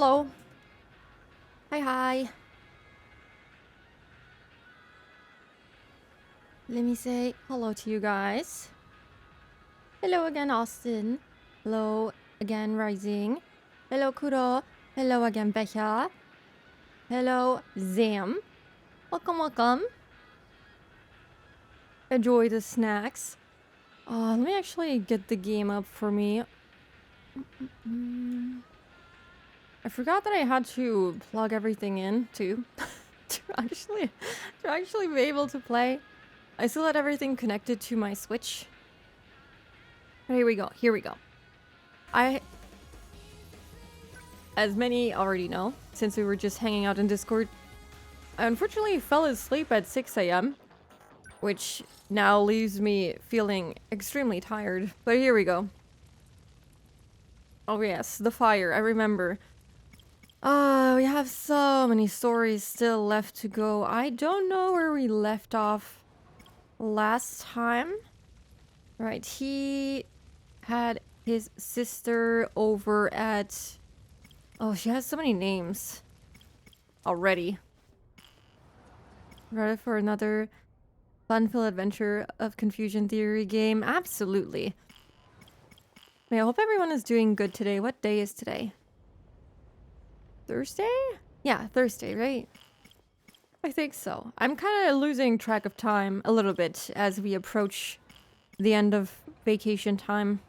Hello. Hi. Let me say hello to you guys. Hello again, Austin. Hello again, Rising. Hello, Kuro. Hello again, Becha. Hello, Zam. Welcome. Enjoy the snacks. Let me actually get the game up for me. I forgot that I had to plug everything in too to actually be able to play. I still had everything connected to my Switch. Here we go. As many already know, since we were just hanging out in Discord, I unfortunately fell asleep at 6 a.m., which now leaves me feeling extremely tired. But here we go. Oh yes, the fire, I remember. We have so many stories still left to go. I don't know where we left off last time. Right, he had his sister over at... Oh, she has so many names already. Ready for another fun-filled adventure of Confusion Theory game? Absolutely. I hope everyone is doing good today. What day is today? Thursday? Yeah, Thursday, right? I think so. I'm kind of losing track of time a little bit as we approach the end of vacation time.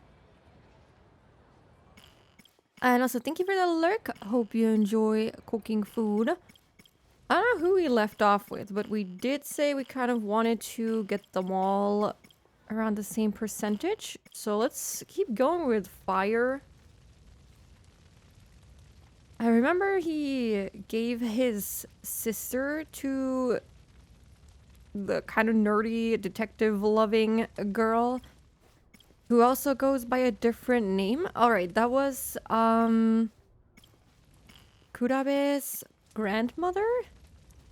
And also, thank you for the lurk. Hope you enjoy cooking food. I don't know who we left off with, but we did say we kind of wanted to get them all around the same percentage. So let's keep going with fire. I remember he gave his sister to the kind of nerdy, detective-loving girl who also goes by a different name. Alright, that was, Kurabe's grandmother?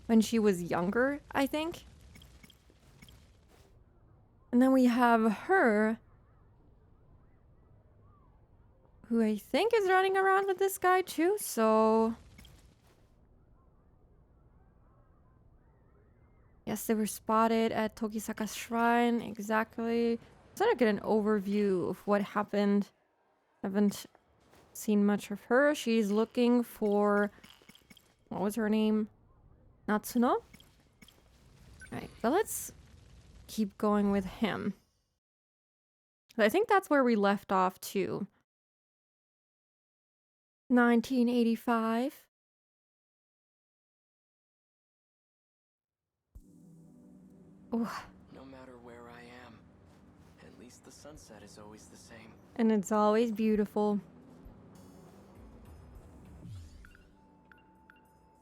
When she was younger, I think. And then we have her, who I think is running around with this guy too, so... Yes, they were spotted at Tokisaka's shrine, exactly. I'm trying to get an overview of what happened. Haven't seen much of her. She's looking for... What was her name? Natsuno? Right, but let's keep going with him. I think that's where we left off too. 1985. Oh. No matter where I am, at least the sunset is always the same. And it's always beautiful.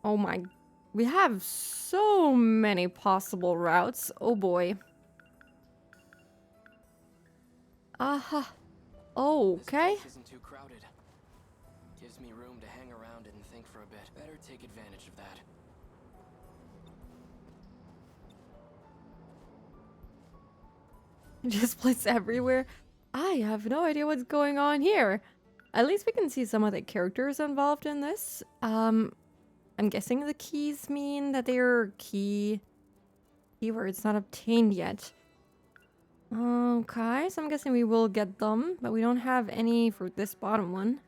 Oh my... We have so many possible routes. Oh boy. Aha. Okay. This place isn't too crowded. Gives me room to hang around and think for a bit. Better take advantage of that. Just place everywhere. I have no idea what's going on here. At least we can see some of the characters involved in this. I'm guessing the keys mean that they're keywords not obtained yet. Okay, so I'm guessing we will get them, but we don't have any for this bottom one.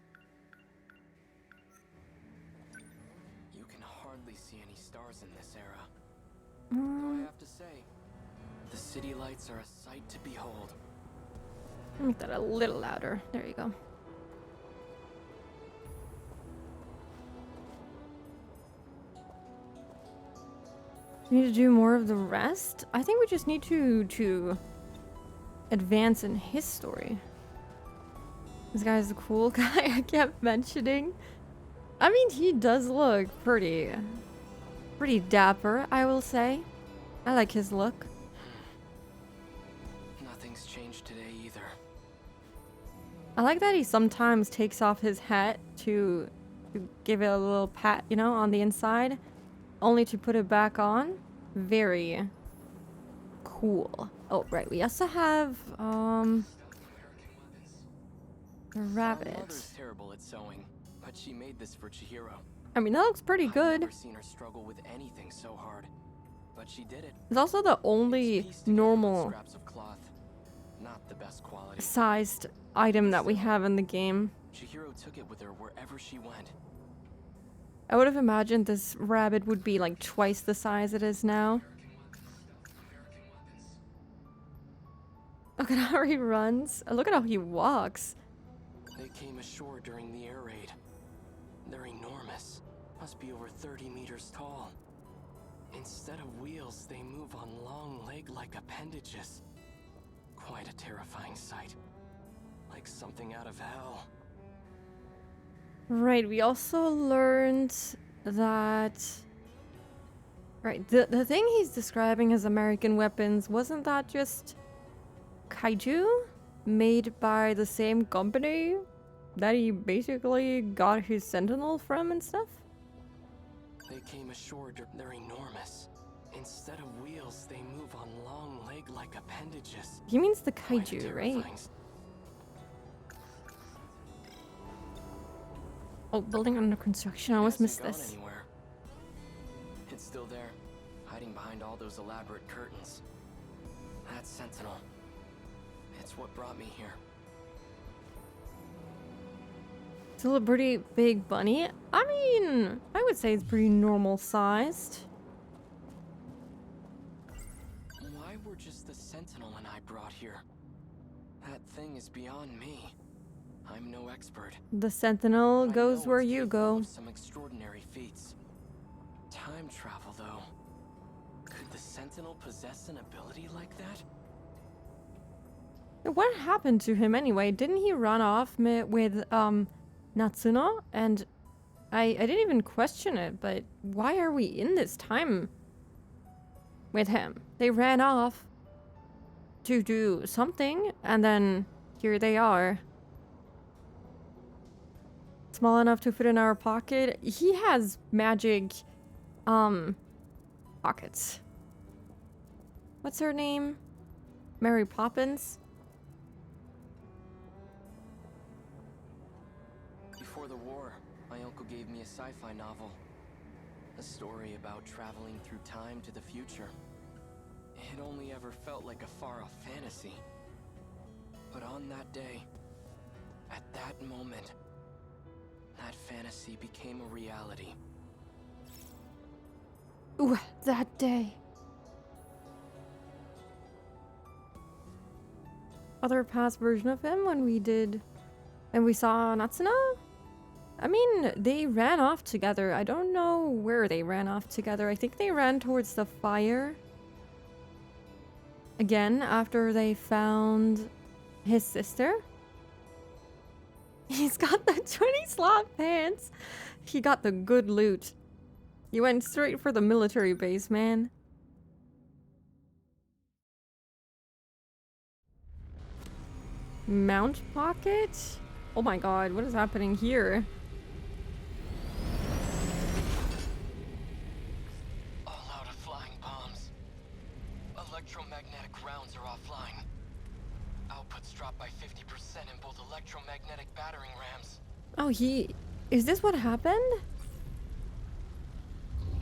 You can hardly see any stars in this era. Though I have to say, the city lights are a sight to behold. Make that a little louder. There you go. We need to do more of the rest? I think we just need to advance in his story. This guy's the cool guy I kept mentioning. I mean, he does look pretty dapper, I will say. I like his look. Nothing's changed today either. I like that he sometimes takes off his hat to give it a little pat, you know, on the inside, only to put it back on. Very cool. Oh, right. We also have, the rabbit. My mother's terrible at sewing. But she made this for Chihiro. I mean, that looks pretty I've good. never seen her struggle with anything so hard. But she did it. It's also the only It's pieced together with normal scraps of cloth. Not the best quality. sized item that we have in the game. Chihiro took it with her wherever she went. I would have imagined this rabbit would be like twice the size it is now. Look at how he runs. Look at how he walks. They came ashore during the air raid. They're enormous. Must be over 30 meters tall. Instead of wheels, they move on long leg-like appendages. Quite a terrifying sight. Like something out of hell. Right, we also learned that... Right, the thing he's describing as American weapons, wasn't that just kaiju made by the same company that he basically got his Sentinel from and stuff? They came ashore, they're enormous. Instead of wheels, they move on long leg-like appendages. He means the Quite a kaiju, right? terrifying Oh, building under construction. I almost missed hasn't gone this. anywhere. It's still there, hiding behind all those elaborate curtains. That Sentinel. It's what brought me here. Still a pretty big bunny. I mean, I would say it's pretty normal sized. Why were just the Sentinel and I brought here? That thing is beyond me. I'm no expert. The Sentinel but I goes know where it's you capable go. of some extraordinary feats. Time travel, though. Could the Sentinel possess an ability like that? What happened to him anyway? Didn't he run off with Natsuno? And I didn't even question it, but why are we in this time with him? They ran off to do something, and then here they are. Small enough to fit in our pocket. He has magic pockets. What's her name? Mary Poppins? Before the war, my uncle gave me a sci-fi novel. A story about traveling through time to the future. It only ever felt like a far-off fantasy. But on that day, at that moment, that fantasy became a reality. Ooh, that day. Other past version of him when we saw Natsuno? I mean, they ran off together. I don't know where they ran off together. I think they ran towards the fire. Again, after they found his sister. He's got the 20 slot pants. He got the good loot. He went straight for the military base, man. Mount pocket? Oh my god, what is happening here? All out of flying bombs. Electromagnetic rounds are offline. Outputs dropped by 50% in both electromagnetic battering rams. Oh, is this what happened?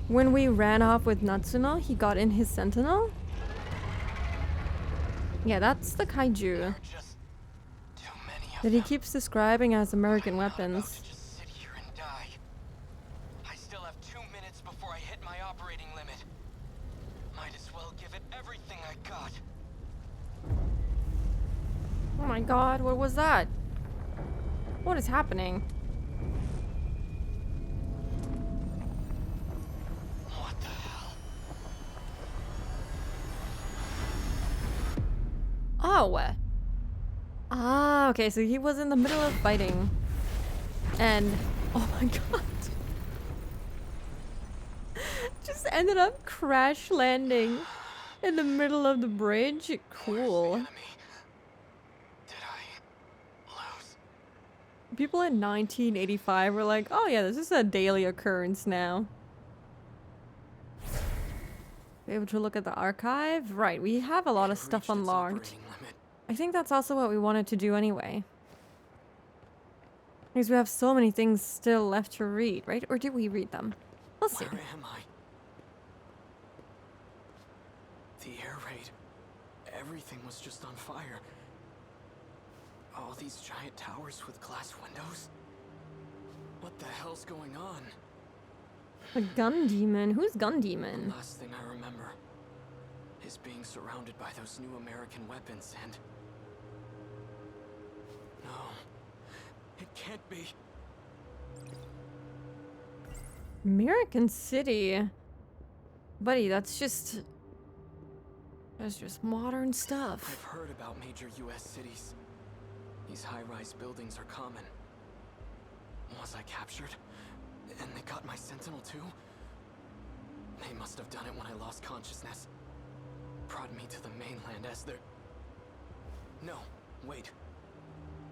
When we ran off with Natsuno, he got in his Sentinel? Yeah, that's the kaiju There are just too many of that he them. keeps describing as American I'm not about weapons. to just sit here and die. I still have 2 minutes before I hit my operating limit. Might as well give it everything I got. Oh my god, what was that? What is happening? What the hell? Oh. Ah, okay, so he was in the middle of fighting. And, oh my god. Just ended up crash landing in the middle of the bridge. Cool. Where's the enemy? Did I lose? People in 1985 were like, oh yeah, this is a daily occurrence now. Be able to look at the archive? Right, we have a lot of It stuff reached its unlocked. operating limit. I think that's also what we wanted to do anyway. Because we have so many things still left to read, right? Or did we read them? We'll see. Where am I? The air raid. Everything was just on fire. All these giant towers with glass windows. What the hell's going on? A gun demon? Who's gun demon? The last thing I remember is being surrounded by those new American weapons and... No. It can't be. American City. Buddy, that's just modern stuff. I've heard about major US cities. These high-rise buildings are common. Was I captured? And they got my Sentinel too? They must have done it when I lost consciousness. Brought me to the mainland as their... No, wait.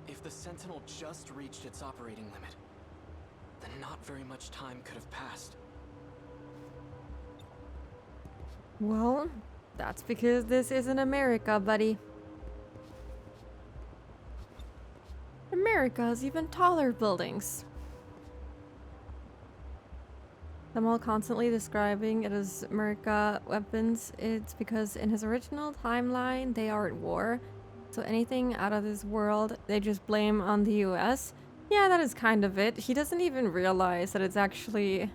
If the Sentinel just reached its operating limit, then not very much time could have passed. Well, that's because this isn't America, buddy. America has even taller buildings. Them all constantly describing it as America weapons. It's because in his original timeline, they are at war. So anything out of this world, they just blame on the US. Yeah, that is kind of it. He doesn't even realize that it's actually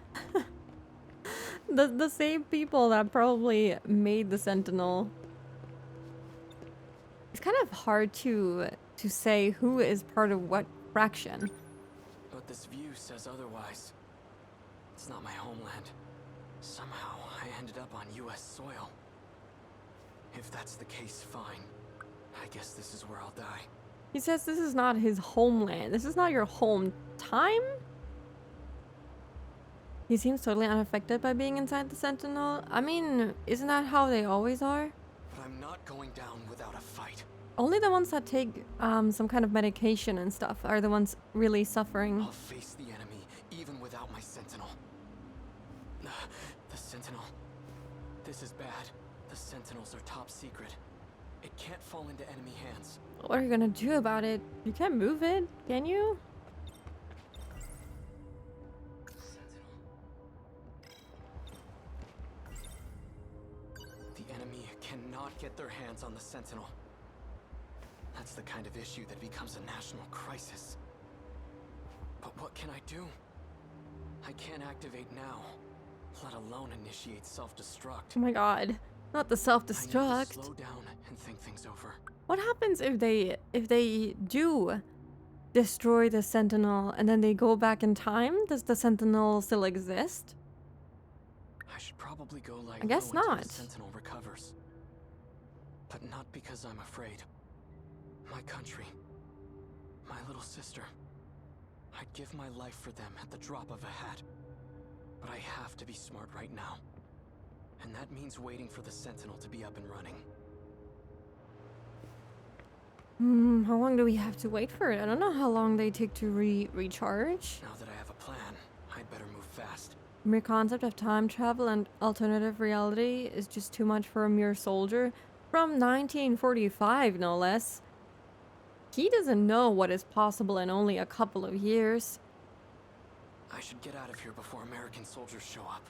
the same people that probably made the Sentinel. It's kind of hard to say who is part of what fraction. But this view says otherwise. It's not my homeland. Somehow I ended up on US soil. If that's the case, fine. I guess this is where I'll die. He says this is not his homeland. This is not your home time? He seems totally unaffected by being inside the Sentinel. I mean, isn't that how they always are? But I'm not going down without a fight. Only the ones that take some kind of medication and stuff are the ones really suffering. I'll face the enemy even without my Sentinel. The Sentinel. This is bad. The Sentinels are top secret. It can't fall into enemy hands. What are you gonna do about it? You can't move it, can you? Sentinel. The enemy cannot get their hands on the Sentinel. That's the kind of issue that becomes a national crisis. But what can I do? I can't activate now, let alone initiate self-destruct. Oh my god. Not the I need to self-destruct. slow down and think things over. What happens if they do destroy the Sentinel and then they go back in time? Does the Sentinel still exist? I should probably go like I guess low until not. the Sentinel recovers. But not because I'm afraid. My country, my little sister. I'd give my life for them at the drop of a hat. But I have to be smart right now. And that means waiting for the Sentinel to be up and running. How long do we have to wait for it? I don't know how long they take to recharge. Now that I have a plan, I'd better move fast. The mere concept of time travel and alternative reality is just too much for a mere soldier from 1945, no less. He doesn't know what is possible in only a couple of years. I should get out of here before American soldiers show up.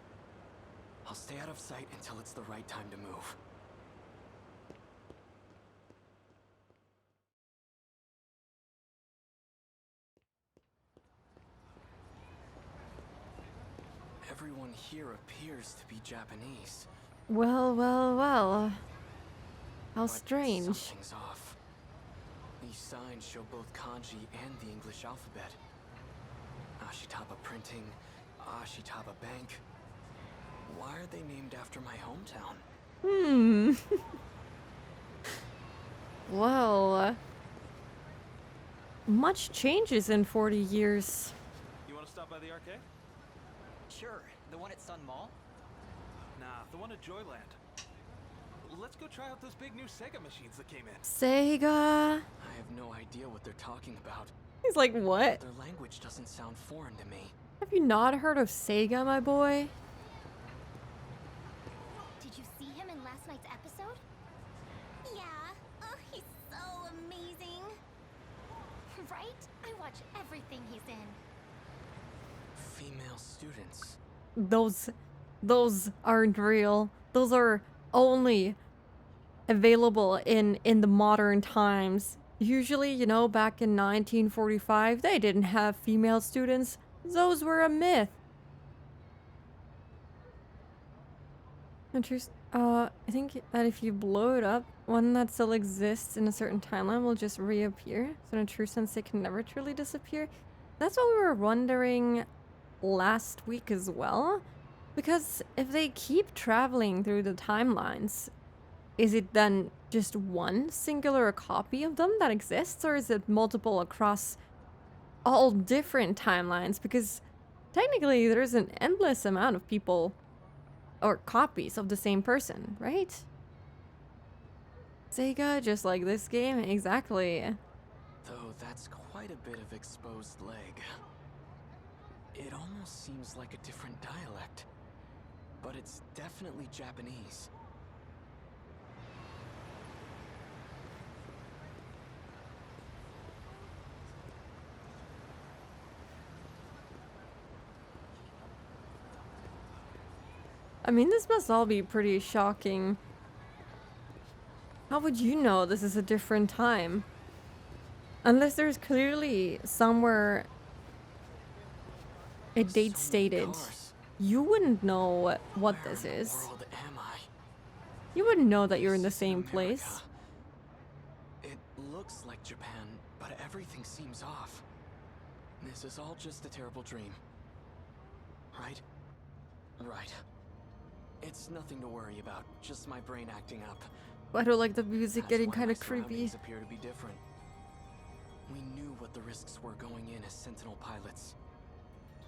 I'll stay out of sight until it's the right time to move. Everyone here appears to be Japanese. Well, well, well. How But strange. something's off. These signs show both kanji and the English alphabet. Ashitaba Printing, Ashitaba Bank. Why are they named after my hometown? Well, much changes in 40 years. You want to stop by the arcade? Sure, the one at Sun Mall? Nah, the one at Joyland. Let's go try out those big new Sega machines that came in. Sega. I have no idea what they're talking about. He's like, what? Their language doesn't sound foreign to me. Have you not heard of Sega, my boy? Did you see him in last night's episode? Yeah. Oh, he's so amazing. Right? I watch everything he's in. Female students. Those aren't real. Those are only available in the modern times. Usually, you know, back in 1945, they didn't have female students. Those were a myth. I think that if you blow it up, one that still exists in a certain timeline will just reappear. So in a true sense, they can never truly disappear. That's what we were wondering last week as well. Because if they keep traveling through the timelines, is it then just one singular copy of them that exists? Or is it multiple across all different timelines? Because technically there's an endless amount of people or copies of the same person, right? Sega, just like this game, exactly. Though that's quite a bit of exposed leg. It almost seems like a different dialect, but it's definitely Japanese. I mean, this must all be pretty shocking. How would you know this is a different time? Unless there's clearly somewhere a date So many stated. cars. You wouldn't know what Where this in the is. world am I? You wouldn't know that you're in the This is same America. place. It looks like Japan, but everything seems off. This is all just a terrible dream. Right? Right. It's nothing to worry about, just my brain acting up. I don't like the music That's getting why kind my of creepy. surroundings appear to be different. We knew what the risks were going in as Sentinel pilots.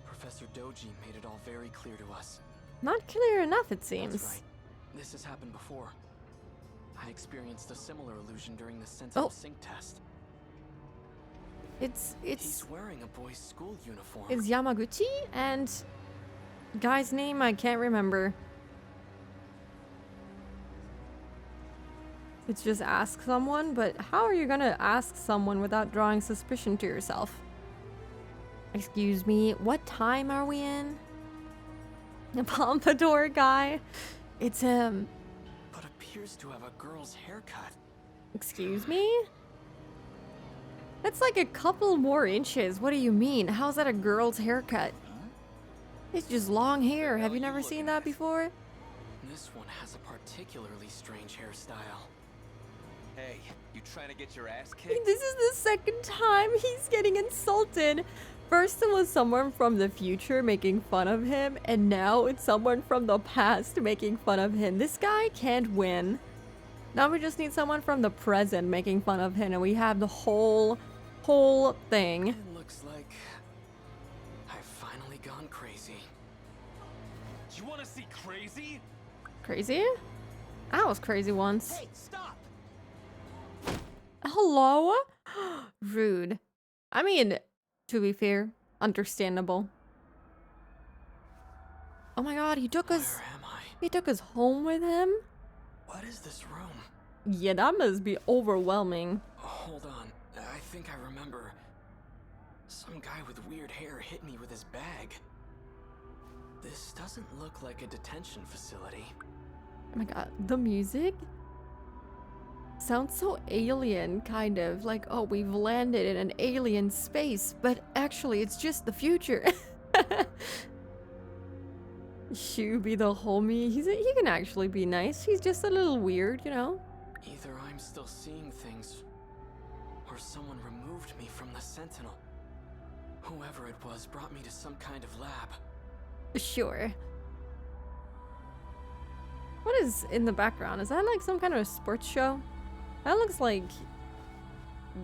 Professor Doji made it all very clear to us. Not clear enough, it seems. That's right. This has happened before. I experienced a similar illusion during the Sentinel sync test. It's He's wearing a boy's school uniform. it's Yamaguchi and guy's name I can't remember. It's just ask someone, but how are you gonna ask someone without drawing suspicion to yourself? Excuse me, what time are we in? The pompadour guy? It's him. But appears to have a girl's haircut. Excuse me? That's like a couple more inches. What do you mean? How's that a girl's haircut? It's just long hair. Have you never seen that before? This one has a particularly strange hairstyle. Hey, you trying to get your ass kicked? This is the second time he's getting insulted. First it was someone from the future making fun of him, and now it's someone from the past making fun of him. This guy can't win. Now we just need someone from the present making fun of him, and we have the whole thing. It looks like I've finally gone crazy. You want to see crazy? Crazy? I was crazy once. Hey, stop! Hello? Rude. I mean, to be fair, understandable. Oh my god, he took us Where am I? he took us home with him? What is this room? Yeah, that must be overwhelming. Hold on. I think I remember. Some guy with weird hair hit me with his bag. This doesn't look like a detention facility. Oh my god, the music sounds so alien, kind of. Like, oh, we've landed in an alien space, but actually it's just the future. Shubi the homie, he can actually be nice. He's just a little weird, you know? Either I'm still seeing things, or someone removed me from the Sentinel. Whoever it was brought me to some kind of lab. Sure. What is in the background? Is that like some kind of sports show? That looks like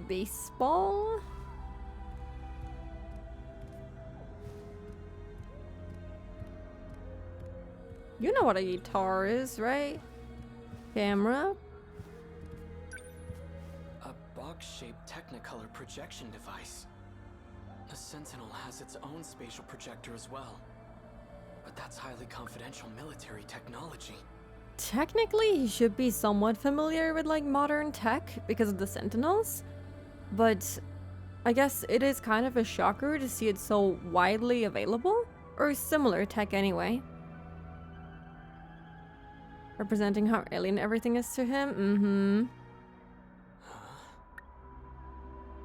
baseball. You know what a guitar is, right? Camera. A box-shaped Technicolor projection device. The Sentinel has its own spatial projector as well. But that's highly confidential military technology. Technically, he should be somewhat familiar with like modern tech because of the Sentinels. But I guess it is kind of a shocker to see it so widely available, or similar tech anyway. Representing how alien everything is to him.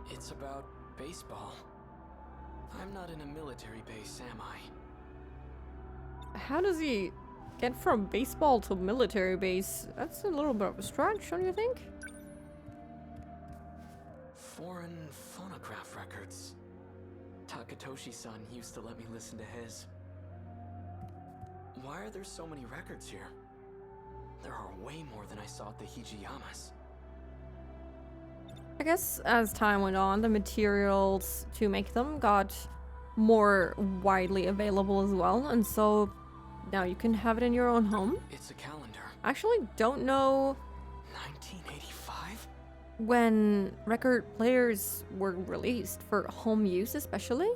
It's about baseball. I'm not in a military base, am I? How does he get from baseball to military base? That's a little bit of a stretch, don't you think? Foreign phonograph records. Takatoshi-san used to let me listen to his. Why are there so many records here? There are way more than I saw at the Hijiyamas. I guess as time went on, the materials to make them got more widely available as well, and so now you can have it in your own home. It's a calendar. I actually don't know 1985? when record players were released for home use, especially.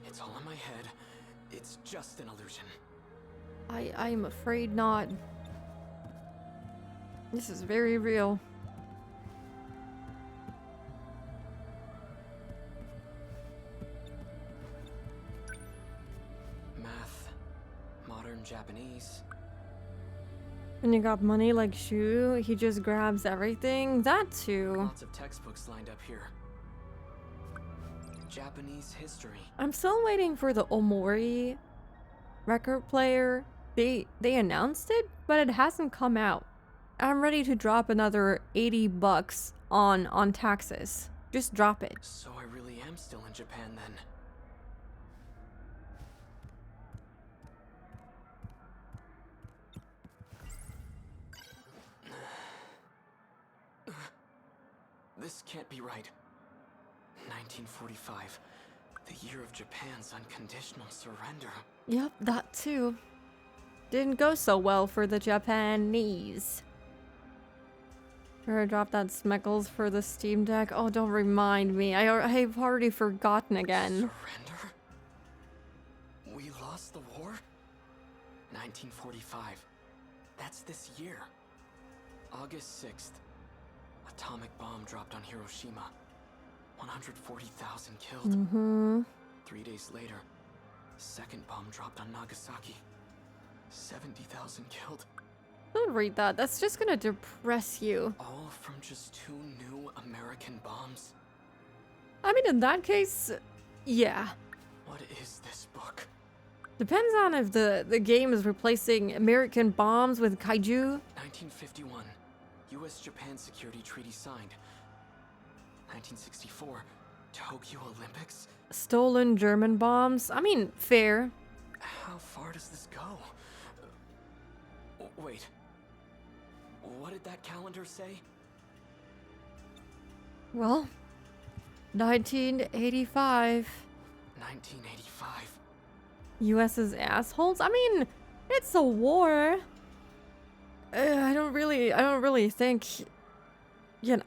It's all in my head. It's just an illusion. I'm afraid not. This is very real. Math, modern Japanese. When you got money like Shu, he just grabs everything. That too. Lots of textbooks lined up here. Japanese history. I'm still waiting for the Omori record player. They announced it, but it hasn't come out. I'm ready to drop another $80 on taxes. Just drop it. So I really am still in Japan then. This can't be right. 1945, the year of Japan's unconditional surrender. Yep, that too. Didn't go so well for the Japanese. Better drop that Smeckles for the Steam Deck. Oh, don't remind me. I've already forgotten again. Surrender? We lost the war? 1945. That's this year. August 6th. Atomic bomb dropped on Hiroshima. 140,000 killed. Mm-hmm. 3 days later, second bomb dropped on Nagasaki. 70,000 killed. Don't read that. That's just gonna depress you. All from just 2 new American bombs? I mean, in that case, yeah. What is this book? Depends on if the game is replacing American bombs with kaiju. 1951, U.S.-Japan Security Treaty signed. 1964, Tokyo Olympics? Stolen German bombs. I mean, fair. How far does this go? Wait. What did that calendar say? Well, 1985. 1985. US's assholes? I mean, it's a war. I don't really think, you know,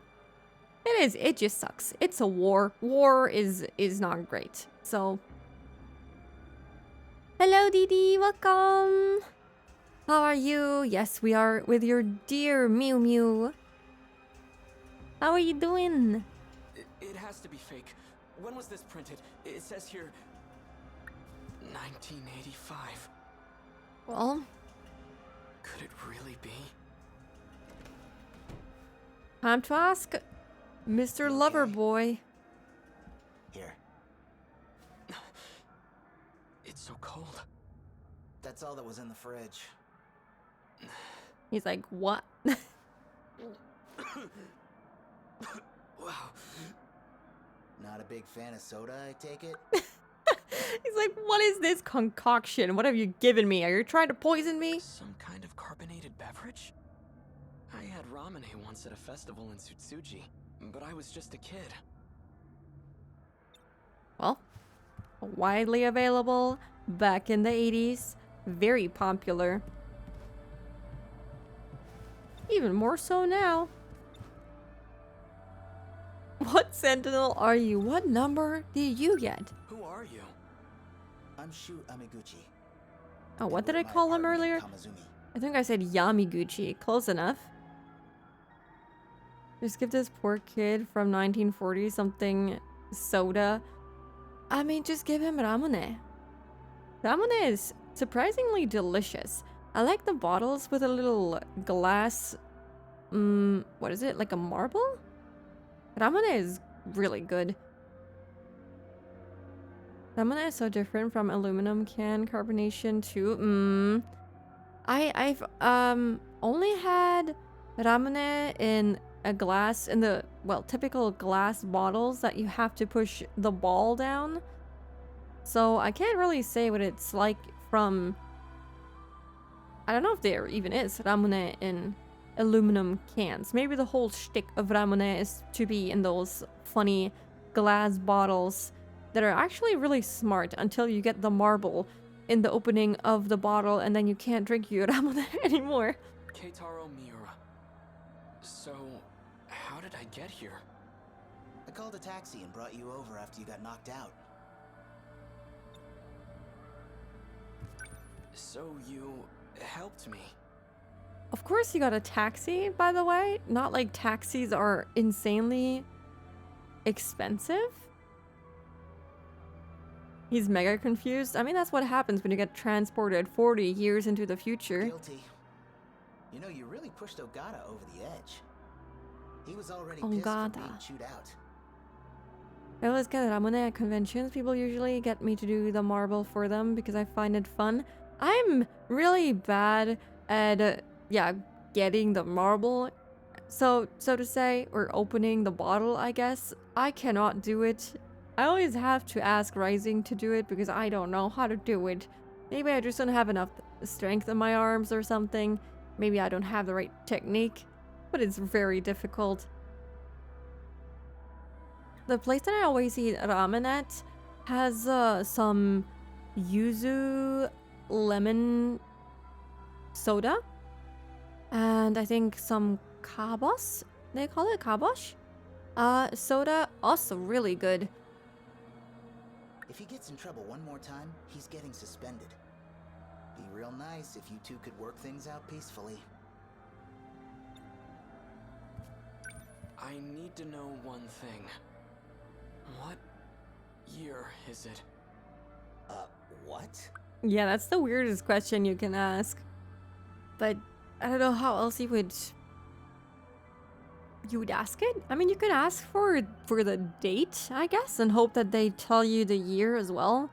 it just sucks. It's a war. War is not great. So, hello Didi, welcome. How are you? Yes, we are with your dear Mew Mew. How are you doing? It has to be fake. When was this printed? It says here 1985. Well, Could it really be? time to ask Mr. Loverboy. Here. It's so cold. That's all that was in the fridge. He's like, what? Wow. Not a big fan of soda, I take it? He's like, what is this concoction? What have you given me? Are you trying to poison me? Some kind of carbonated beverage? I had ramen once at a festival in Tsutsuji, but I was just a kid. Well, widely available back in the 80s. Very popular. Even more so now. What Sentinel are you? What number did you get? Who are you? I'm Shu Amiguchi. Oh, what and did we're I my call him apartment in earlier? Kamazumi. I think I said Yamiguchi. Close enough. Just give this poor kid from 1940 something soda. I mean, just give him ramune. Ramune is surprisingly delicious. I like the bottles with a little glass. What is it? Like a marble? Ramune is really good. Ramune is so different from aluminum can carbonation too. I've only had ramune in a glass in the typical glass bottles that you have to push the ball down. So I can't really say what it's like from. I don't know if there even is ramune in aluminum cans. Maybe the whole shtick of ramune is to be in those funny glass bottles that are actually really smart until you get the marble in the opening of the bottle and then you can't drink your ramune anymore. Keitaro Miura. So, how did I get here? I called a taxi and brought you over after you got knocked out. So you helped me. Of course you got a taxi, by the way. Not like taxis are insanely expensive. He's mega confused. I mean, that's what happens when you get transported 40 years into the future. Guilty. You know, you really pushed Ogata over the edge. He was already pissed for being chewed out. I always get ramune at conventions. People usually get me to do the marble for them because I find it fun. I'm really bad at, getting the marble, so to say, or opening the bottle, I guess. I cannot do it. I always have to ask Rising to do it because I don't know how to do it. Maybe I just don't have enough strength in my arms or something. Maybe I don't have the right technique, but it's very difficult. The place that I always eat ramen at has some yuzu lemon soda, and I think some kabos, they call it kabosh? Soda, also really good. If he gets in trouble one more time, he's getting suspended. Be real nice if you two could work things out peacefully. I need to know one thing. What year is it? What? Yeah, that's the weirdest question you can ask. But I don't know how else you would ask it. I mean, you could ask for the date, I guess, and hope that they tell you the year as well.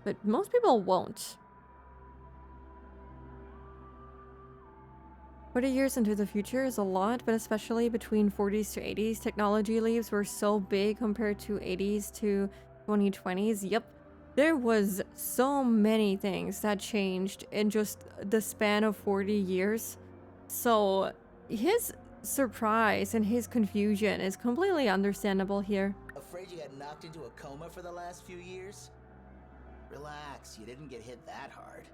But most people won't. 40 years into the future is a lot, but especially between 40s to 80s, technology leaps were so big compared to 80s to 2020s. Yep. There was so many things that changed in just the span of 40 years. So his surprise and his confusion is completely understandable here. Afraid you got knocked into a coma for the last few years? Relax, you didn't get hit that hard.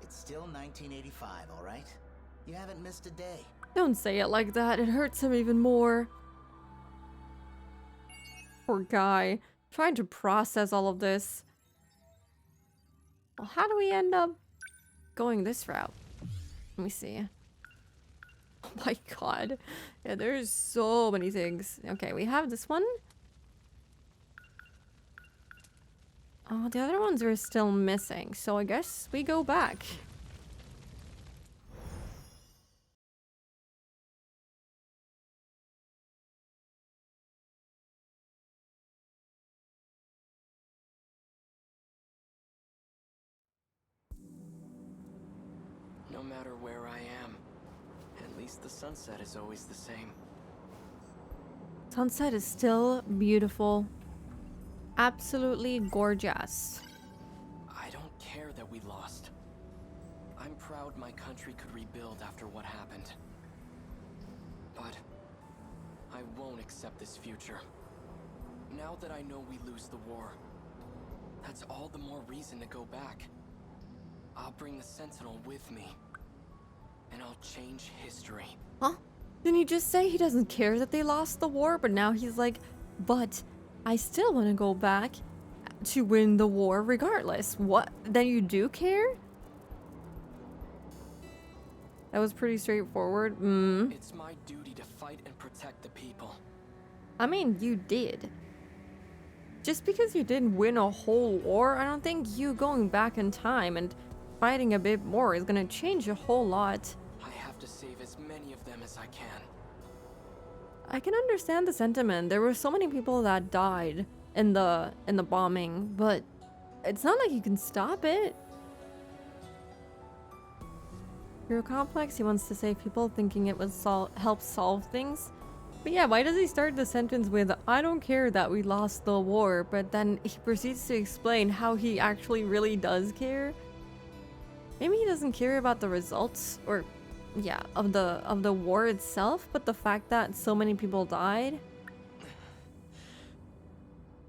It's still 1985, all right? You haven't missed a day. Don't say it like that, it hurts him even more. Poor guy, trying to process all of this. Well, how do we end up going this route? Let me see. Oh my god. Yeah, there's so many things. Okay, we have this one. Oh, the other ones are still missing, so I guess we go back. No matter where I am, at least the sunset is always the same. Sunset is still beautiful. Absolutely gorgeous. I don't care that we lost. I'm proud my country could rebuild after what happened. But I won't accept this future. Now that I know we lose the war, that's all the more reason to go back. I'll bring the Sentinel with me, and I'll change history. Huh? Didn't he just say he doesn't care that they lost the war, but now he's like, but I still want to go back to win the war regardless. What? Then you do care? That was pretty straightforward. It's my duty to fight and protect the people. I mean, you did. Just because you didn't win a whole war, I don't think you going back in time and fighting a bit more is gonna change a whole lot. I have to save as many of them as I can. I can understand the sentiment. There were so many people that died in the bombing, but it's not like you can stop it. Hero complex, he wants to save people, thinking it would help solve things. But yeah, why does he start the sentence with, I don't care that we lost the war, but then he proceeds to explain how he actually really does care? Maybe he doesn't care about the results, or yeah, of the war itself, but the fact that so many people died.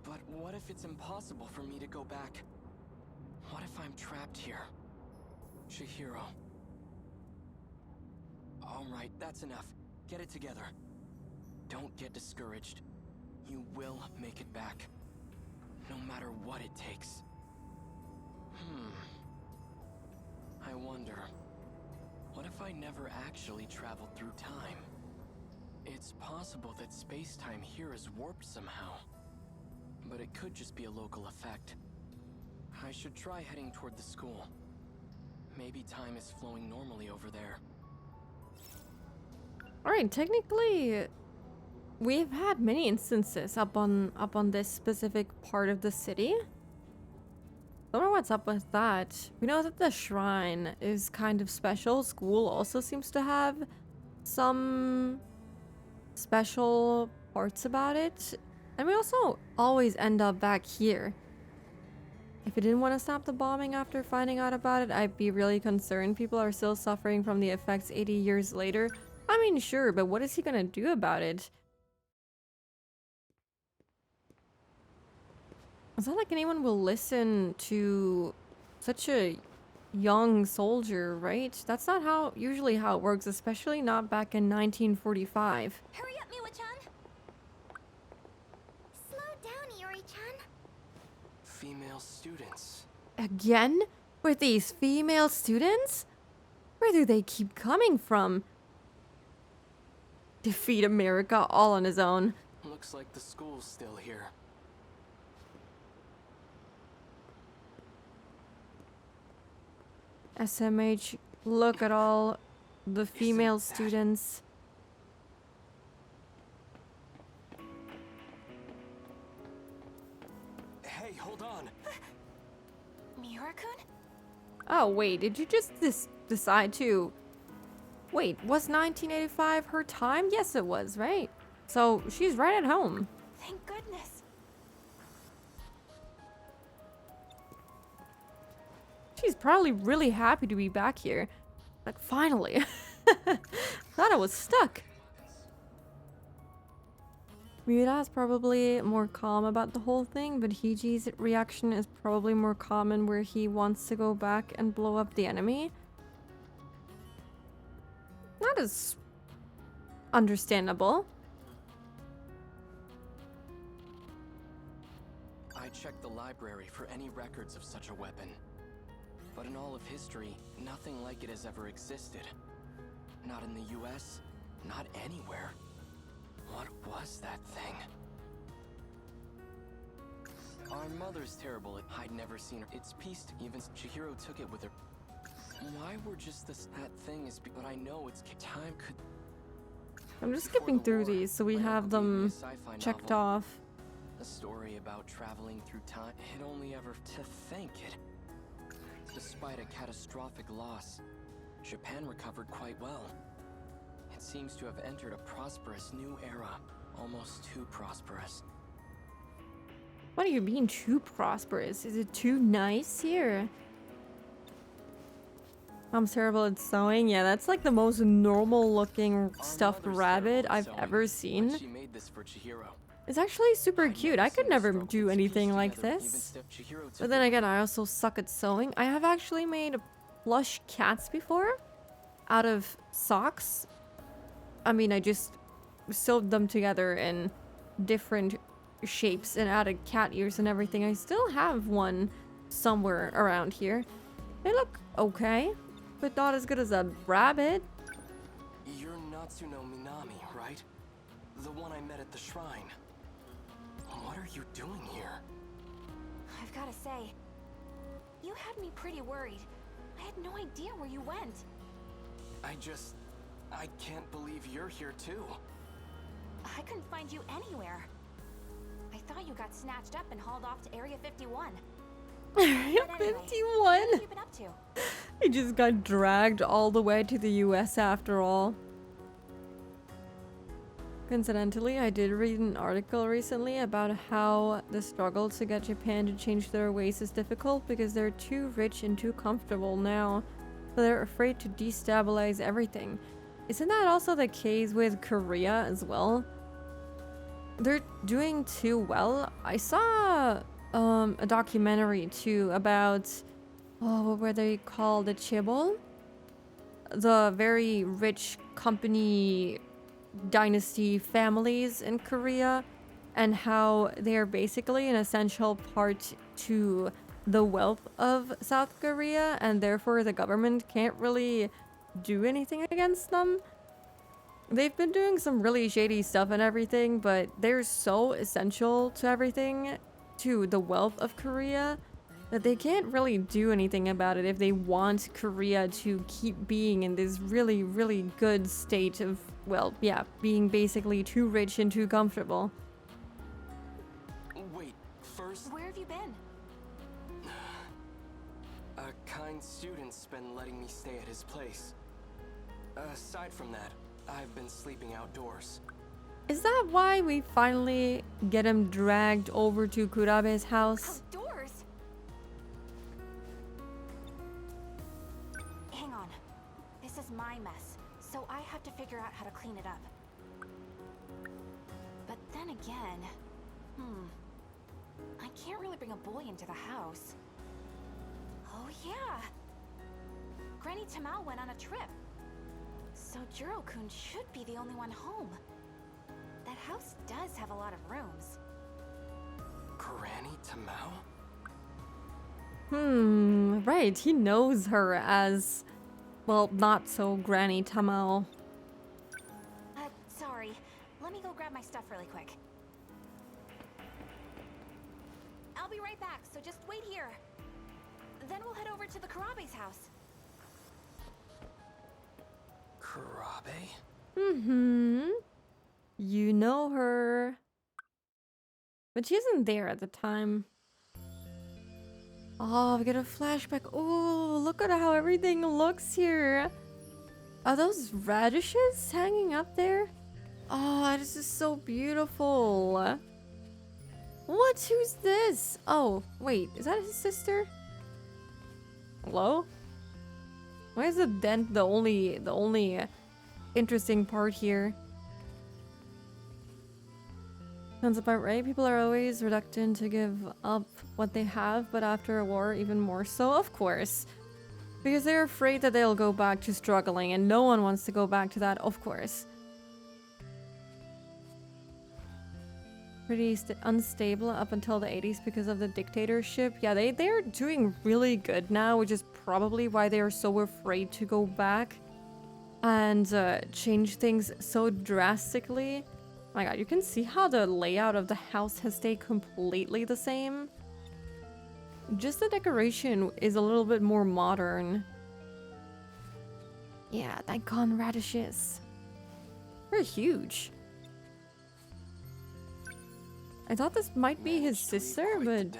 But what if it's impossible for me to go back? What if I'm trapped here? Chihiro. Alright, that's enough. Get it together. Don't get discouraged. You will make it back. No matter what it takes. I wonder, what if I never actually traveled through time? It's possible that space-time here is warped somehow. But it could just be a local effect. I should try heading toward the school. Maybe time is flowing normally over there. Alright, technically we've had many instances up on this specific part of the city. Don't know what's up with that. We know that the shrine is kind of special. School also seems to have some special parts about it. And we also always end up back here. If we didn't want to stop the bombing after finding out about it, I'd be really concerned. People are still suffering from the effects 80 years later. I mean, sure, but what is he gonna do about it? It's not like anyone will listen to such a young soldier, right? That's not usually how it works, especially not back in 1945. Hurry up, Miwa-chan! Slow down, Iori-chan. Female students. Again? With these female students? Where do they keep coming from? Defeat America all on his own. Looks like the school's still here. SMH, look at all the female students. Hey, hold on. Miura-kun? Oh wait, did you just decide to... Wait, was 1985 her time? Yes it was, right? So she's right at home. Thank goodness. She's probably really happy to be back here. Like, finally. Thought I was stuck. Miura is probably more calm about the whole thing, but Hiji's reaction is probably more common, where he wants to go back and blow up the enemy. Not as understandable. I checked the library for any records of such a weapon. But in all of history, nothing like it has ever existed. Not in the US, not anywhere. What was that thing? Our mother's terrible. I'd never seen her. It's pieced. Even Chihiro took it with her. Why were just that thing is? But I know it's time could. I'm just Before skipping the through war, these so we my have uncle gave me a them sci-fi checked novel. off. A story about traveling through time. It only ever to think it. Despite a catastrophic loss, Japan recovered quite well. It seems to have entered a prosperous new era, almost too prosperous. What do you mean too prosperous? Is it too nice here? I'm terrible at sewing. Yeah, that's like the most normal looking Our stuffed mother's rabbit terrible at I've sewing, ever but seen. she made this for Chihiro. It's actually super I'd cute. I could seen a never stroke do that's anything pieced like together, even this. stiff. Chihiro took But then it. again, I also suck at sewing. I have actually made plush cats before out of socks. I mean, I just sewed them together in different shapes and added cat ears and everything. I still have one somewhere around here. They look okay, but not as good as a rabbit. Natsuno Minami, right? The one I met at the shrine. What are you doing here? I've gotta say, you had me pretty worried. I had no idea where you went. I can't believe you're here too. I couldn't find you anywhere. I thought you got snatched up and hauled off to Area 51. Area But anyway, 51? What have you been up to? He just got dragged all the way to the US after all. Coincidentally, I did read an article recently about how the struggle to get Japan to change their ways is difficult because they're too rich and too comfortable now. So they're afraid to destabilize everything. Isn't that also the case with Korea as well? They're doing too well. I saw a documentary too about, oh, what were they called? The Chaebol? The very rich company dynasty families in Korea, and how they're basically an essential part to the wealth of South Korea, and therefore the government can't really do anything against them. They've been doing some really shady stuff and everything, but they're so essential to everything, to the wealth of Korea, that they can't really do anything about it if they want Korea to keep being in this really, really good state of, well, yeah, being basically too rich and too comfortable. Wait, first, Where have you been? a kind student's been letting me stay at his place. Aside from that, I've been sleeping outdoors. Is that why we finally get him dragged over to Kurabe's house? Outdoors? Hang on. This is my mess, so I have to figure out how to clean it up. But then again, I can't really bring a boy into the house. Oh yeah! Granny Tamao went on a trip. So Juro-kun should be the only one home. That house does have a lot of rooms. Granny Tamao? Right, he knows her as, well, not so Granny Tamao. Sorry. Let me go grab my stuff really quick. I'll be right back, so just wait here. Then we'll head over to the Karabe's house. Kurabe? You know her. But she isn't there at the time. Oh, we get a flashback. Oh, look at how everything looks here. Are those radishes hanging up there? Oh, this is so beautiful. What? Who's this? Oh, wait. Is that his sister? Hello? Why is the dent the only interesting part here? Sounds about right. People are always reluctant to give up what they have, but after a war, even more so, of course. Because they're afraid that they'll go back to struggling, and no one wants to go back to that, of course. Pretty unstable up until the 80s because of the dictatorship. Yeah, they're doing really good now, which is probably why they are so afraid to go back and change things so drastically. My god, you can see how the layout of the house has stayed completely the same. Just the decoration is a little bit more modern. Yeah, daikon radishes. They're huge. I thought this might be his sister, but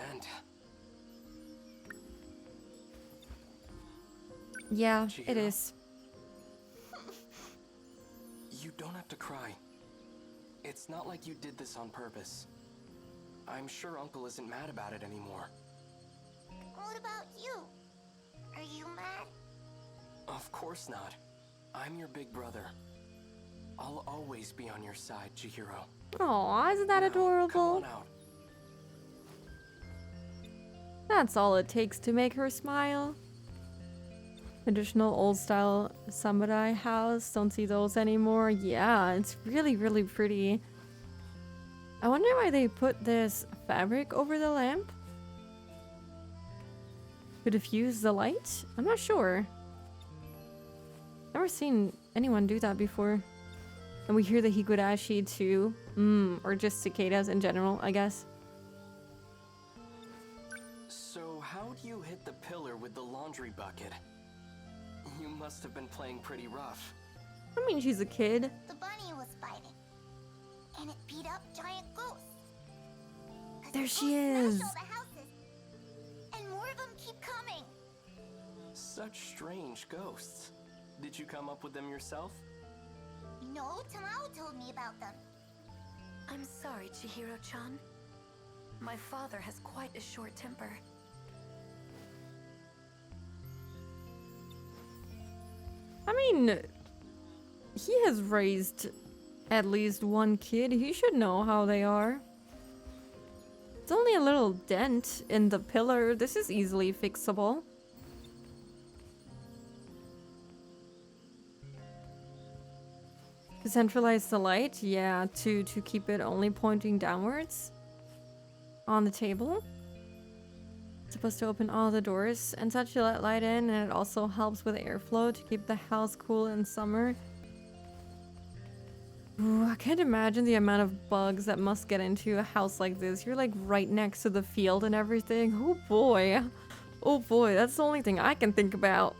yeah, it is. You don't have to cry. It's not like you did this on purpose. I'm sure Uncle isn't mad about it anymore. What about you? Are you mad? Of course not. I'm your big brother. I'll always be on your side, Chihiro. Aw, isn't that Now, adorable? come on out. That's all it takes to make her smile. Traditional old-style samurai house. Don't see those anymore. Yeah, it's really, really pretty. I wonder why they put this fabric over the lamp. To diffuse the light? I'm not sure. Never seen anyone do that before. And we hear the higurashi too. Or just cicadas in general, I guess. So how do you hit the pillar with the laundry bucket? You must have been playing pretty rough. I mean, she's a kid. The bunny was fighting, and it beat up giant ghosts. 'Cause There the she ghosts is. smash all the houses, and more of them keep coming. Such strange ghosts. Did you come up with them yourself? No, Tamao told me about them. I'm sorry, Chihiro-chan. My father has quite a short temper. I mean, he has raised at least one kid. He should know how they are. It's only a little dent in the pillar. This is easily fixable. To centralize the light, yeah, to keep it only pointing downwards on the table. It's supposed to open all the doors and such to let light in, and it also helps with airflow to keep the house cool in summer. Ooh, I can't imagine the amount of bugs that must get into a house like this. You're like right next to the field and everything. Oh boy. Oh boy, that's the only thing I can think about.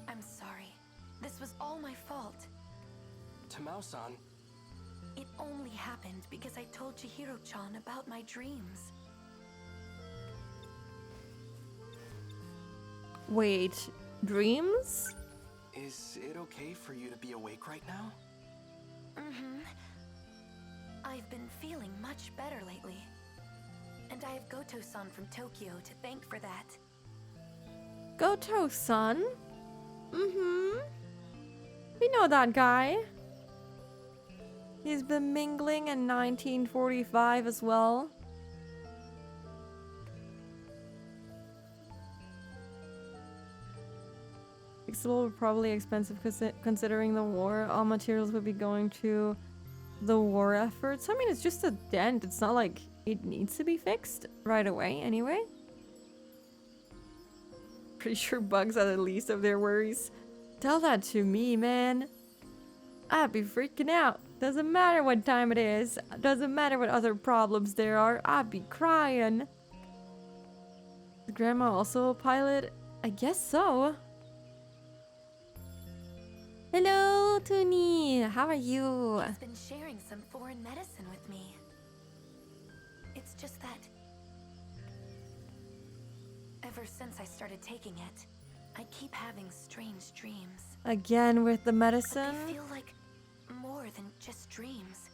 I'm sorry. This was all my fault. Tamao-san, It only happened because I told Chihiro-chan about my dreams. Wait, dreams? is it okay for you to be awake right now? I've been feeling much better lately. And I have Goto-san from Tokyo to thank for that. Goto-san? We know that guy. He's been mingling in 1945 as well. Fixable, probably expensive considering the war. All materials would be going to the war efforts. I mean, it's just a dent. It's not like it needs to be fixed right away anyway. Pretty sure bugs are the least of their worries. Tell that to me, man. I'd be freaking out. Doesn't matter what time it is. Doesn't matter what other problems there are. I'd be crying. Is Grandma also a pilot? I guess so. Hello, Tuni. How are you? He's been sharing some foreign medicine with me. It's just that ever since I started taking it, I keep having strange dreams. Again with the But medicine? they feel like more than just dreams.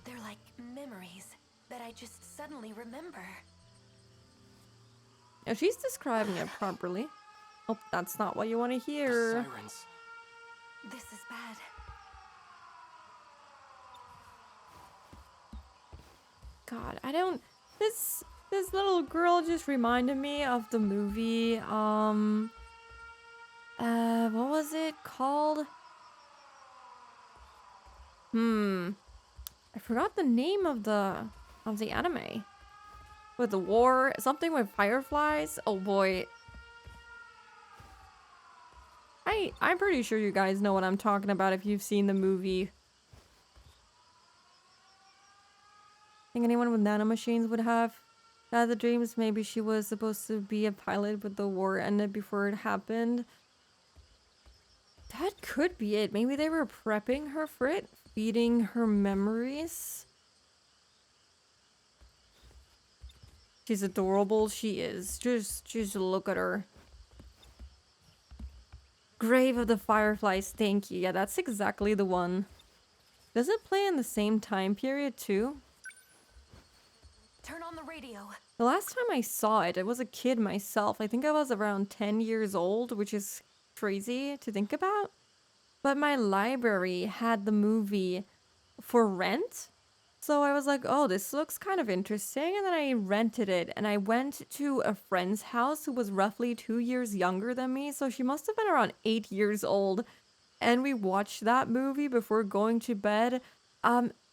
They're like memories that I just suddenly remember. Oh, she's describing it properly. Oh, that's not what you want to The hear. sirens. This is bad. God, I don't. This little girl just reminded me of the movie. What was it called? I forgot the name of the anime. With the war, something with fireflies. Oh boy. I'm pretty sure you guys know what I'm talking about if you've seen the movie. Think anyone with nanomachines would have the dreams? Maybe she was supposed to be a pilot, but the war ended before it happened. That could be it. Maybe they were prepping her for it, feeding her memories. She's adorable. She is. Just look at her. Grave of the Fireflies. Thank you. Yeah, that's exactly the one. Does it play in the same time period too? Turn on the radio. The last time I saw it, I was a kid myself. I think I was around 10 years old, which is crazy to think about. But my library had the movie for rent. So I was like, oh, this looks kind of interesting. And then I rented it. And I went to a friend's house who was roughly 2 years younger than me. So she must have been around 8 years old. And we watched that movie before going to bed.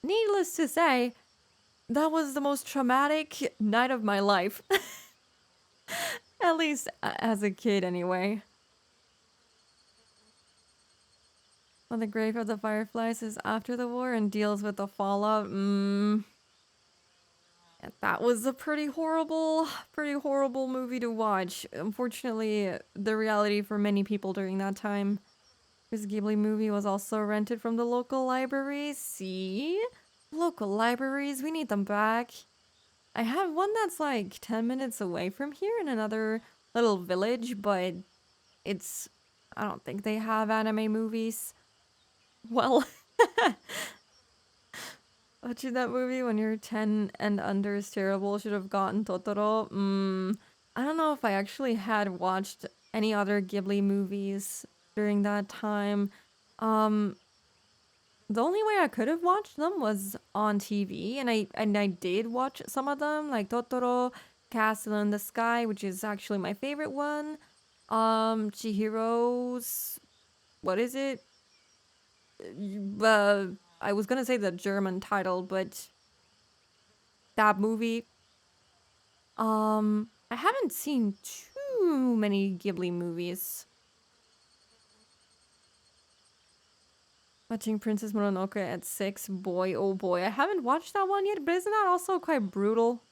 Needless to say, that was the most traumatic night of my life. At least as a kid, anyway. Well, the Grave of the Fireflies is after the war and deals with the fallout. Yeah, that was a pretty horrible movie to watch. Unfortunately, the reality for many people during that time. This Ghibli movie was also rented from the local libraries. See? Local libraries, we need them back. I have one that's like 10 minutes away from here in another little village, but it's... I don't think they have anime movies. Well, watching that movie when you're 10 and under is terrible. Should have gotten Totoro. I don't know if I actually had watched any other Ghibli movies during that time. The only way I could have watched them was on TV, and I did watch some of them, like Totoro, Castle in the Sky, which is actually my favorite one. Chihiro's... what is it? I was gonna say the German title, but that movie. I haven't seen too many Ghibli movies. Watching Princess Mononoke at 6, boy, oh boy. I haven't watched that one yet, but isn't that also quite brutal?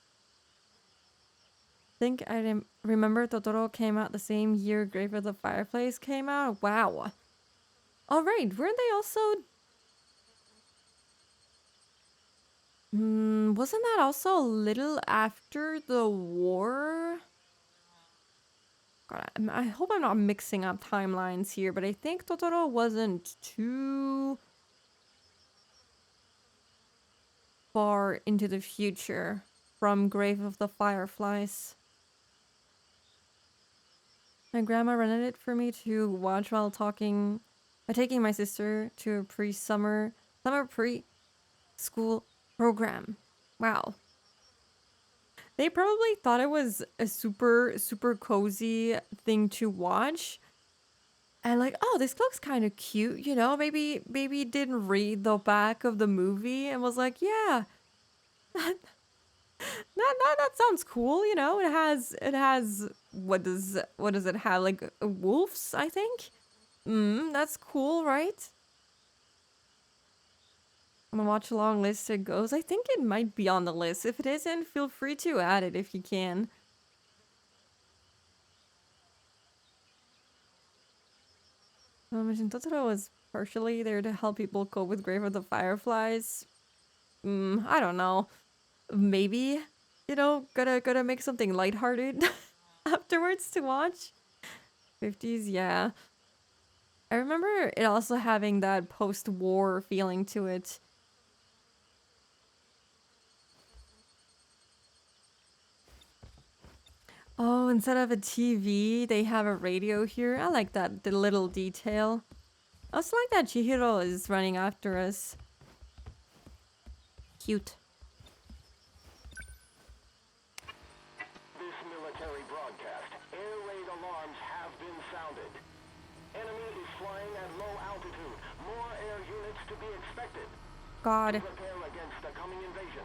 I think I remember Totoro came out the same year Grave of the Fireplace came out. Wow. Alright, weren't they also... wasn't that also a little after the war? God, I hope I'm not mixing up timelines here, but I think Totoro wasn't too far into the future from Grave of the Fireflies. My grandma rented it for me to watch while taking my sister to a summer preschool program. Wow. They probably thought it was a super cozy thing to watch. And like, oh, this looks kind of cute, you know? Maybe didn't read the back of the movie and was like, yeah, that sounds cool, you know? It has what does it have? Like wolves, I think? That's cool, right? On the watch along list it goes. I think it might be on the list. If it isn't, feel free to add it if you can. Totoro was partially there to help people cope with Grave of the Fireflies. I don't know. Maybe, you know, gotta make something lighthearted afterwards to watch. 50s, yeah. I remember it also having that post-war feeling to it. Oh, instead of a TV, they have a radio here. I like that, the little detail. I also like that Chihiro is running after us. Cute. This military broadcast. Air raid alarms have been sounded. Enemy is flying at low altitude. More air units to be expected. God. Prepare against the coming invasion.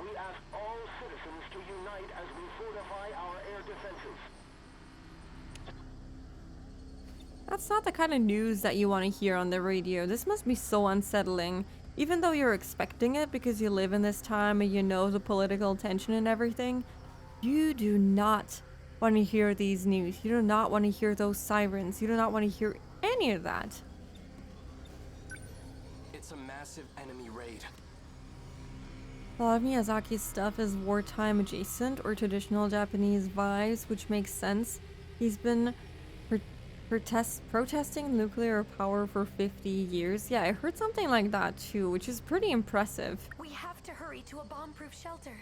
We ask all citizens to unite as we fortify our air defenses. That's not the kind of news that you want to hear on the radio. This must be so unsettling. Even though you're expecting it because you live in this time and you know the political tension and everything, you do not want to hear these news. You do not want to hear those sirens. You do not want to hear any of that. It's a massive enemy raid. A lot of Miyazaki's stuff is wartime adjacent or traditional Japanese vibes, which makes sense. He's been protesting nuclear power for 50 years. Yeah, I heard something like that too, which is pretty impressive. We have to hurry to a bomb-proof shelter.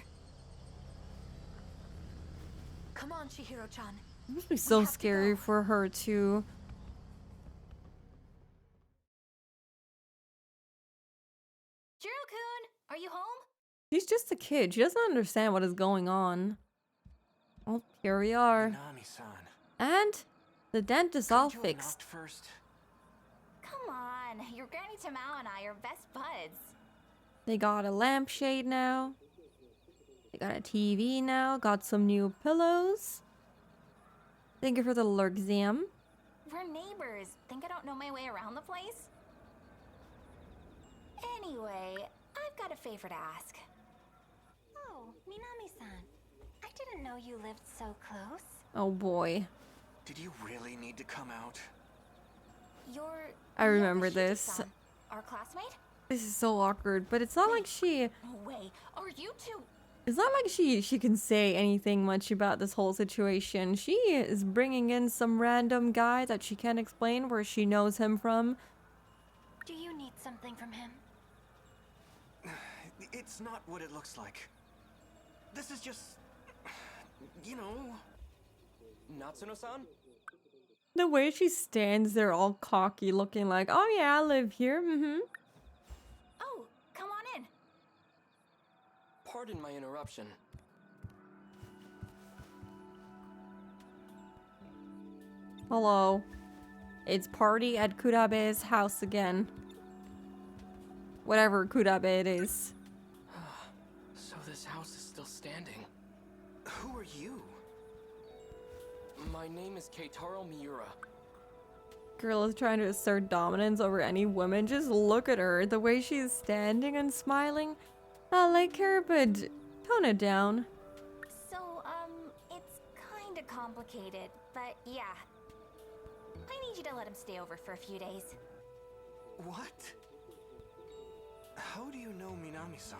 Come on, Chihiro-chan. It must be so scary for her too. Jiro-kun, are you home? She's just a kid. She doesn't understand what is going on. Oh, here we are. Nami-san. And the dent is all Couldn't you have fixed. knocked first? Come on, your Granny Tamao and I are best buds. They got a lampshade now. They got a TV now. Got some new pillows. Thank you for the little exam. We're neighbors. Think I don't know my way around the place? Anyway, I've got a favor to ask. Oh, Minami-san. I didn't know you lived so close. Oh boy. Did you really need to come out? You're... I remember Yamashita-san, this. Our classmate? This is so awkward, but it's not like she... No way. Are you two... It's not like she can say anything much about this whole situation. She is bringing in some random guy that she can't explain where she knows him from. Do you need something from him? It's not what it looks like. This is just... you know... Natsuno-san? The way she stands there all cocky looking like, oh yeah, I live here, Oh, come on in. Pardon my interruption. Hello. It's party at Kurabe's house again. Whatever Kurabe it is. So this house is still standing. Who are you? My name is Keitaro Miura. Girl is trying to assert dominance over any woman. Just look at her. The way she's standing and smiling. I like her, but tone it down. So, it's kinda complicated, but yeah. I need you to let him stay over for a few days. What? How do you know Minami-san?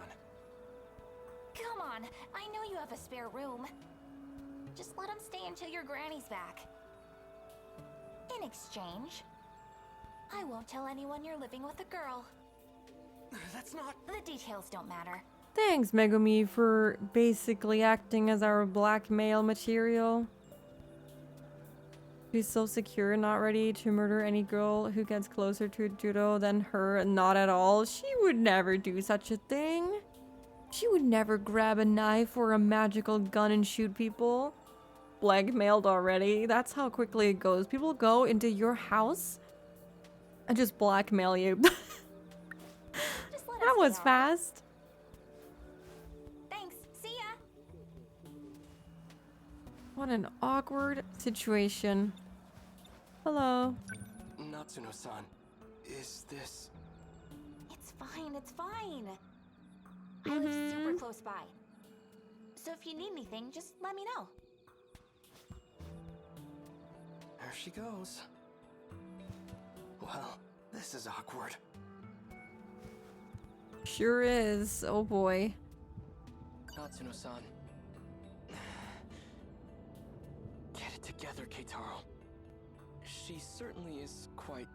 Come on, I know you have a spare room. Just let him stay until your granny's back. In exchange, I won't tell anyone you're living with a girl. That's not... The details don't matter. Thanks, Megumi, for basically acting as our blackmail material. She's so secure, not ready to murder any girl who gets closer to Juro than her. Not at all. She would never do such a thing. She would never grab a knife or a magical gun and shoot people. Blackmailed already. That's how quickly it goes. People go into your house and just blackmail you. Just let him That stay was on. fast. Thanks. See ya. What an awkward situation. Hello. Natsuno-san, is this... It's fine, it's fine. I live super close by. So if you need anything, just let me know. There she goes. Well, this is awkward. Sure is. Oh boy. Natsuno-san. Get it together, Keitaro. She certainly is quite...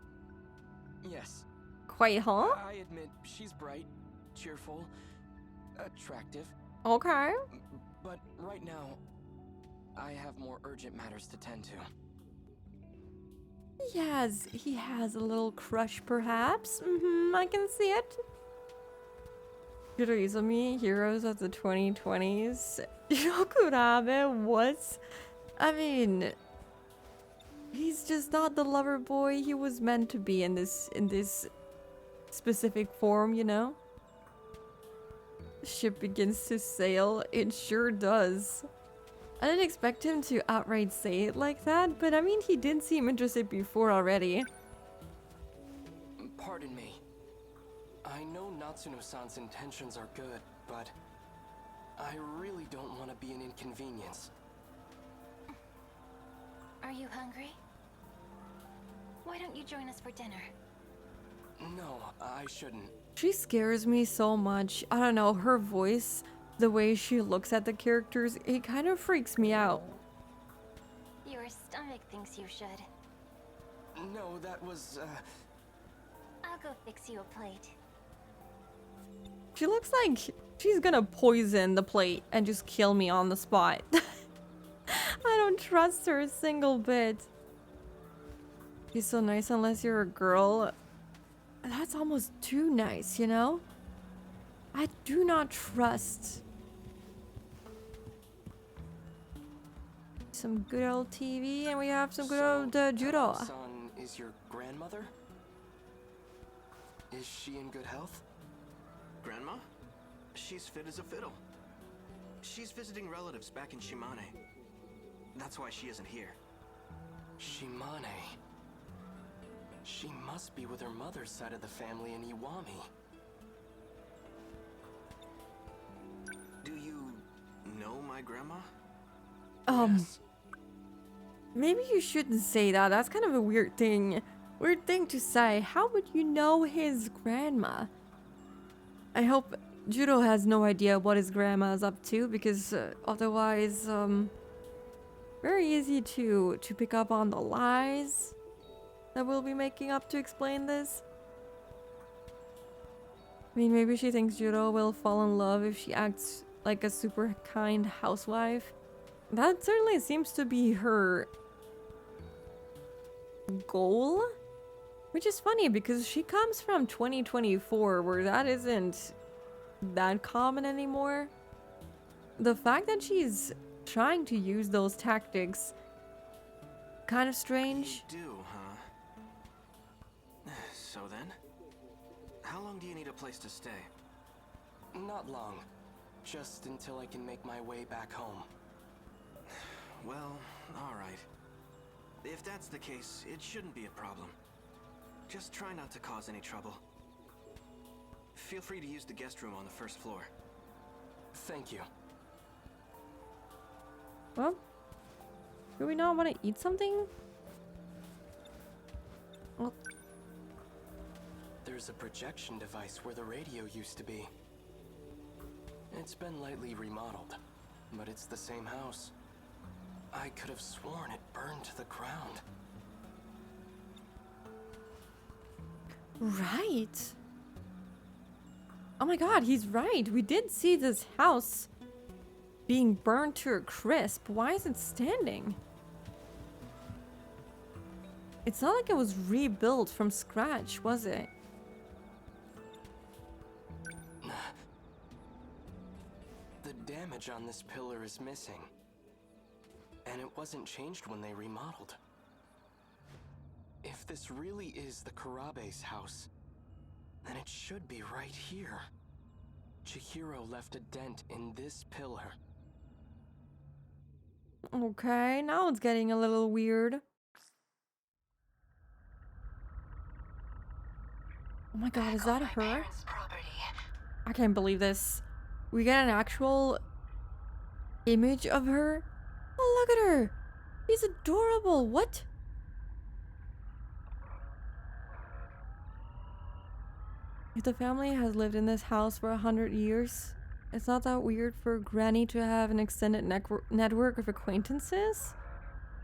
Yes. Quite, huh? I admit, she's bright, cheerful, attractive. Okay. But right now, I have more urgent matters to tend to. He has a little crush perhaps. I can see it. Hiroizumi, heroes of the 2020s. Kurabe, what? I mean, he's just not the lover boy he was meant to be in this specific form, you know? The ship begins to sail. It sure does. I didn't expect him to outright say it like that, but I mean, he did seem interested before already. Pardon me. I know Natsuno-san's intentions are good, but I really don't want to be an inconvenience. Are you hungry? Why don't you join us for dinner? No, I shouldn't. She scares me so much. I don't know, her voice, the way she looks at the characters, it kind of freaks me out. Your stomach thinks you should. No, that was, I'll go fix you a plate. She looks like she's gonna poison the plate and just kill me on the spot. I don't trust her a single bit. She's so nice unless you're a girl. That's almost too nice, you know? I do not trust. Some good old TV, and we have some good old judo. San is your grandmother? Is she in good health? Grandma? She's fit as a fiddle. She's visiting relatives back in Shimane. That's why she isn't here. Shimane. She must be with her mother's side of the family in Iwami. know my grandma? Yes. Maybe you shouldn't say that. That's kind of a weird thing. Weird thing to say. How would you know his grandma? I hope Juro has no idea what his grandma is up to, because otherwise, very easy to pick up on the lies that we'll be making up to explain this. I mean, maybe she thinks Juro will fall in love if she acts like a super kind housewife. That certainly seems to be her goal. Which is funny because she comes from 2024 where that isn't that common anymore. The fact that she's trying to use those tactics, kind of strange. You do, huh? So then, how long do you need a place to stay? Not long. Just until I can make my way back home. Well, alright. If that's the case, it shouldn't be a problem. Just try not to cause any trouble. Feel free to use the guest room on the first floor. Thank you. Well, do we not want to eat something? Well, There's a projection device where the radio used to be. It's been lightly remodeled, but it's the same house. I could have sworn it burned to the ground. right. Oh my god, he's right. We did see this house being burned to a crisp. Why is it standing? It's not like it was rebuilt from scratch, was it? The damage on this pillar is missing. And it wasn't changed when they remodeled. If this really is the Karabe's house, then it should be right here. Chihiro left a dent in this pillar. Okay, now it's getting a little weird. Oh my god, is that her? I can't believe this. We get an actual image of her? Oh, look at her! She's adorable! What? If the family has lived in this house for 100 years, it's not that weird for Granny to have an extended network of acquaintances.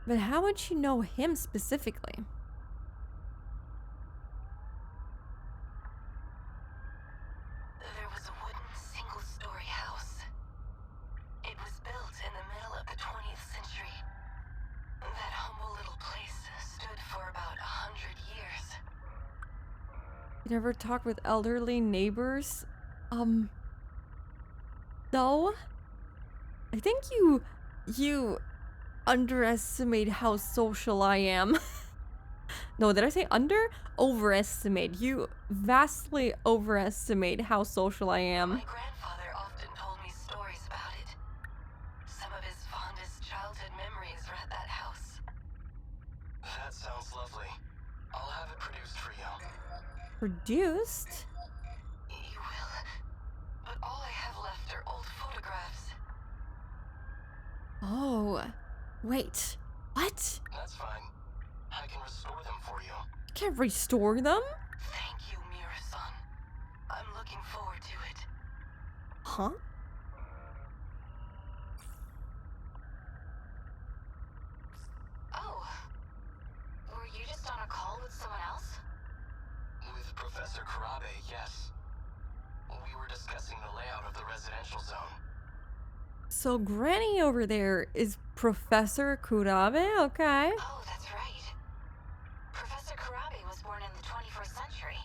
But how would she know him specifically? There was a wooden single-story house. It was built in the middle of the 20th century. That humble little place stood for about 100 years. You never talk with elderly neighbors? No? I think you underestimate how social I am. No, did I say under? Overestimate. You vastly overestimate how social I am. My grandfather often told me stories about it. Some of his fondest childhood memories are at that house. That sounds lovely. I'll have it produced for you. Produced? You will. But all I have left are old photographs. Oh, wait. What? That's fine. I can restore them for you. You can't restore them? Thank you, Mira-san. I'm looking forward to it. Huh? Oh. Were you just on a call with someone else? With Professor Karabe, yes. We were discussing the layout of the residential zone. So Granny over there is Professor Kurabe? Okay. Oh, that's right. Professor Karabe was born in the 21st century.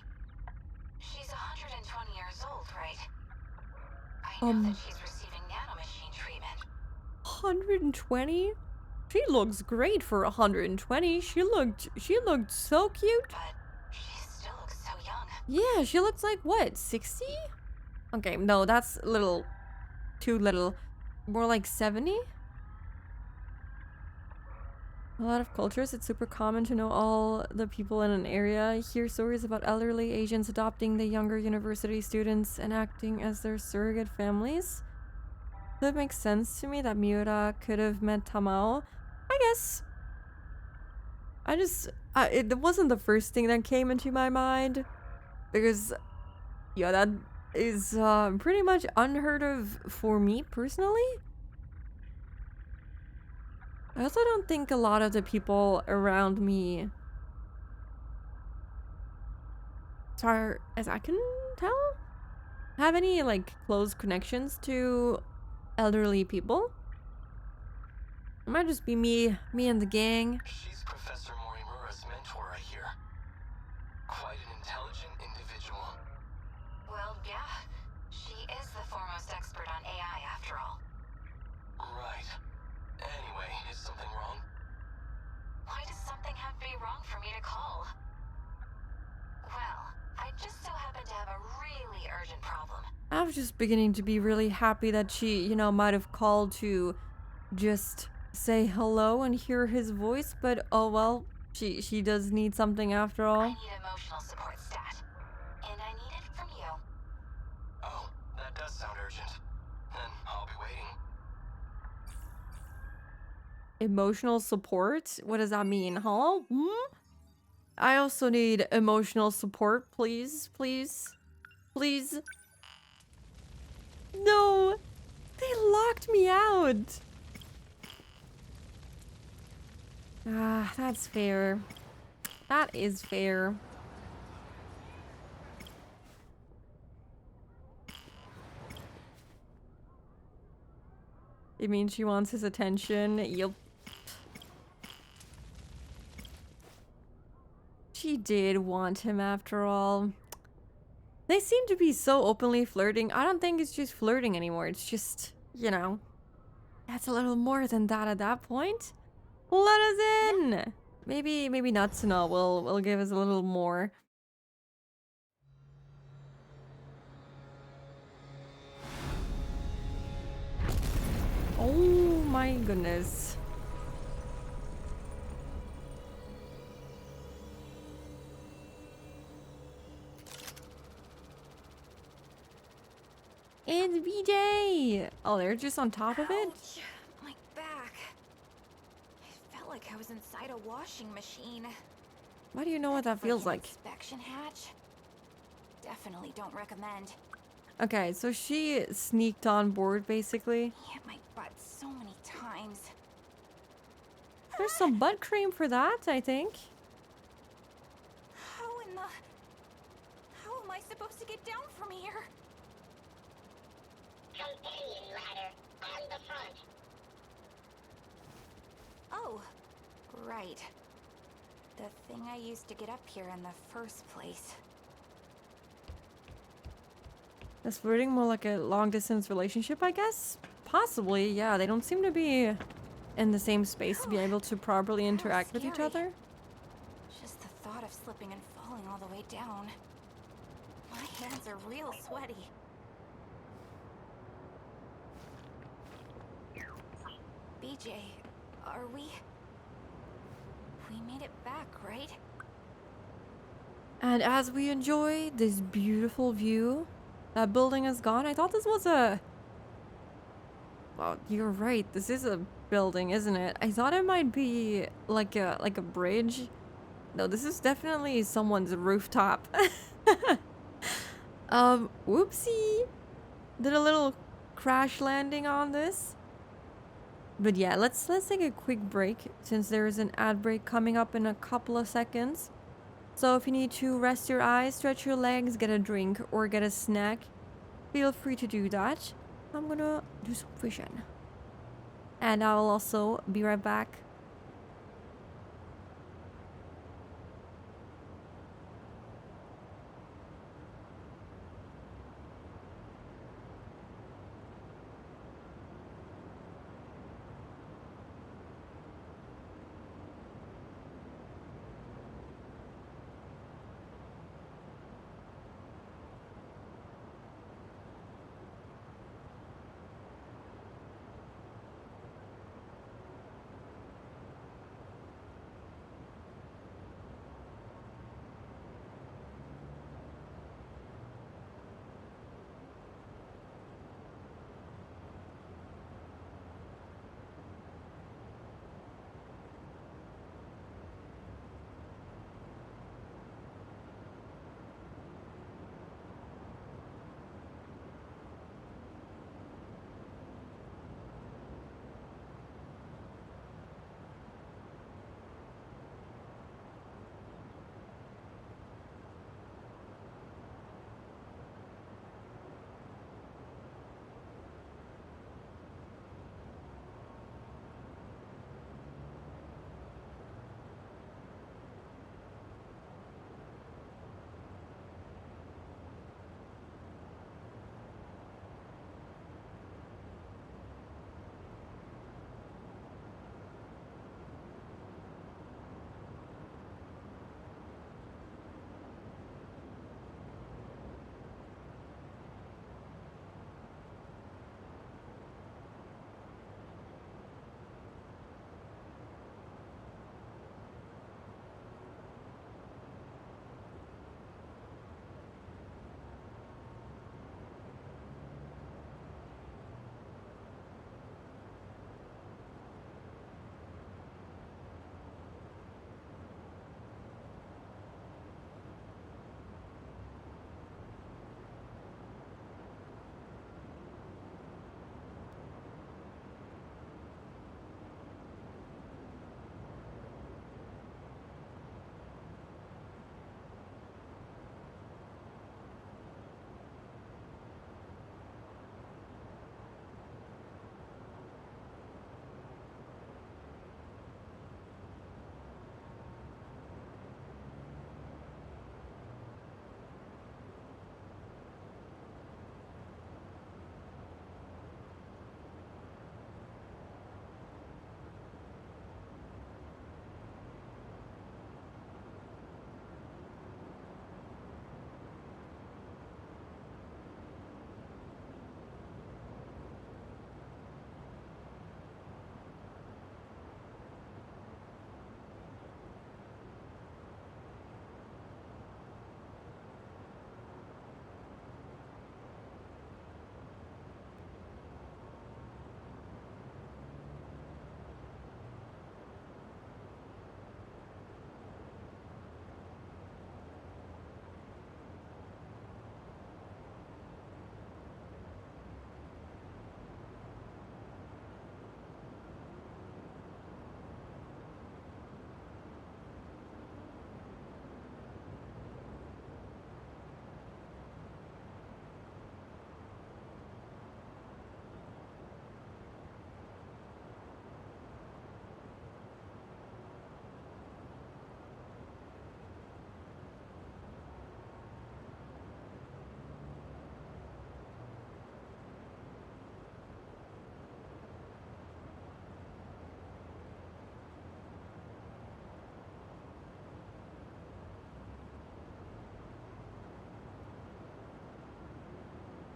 She's 120 years old, right? I know that she's receiving nanomachine treatment. 120? She looks great for 120. She looked so cute. But she still looks so young. Yeah, she looks like what, 60? Okay, no, that's too little. More like 70? A lot of cultures, it's super common to know all the people in an area, hear stories about elderly Asians adopting the younger university students and acting as their surrogate families. That makes sense to me that Miura could have met Tamao. I guess. It wasn't the first thing that came into my mind. Because, yeah, that is pretty much unheard of for me personally. I also don't think a lot of the people around me, as far as I can tell, have any, like, close connections to elderly people. It might just be me and the gang. She's Professor Morimura's mentor, I hear. Quite an intelligent individual. Well, yeah. She is the foremost expert on AI, after all. Right. Anyway, is something wrong? Why does something have to be wrong for me to call? Well, I just so happen to have a really urgent problem. I was just beginning to be really happy that she, you know, might have called to just say hello and hear his voice, but oh well, she does need something after all. I need emotional support stat. And I need it from you. Oh, that does sound urgent. Then I'll be waiting. Emotional support? What does that mean, huh? I also need emotional support, please, please, please. No! They locked me out! Ah, that's fair. That is fair. It means she wants his attention. Yup. She did want him after all. They seem to be so openly flirting. I don't think it's just flirting anymore. It's just, you know, that's a little more than that at that point. Let us in! Maybe Natsuno will give us a little more. Oh my goodness. It's BJ! Oh, they're just on top of it? Ouch, my back. I felt like I was inside a washing machine. Why do you know what that feels Freaking like? Inspection hatch? Definitely don't recommend. Okay, so she sneaked on board, basically. Hit my butt so many times. There's some butt cream for that, I think. How am I supposed to get down from here? Companion ladder on the front. Oh, right. The thing I used to get up here in the first place. Is flirting more like a long-distance relationship, I guess? Possibly, yeah. They don't seem to be in the same space to be able to properly interact with each scary. other. Just the thought of slipping and falling all the way down. My hands are real sweaty. BJ, are we? We made it back, right? And as we enjoy this beautiful view, that building is gone. I thought this was a... Well, you're right. This is a building, isn't it? I thought it might be like a bridge. No, this is definitely someone's rooftop. Whoopsie. Did a little crash landing on this. But yeah, let's take a quick break since there is an ad break coming up in a couple of seconds. So if you need to rest your eyes, stretch your legs, get a drink or get a snack, feel free to do that. I'm gonna do some fishing. And I'll also be right back.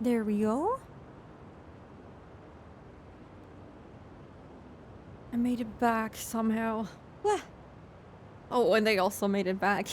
There we go. I made it back somehow. Wah. Oh, and they also made it back.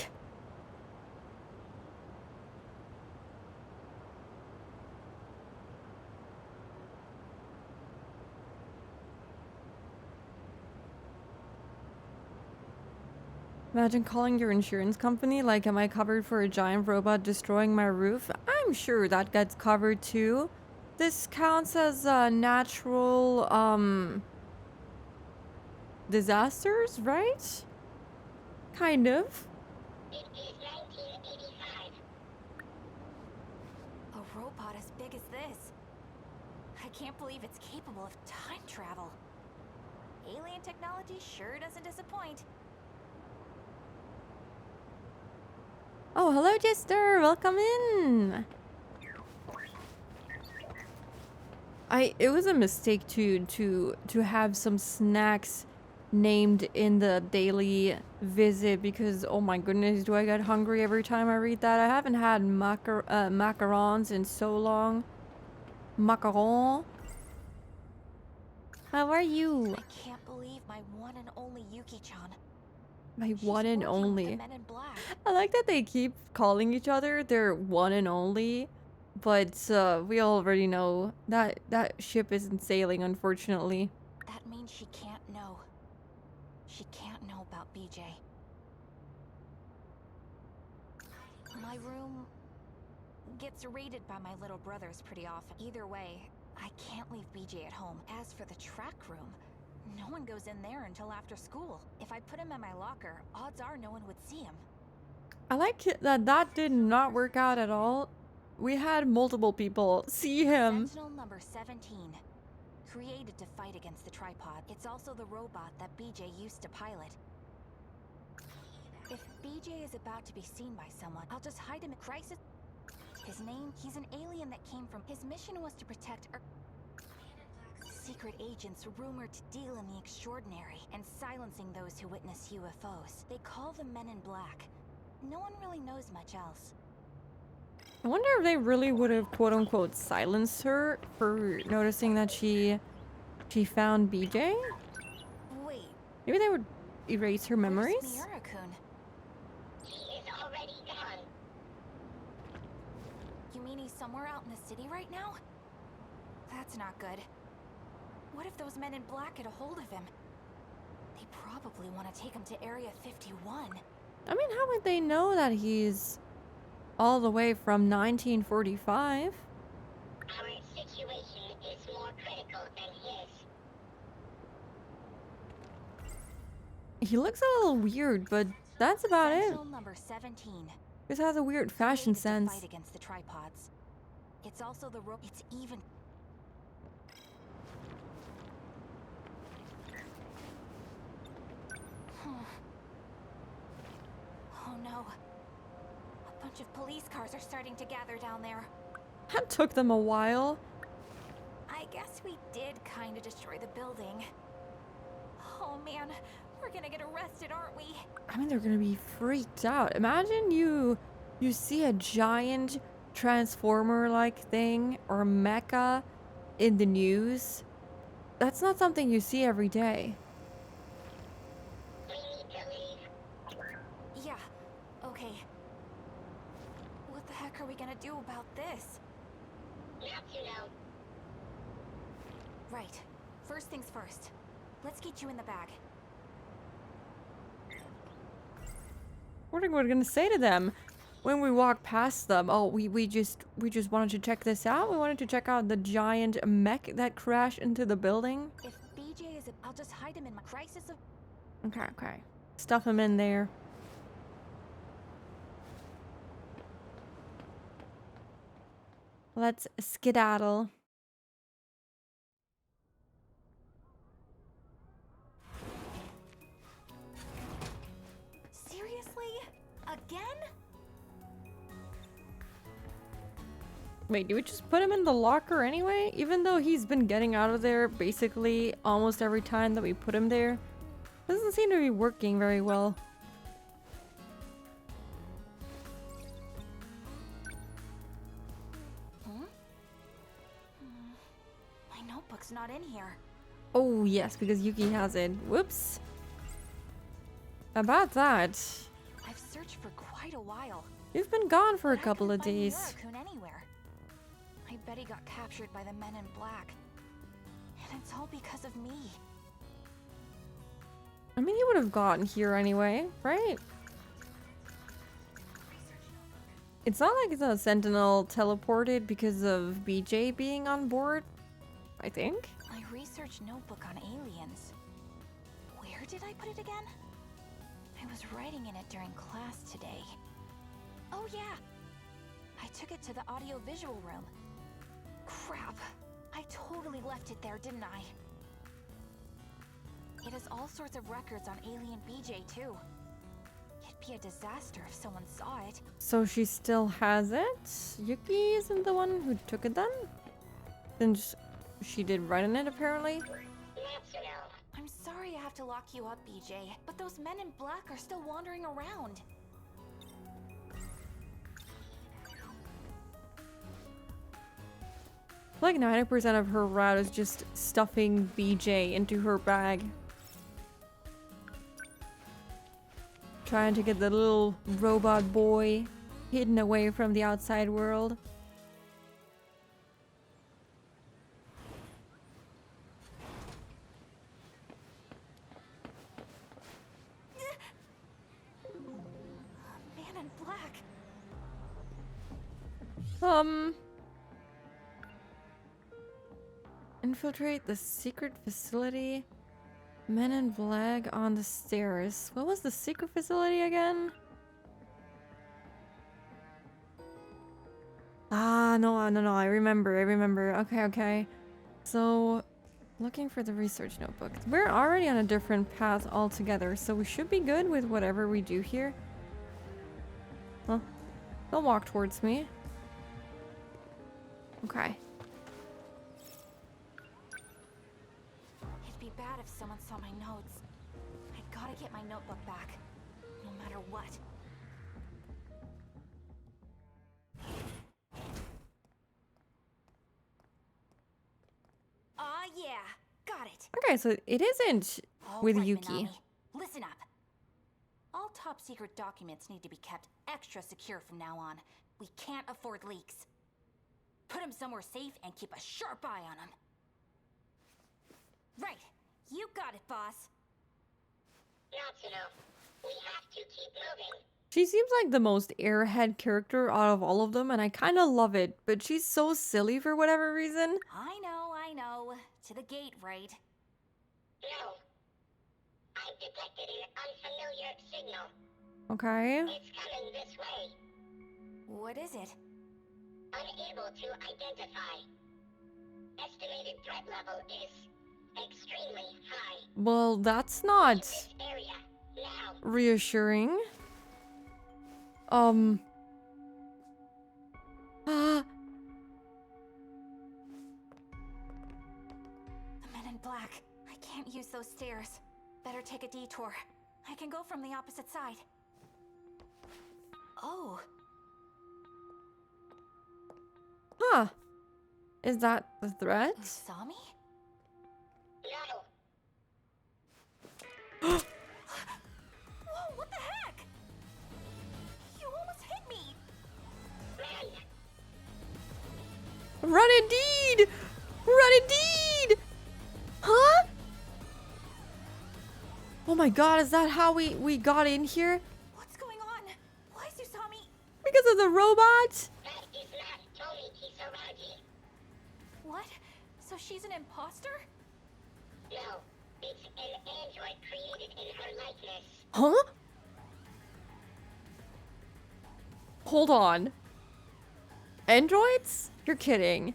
Imagine calling your insurance company like, am I covered for a giant robot destroying my roof? I'm sure that gets covered too. This counts as natural disasters, right? Kind of. It is 1985. A robot as big as this. I can't believe it's capable of time travel. Alien technology sure doesn't disappoint. Oh, hello, Jester. Welcome in. It was a mistake to have some snacks named in the daily visit because oh my goodness, do I get hungry every time I read that? I haven't had macarons in so long. Macaron. How are you? I can't believe my one and only Yuki-chan. My She's one and working with the only. Men in Black. I like that they keep calling each other their one and only, but we already know that that ship isn't sailing, unfortunately. That means she can't know. She can't know about BJ. My room gets raided by my little brothers pretty often. Either way, I can't leave BJ at home. As for the track room, no one goes in there until after school. If I put him in my locker, odds are no one would see him. I like that did not work out at all. We had multiple people see him. Sentinel number 17. Created to fight against the tripod. It's also the robot that BJ used to pilot. If BJ is about to be seen by someone, I'll just hide him in crisis. His name, he's an alien that came from... His mission was to protect Earth. Secret agents rumored to deal in the extraordinary and silencing those who witness UFOs. They call them Men in Black. No one really knows much else. I wonder if they really would have quote-unquote silenced her for noticing that she found BJ? Wait. Maybe they would erase her memories? Where's Miura-kun? He is already gone. You mean he's somewhere out in the city right now? That's not good. What if those Men in Black get a hold of him? They probably want to take him to Area 51. I mean, how would they know that he's all the way from 1945? Our situation is more critical than his. He looks a little weird, but that's about it. Sentinel number 17. This has a weird fashion Created to sense. fight against the tripods. It's also the it's even. Oh no. A bunch of police cars are starting to gather down there. That took them a while. I guess we did kind of destroy the building. Oh man, we're gonna get arrested, aren't we? I mean, they're gonna be freaked out. Imagine you see a giant transformer-like thing or mecha in the news. That's not something you see every day. We need to leave. Yeah, okay. What the heck are we gonna do about this? Not to know. Right. First things first. Let's get you in the bag. What are we gonna say to them when we walk past them? Oh, we just wanted to check this out. We wanted to check out the giant mech that crashed into the building. If BJ is I'll just hide him in my crisis of... Okay. Stuff him in there. Let's skedaddle. Seriously? Again? Wait, do we just put him in the locker anyway? Even though he's been getting out of there basically almost every time that we put him there. Doesn't seem to be working very well. in here. Oh, yes, because Yuki has it. Whoops. About that. I've searched for quite a while. You've been gone for a but I couple couldn't of find days. Yura-kun anywhere. I bet he got captured by the men in black. And it's all because of me. I mean, he would have gotten here anyway, right? It's not like the Sentinel teleported because of BJ being on board, I think. My research notebook on aliens. Where did I put it again? I was writing in it during class today. Oh yeah! I took it to the audio-visual room. Crap! I totally left it there, didn't I? It has all sorts of records on alien BJ too. It'd be a disaster if someone saw it. So she still has it? Yuki isn't the one who took it then? Since she did write in it, apparently? I'm sorry I have to lock you up, BJ, but those men in black are still wandering around. Like 90% of her route is just stuffing BJ into her bag. Trying to get the little robot boy hidden away from the outside world. Man in black. Infiltrate the secret facility. Men in black on the stairs. What was the secret facility again? Ah, no, I remember. Okay. So, looking for the research notebook. We're already on a different path altogether, so we should be good with whatever we do here. Well, they'll walk towards me. Okay. It'd be bad if someone saw my notes. I gotta get my notebook back, no matter what. Yeah, got it. Okay, so it isn't with Alright, Yuki. Minami, listen up. All top secret documents need to be kept extra secure from now on. We can't afford leaks. Put them somewhere safe and keep a sharp eye on them. Right, you got it, boss. Natsuno, we have to keep moving. She seems like the most airhead character out of all of them, and I kind of love it, but she's so silly for whatever reason. I know. To the gate, right? No. I've detected an unfamiliar signal. Okay. It's coming this way. What is it? Unable to identify. Estimated threat level is extremely high. Well, that's not This area, now. reassuring. The men in black. I can't use those stairs. Better take a detour. I can go from the opposite side. Oh. Huh. Is that the threat? You saw me? No. Whoa, what the heck? You almost hit me! Run indeed! Run indeed! Huh? Oh my god, is that how we got in here? What's going on? Why is Usami? Because of the robot? That is not Tomi Kisaragi. What? So she's an imposter? No. It's an android created in her likeness. Huh? Hold on. Androids? You're kidding.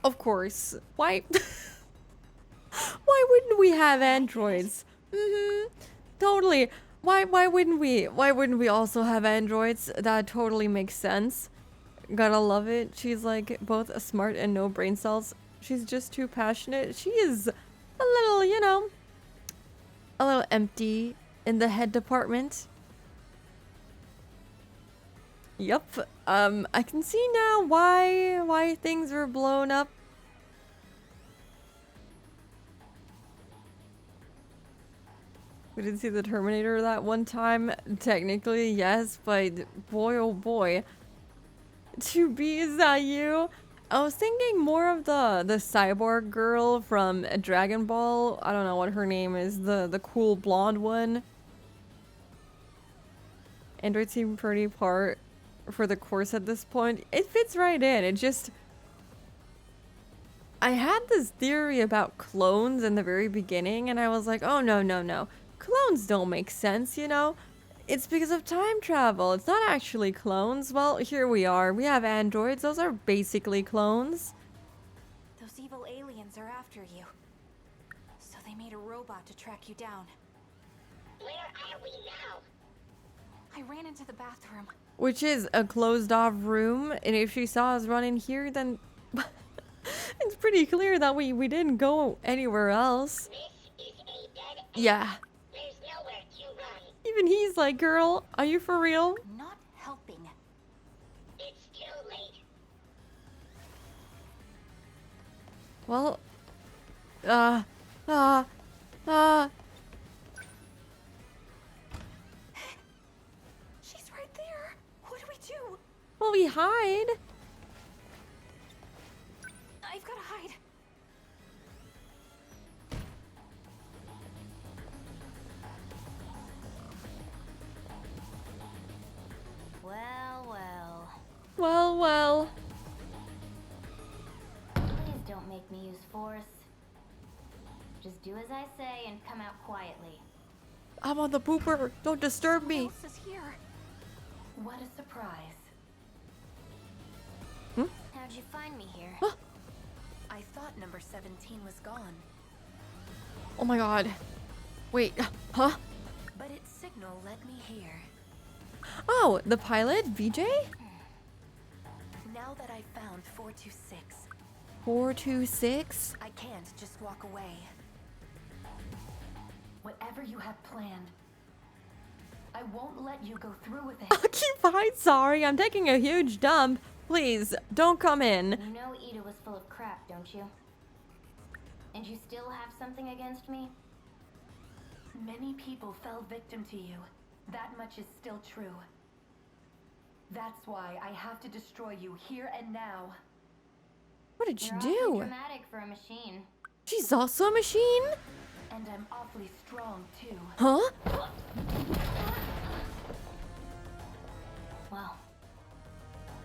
Of course. Why? Why wouldn't we have androids? Totally. Why wouldn't we? Why wouldn't we also have androids? That totally makes sense. Gotta love it. She's like both smart and no brain cells. She's just too passionate. She is a little, you know, a little empty in the head department. Yep. I can see now why things were blown up. We did see the Terminator that one time. Technically, yes, but boy oh boy. 2B, is that you? I was thinking more of the cyborg girl from Dragon Ball. I don't know what her name is. The cool blonde one. Android seemed pretty par for the course at this point. It fits right in. It just... I had this theory about clones in the very beginning, and I was like, oh, no, no, no. Clones don't make sense, you know? It's because of time travel. It's not actually clones. Well, here we are. We have androids. Those are basically clones. Those evil aliens are after you. So they made a robot to track you down. Where are we now? I ran into the bathroom. Which is a closed-off room. And if she saw us run in here, then... it's pretty clear that we didn't go anywhere else. This is a dead end. Yeah. There's nowhere to run. Even he's like, girl, are you for real? Not helping. It's too late. Well, She's right there. What do we do? well, we hide. I've got to hide. Well, well. Well, well. Please don't make me use force. Just do as I say and come out quietly. I'm on the pooper. Don't disturb Who me. else is here? What a surprise. How'd you find me here? I thought number 17 was gone, Oh my god. Wait, huh? but its signal led me here. Oh, the pilot, VJ? Now that I found 426, 426? I can't just walk away. Whatever you have planned, I won't let you go through with it. Okay, fine. Sorry, I'm taking a huge dump. Please, don't come in. You know Ida was full of crap, don't you? And you still have something against me? Many people fell victim to you. That much is still true. That's why I have to destroy you here and now. What did you You're awfully do? dramatic for a machine. She's also a machine? And I'm awfully strong, too. Huh? Well,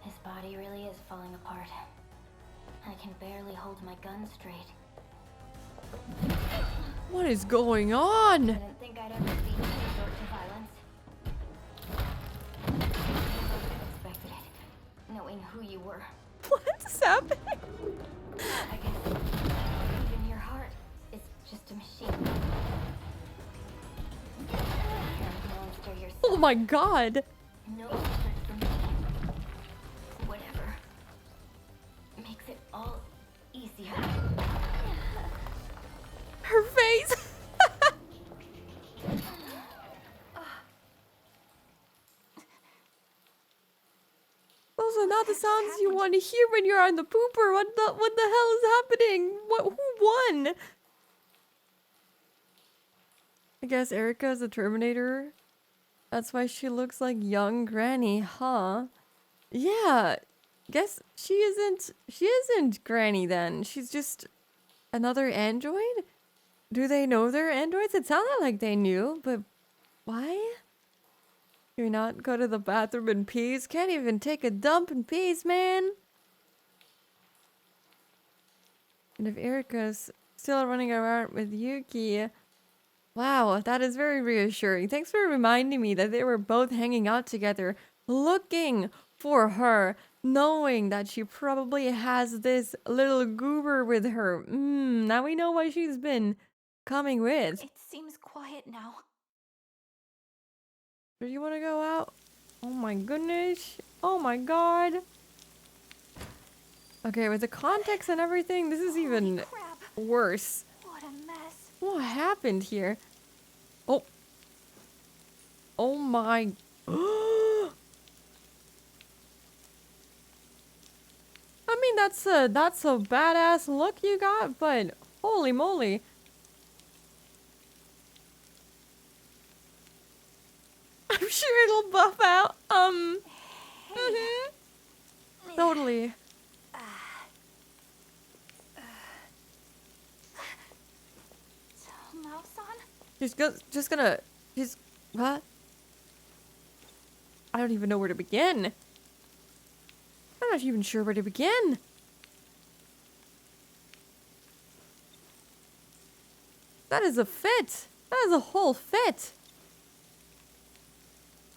his body really is falling apart. I can barely hold my gun straight. What is going on? Didn't think I'd ever see you resort to violence. I would have expected it, knowing who you were. What's happening? I guess even your heart is just a machine. You're a monster yourself. Oh my god. No respect for me. Whatever. Makes it all easier. Her face. Those are not the sounds you want to hear when you're on the pooper. What the hell is happening? Who won? I guess Erica's a Terminator. That's why she looks like young Granny, huh? Yeah. Guess she isn't Granny then. She's just another android? Do they know they're androids? It sounded like they knew, but why? Can we not go to the bathroom in peace? Can't even take a dump in peace, man. And if Erica's still running around with Yuki, wow, that is very reassuring. Thanks for reminding me that they were both hanging out together, looking for her, knowing that she probably has this little goober with her. Now we know why she's been coming with. It seems quiet now. Do you want to go out? Oh my goodness. Oh my god. Okay, with the context and everything, this is even Crap. worse. What a mess. What happened here? Oh. Oh my. that's a badass look you got, but holy moly. I'm sure it'll buff out. Totally. Just gonna, what? I don't even know where to begin. I'm not even sure where to begin. That is a fit. That is a whole fit.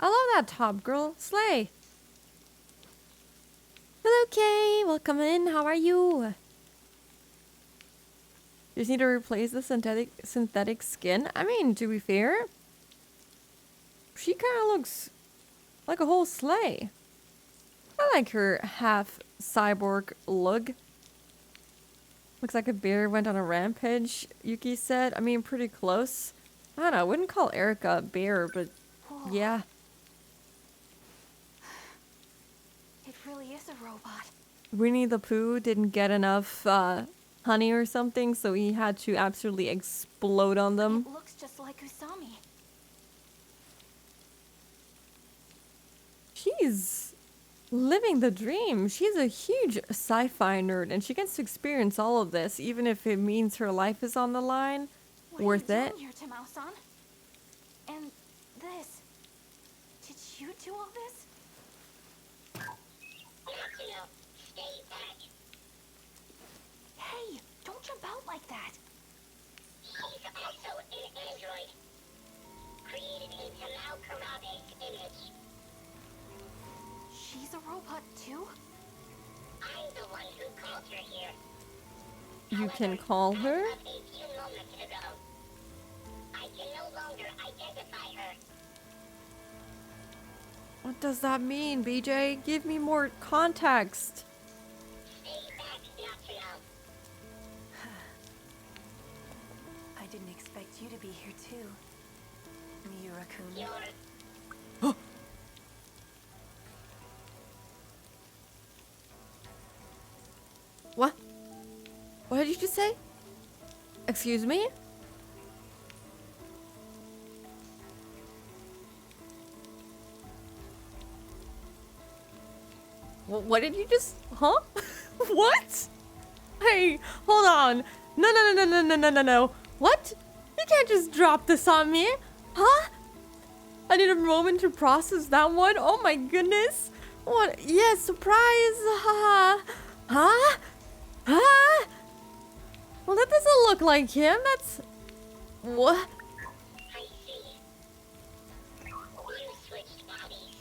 I love that top, girl. Slay. Hello, Kay. Welcome in. How are you? You just need to replace the synthetic skin. I mean, to be fair, she kind of looks like a whole slay. I like her half cyborg look. Looks like a bear went on a rampage, Yuki said. I mean, pretty close. I don't know. I wouldn't call Erica a bear, but yeah. It really is a robot. Winnie the Pooh didn't get enough honey or something, so he had to absolutely explode on them. It looks just like Usami. She's living the dream. She's a huge sci-fi nerd, and she gets to experience all of this, even if it means her life is on the line. Worth What are it. you doing here, Tamao-san? And this. Did you do all this? Stay back. Hey, don't jump out like that. She's also an android. Created in Tamao Karabe's image. She's a robot too? I'm the one who called her here. You can call her? A few moments ago. I can no longer identify her. What does that mean, BJ? Give me more context. Stay back, Natsuno. I didn't expect you to be here too, Miura-kun. You're What? What did you just say? Excuse me? What did you just... Huh? What? Hey, hold on. No. What? You can't just drop this on me. Huh? I need a moment to process that one. Oh my goodness. What? Yes, surprise. Huh? Huh? Well, that doesn't look like him. That's... What? I see. You switched bodies.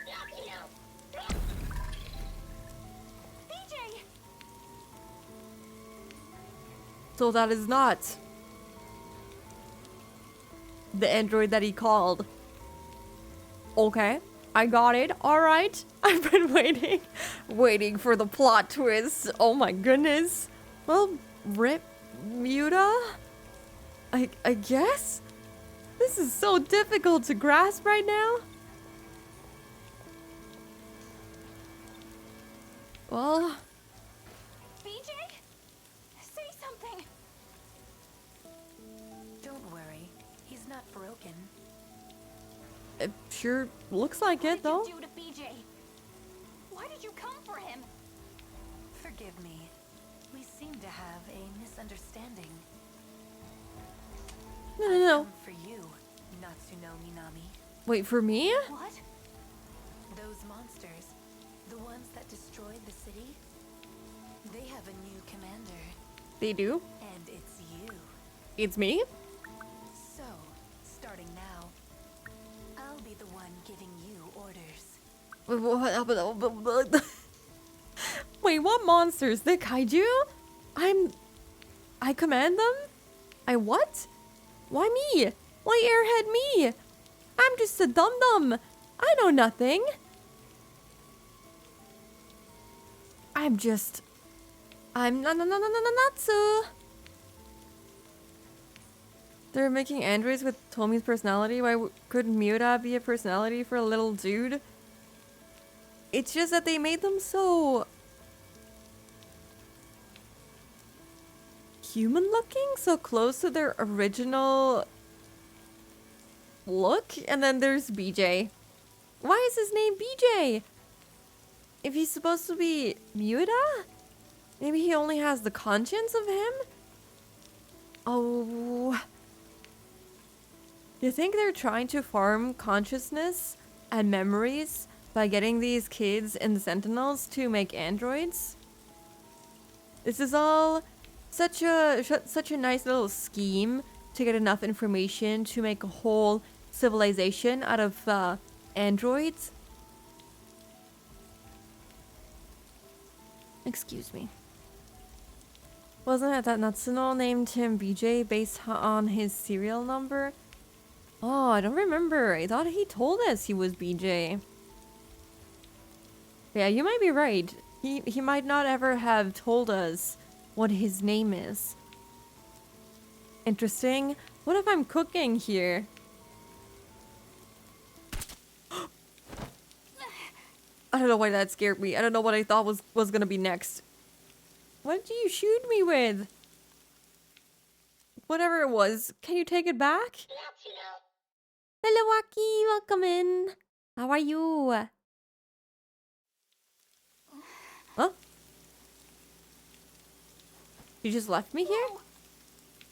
Natsuno. BJ! So that is not the android that he called. Okay, I got it. All right. I've been waiting for the plot twist. Oh my goodness. Well, rip Muta? I guess? This is so difficult to grasp right now. Well... BJ? Say something! Don't worry, he's not broken. It sure looks like it, though. What did you do to BJ? Why did you come for him? Forgive me. We seem to have a misunderstanding. No. Come for you, Natsuno Minami. Wait, for me? What? Those monsters, the ones that destroyed the city, they have a new commander. They do? And it's you. It's me? So, starting now, I'll be the one giving you orders. Wait, what monsters? The kaiju? I command them? I what? Why me? Why airhead me? I'm just a dum-dum. I know nothing. I'm Natsu. They're making androids with Tomi's personality. Why couldn't Miura be a personality for a little dude? It's just that they made them so human looking, so close to their original look. And then there's BJ. Why is his name BJ? If he's supposed to be Miura? Maybe he only has the conscience of him? Oh. You think they're trying to farm consciousness and memories by getting these kids in the Sentinels to make androids? This is all such a nice little scheme to get enough information to make a whole civilization out of androids. Excuse me. Wasn't it that Natsuno named him BJ based on his serial number? Oh, I don't remember. I thought he told us he was BJ. Yeah, you might be right. He might not ever have told us what his name is. Interesting. What if I'm cooking here? I don't know why that scared me. I don't know what I thought was gonna be next. What did you shoot me with? Whatever it was. Can you take it back? Hello, Waki. Welcome in. How are you? Huh? You just left me here?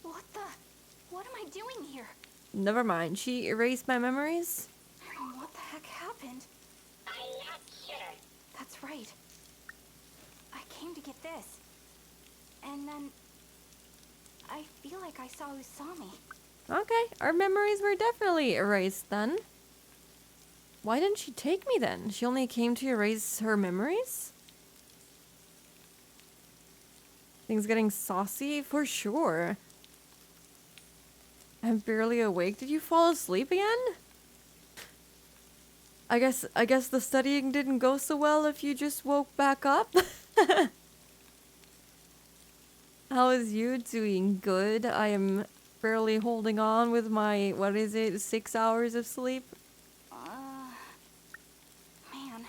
What am I doing here? Never mind. She erased my memories? What the heck happened? I'm not sure. That's right. I came to get this. And then I feel like I saw Usami. Okay, our memories were definitely erased then. Why didn't she take me then? She only came to erase her memories? Things getting saucy? For sure. I'm barely awake. Did you fall asleep again? I guess the studying didn't go so well if you just woke back up. How is you doing? Good. I am barely holding on with my, what is it, 6 hours of sleep? Man,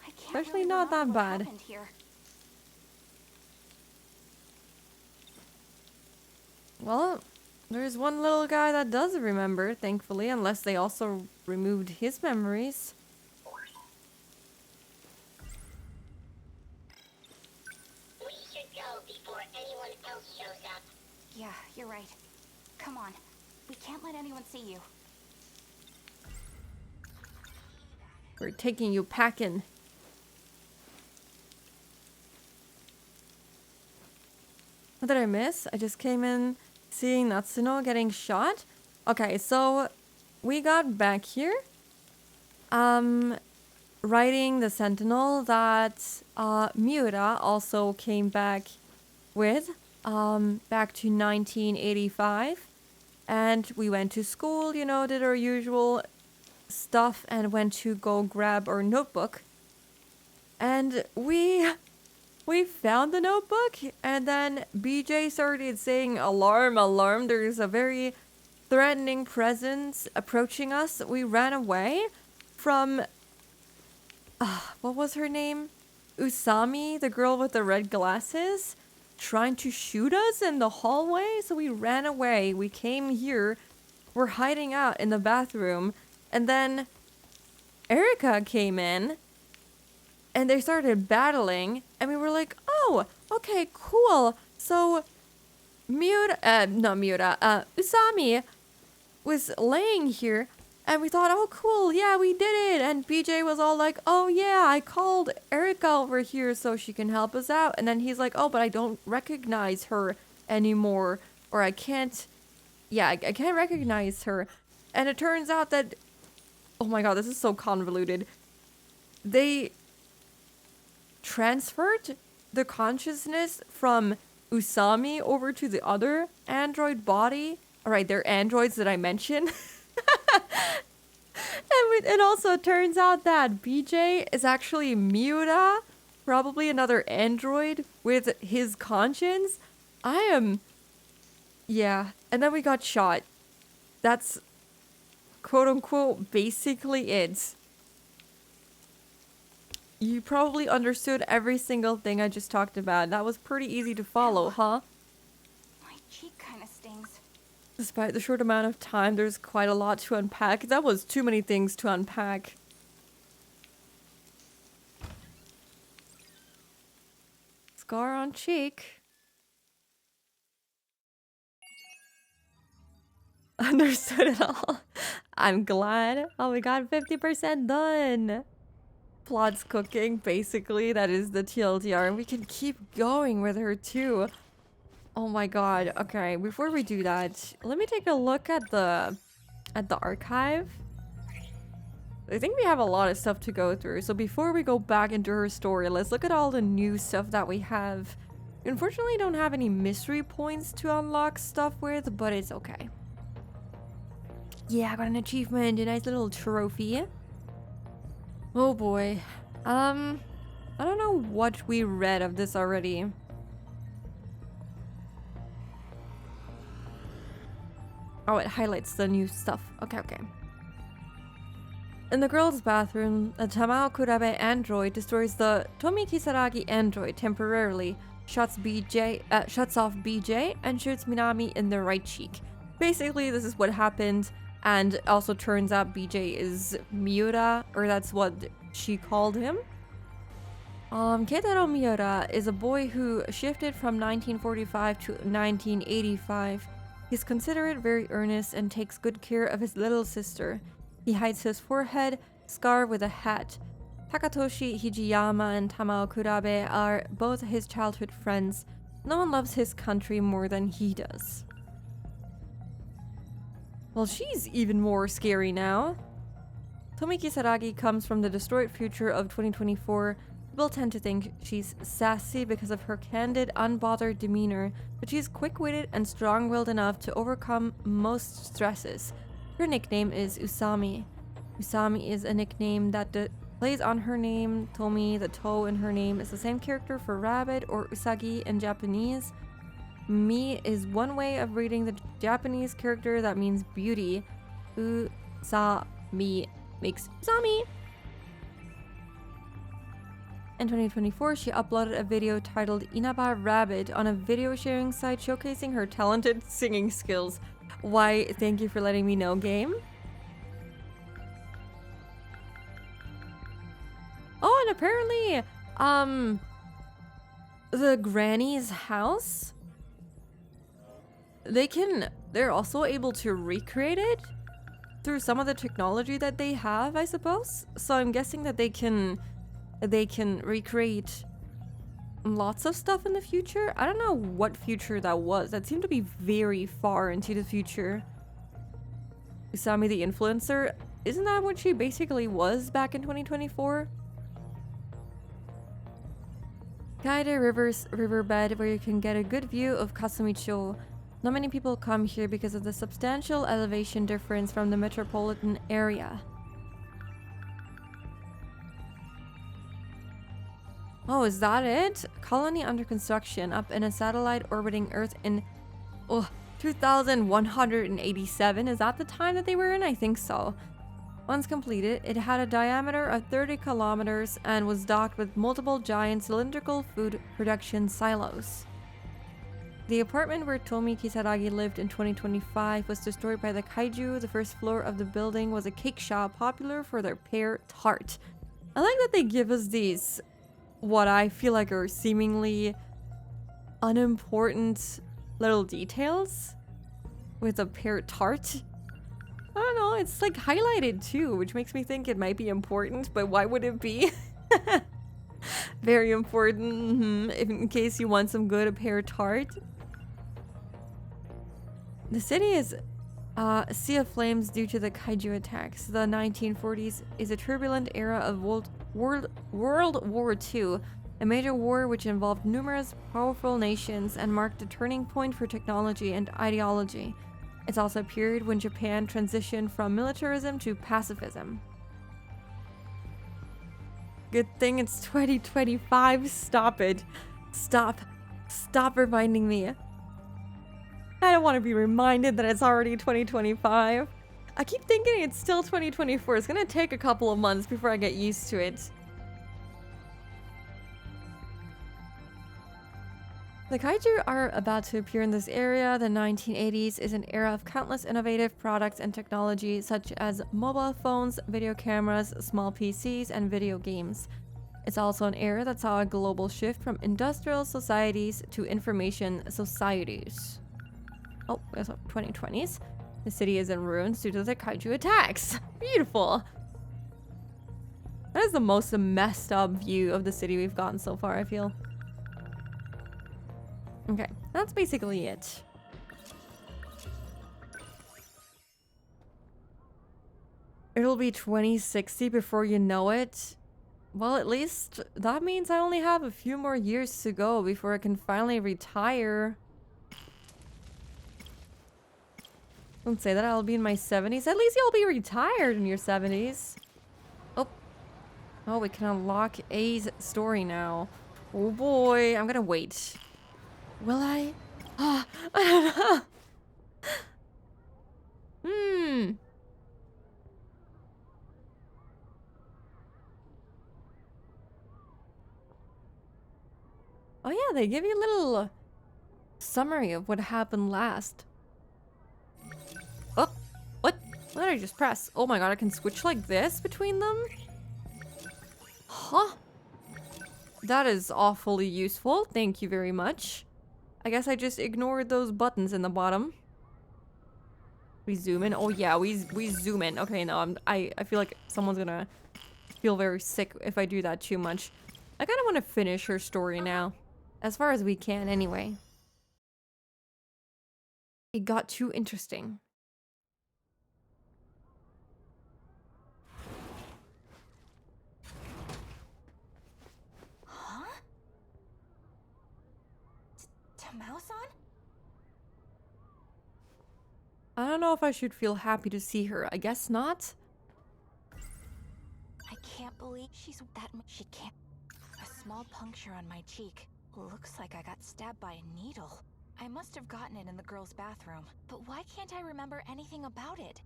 I can't Especially really not that remember what bad. happened here. Well, there's one little guy that does remember, thankfully, unless they also removed his memories. We should go before anyone else shows up. Yeah, you're right. Come on. We can't let anyone see you. We're taking you packing. What did I miss? I just came in seeing Natsuno getting shot. Okay, so we got back here. Riding the Sentinel that Miura also came back with. Back to 1985. And we went to school, you know, did our usual stuff and went to go grab our notebook. And we found the notebook, and then BJ started saying, "Alarm, alarm, there's a very threatening presence approaching us." We ran away from, what was her name? Usami, the girl with the red glasses, trying to shoot us in the hallway. So we ran away. We came here. We're hiding out in the bathroom. And then Erica came in. And they started battling. And we were like, oh, okay, cool. So Usami was laying here. And we thought, oh, cool, yeah, we did it. And BJ was all like, oh, yeah, I called Erica over here so she can help us out. And then he's like, oh, but I don't recognize her anymore. Or I can't recognize her. And it turns out that, oh my god, this is so convoluted. They transferred the consciousness from Usami over to the other android body. All right, they're androids that I mentioned. And it also turns out that BJ is actually Miura, probably another android with his conscience. I am Yeah, and then we got shot. That's quote-unquote basically it. You probably understood every single thing I just talked about. That was pretty easy to follow, huh? My cheek kind of stings. Despite the short amount of time, there's quite a lot to unpack. That was too many things to unpack. Scar on cheek. Understood it all. I'm glad. Oh, we got 50% done. Plot's cooking, basically. That is the TLDR. And we can keep going with her, too. Oh my god. Okay, before we do that, let me take a look at the archive. I think we have a lot of stuff to go through. So before we go back into her story, let's look at all the new stuff that we have. We unfortunately don't have any mystery points to unlock stuff with, but it's okay. Yeah, I got an achievement, a nice little trophy. Oh boy. I don't know what we read of this already. Oh, it highlights the new stuff. Okay. In the girls' bathroom, a Tamao Kurabe android destroys the Tomi Kisaragi android temporarily, shuts off BJ, and shoots Minami in the right cheek. Basically, this is what happened, and also turns out BJ is Miura, or that's what she called him. Keitaro Miura is a boy who shifted from 1945 to 1985. He's considerate, very earnest, and takes good care of his little sister. He hides his forehead scar with a hat. Takatoshi Hijiyama and Tamao Kurabe are both his childhood friends. No one loves his country more than he does. Well, she's even more scary now. Tomi Kisaragi comes from the destroyed future of 2024. People tend to think she's sassy because of her candid, unbothered demeanor, but she's quick-witted and strong-willed enough to overcome most stresses. Her nickname is Usami. Usami is a nickname that plays on her name. Tomi, the toe in her name, is the same character for rabbit or usagi in Japanese. Mi is one way of reading the Japanese character that means beauty. Usami makes Usami. In 2024, she uploaded a video titled Inaba Rabbit on a video sharing site showcasing her talented singing skills. Why, thank you for letting me know, game. Oh, and apparently, the granny's house, they're also able to recreate it through some of the technology that they have, I suppose. So I'm guessing that they can recreate lots of stuff in the future. I don't know what future that was. That seemed to be very far into the future. Usami the influencer, isn't that what she basically was back in 2024? Kaide River's riverbed, where you can get a good view of Kasumicho. Not many people come here because of the substantial elevation difference from the metropolitan area. Oh, is that it? Colony under construction up in a satellite orbiting Earth in 2187. Is that the time that they were in? I think so. Once completed, it had a diameter of 30 kilometers and was docked with multiple giant cylindrical food production silos. The apartment where Tomi Kisaragi lived in 2025 was destroyed by the kaiju. The first floor of the building was a cake shop popular for their pear tart. I like that they give us these, what I feel like are seemingly unimportant little details with a pear tart. I don't know, it's like highlighted too, which makes me think it might be important, but why would it be? Very important, in case you want some good pear tart. The city is a sea of flames due to the kaiju attacks. The 1940s is a turbulent era of World War II, a major war which involved numerous powerful nations and marked a turning point for technology and ideology. It's also a period when Japan transitioned from militarism to pacifism. Good thing it's 2025. Stop it. Stop reminding me. I don't want to be reminded that it's already 2025. I keep thinking it's still 2024. It's gonna take a couple of months before I get used to it. The kaiju are about to appear in this area. The 1980s is an era of countless innovative products and technology such as mobile phones, video cameras, small PCs, and video games. It's also an era that saw a global shift from industrial societies to information societies. Oh, that's 2020s. The city is in ruins due to the kaiju attacks. Beautiful. That is the most messed up view of the city we've gotten so far, I feel. Okay, that's basically it. It'll be 2060 before you know it. Well, at least that means I only have a few more years to go before I can finally retire. Don't say that, I'll be in my 70s. At least you'll be retired in your 70s. Oh. Oh, we can unlock A's story now. Oh boy, I'm gonna wait. Will I? Ah, I don't know. Oh yeah, they give you a little summary of what happened last. Oh, what? What did I just press? Oh my god, I can switch like this between them? Huh? That is awfully useful. Thank you very much. I guess I just ignored those buttons in the bottom. We zoom in. Oh yeah, we zoom in. Okay, no, I feel like someone's gonna feel very sick if I do that too much. I kind of want to finish her story now, as far as we can anyway. It got too interesting. Huh? Tamao-san? I don't know if I should feel happy to see her. I guess not. I can't believe she's that much. She can't. A small puncture on my cheek. Looks like I got stabbed by a needle. I must have gotten it in the girls' bathroom. But why can't I remember anything about it?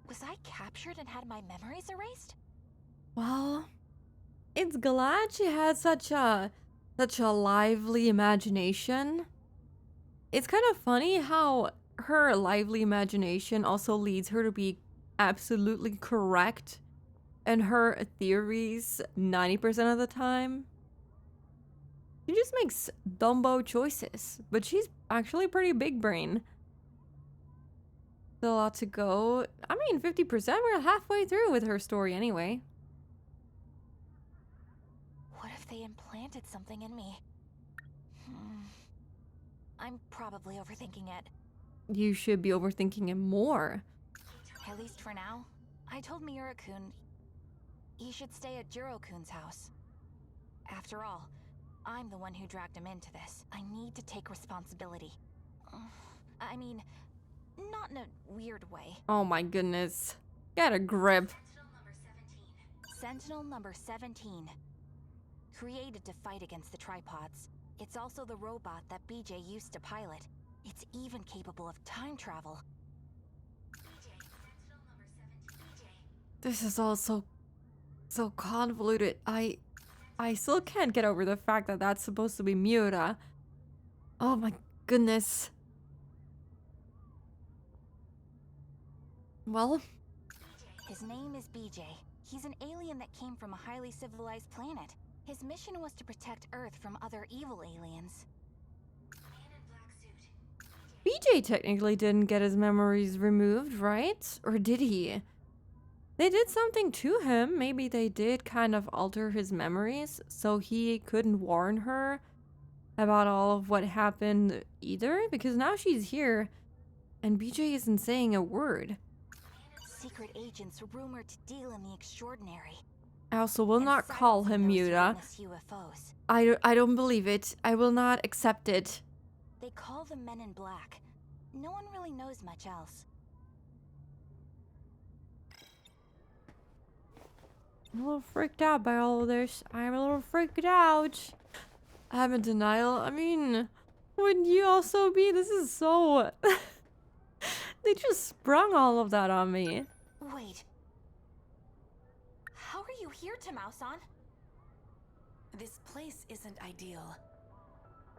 Was I captured and had my memories erased? Well, it's glad she had such a lively imagination. It's kind of funny how her lively imagination also leads her to be absolutely correct in her theories 90% of the time. She just makes dumbo choices, but she's actually pretty big brain. Still a lot to go. I mean, 50%, we're halfway through with her story anyway. What if they implanted something in me? I'm probably overthinking it. You should be overthinking it more. At least for now. I told Miura-kun he should stay at Jiro-kun's house. After all, I'm the one who dragged him into this. I need to take responsibility. I mean, not in a weird way. Oh my goodness. Get a grip. Sentinel number 17. Created to fight against the tripods. It's also the robot that BJ used to pilot. It's even capable of time travel. This is all so convoluted. I still can't get over the fact that that's supposed to be Miura. Oh my goodness. Well, his name is BJ. He's an alien that came from a highly civilized planet. His mission was to protect Earth from other evil aliens. BJ technically didn't get his memories removed, right? Or did he? They did something to him. Maybe they did kind of alter his memories so he couldn't warn her about all of what happened either, because now she's here and BJ isn't saying a word. Secret agents rumored to deal in the extraordinary. I also will not call him Miura. I don't believe it. I will not accept it. They call them Men in Black. No one really knows much else. I'm a little freaked out by all of this. I'm a little freaked out. I'm in denial. I mean, Would you also be? This is so... They just sprung all of that on me. Wait. How are you here, Tamao-san? This place isn't ideal.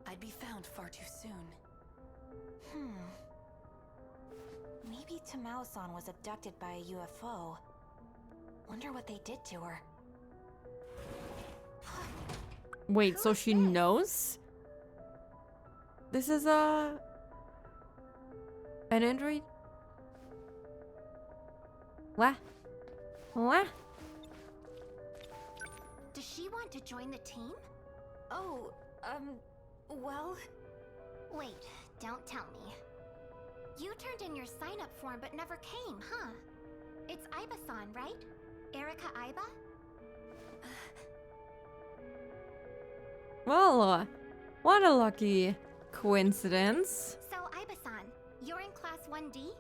I'd be found far too soon. Maybe Tamao-san was abducted by a UFO. Wonder what they did to her. Wait, so she knows? This is an android? What? What? Does she want to join the team? Oh, well... Wait, don't tell me. You turned in your sign-up form but never came, huh? It's Aiba-san, right? Erika Aiba? Well, what a lucky coincidence. So, Aiba-san, you're in Class 1D?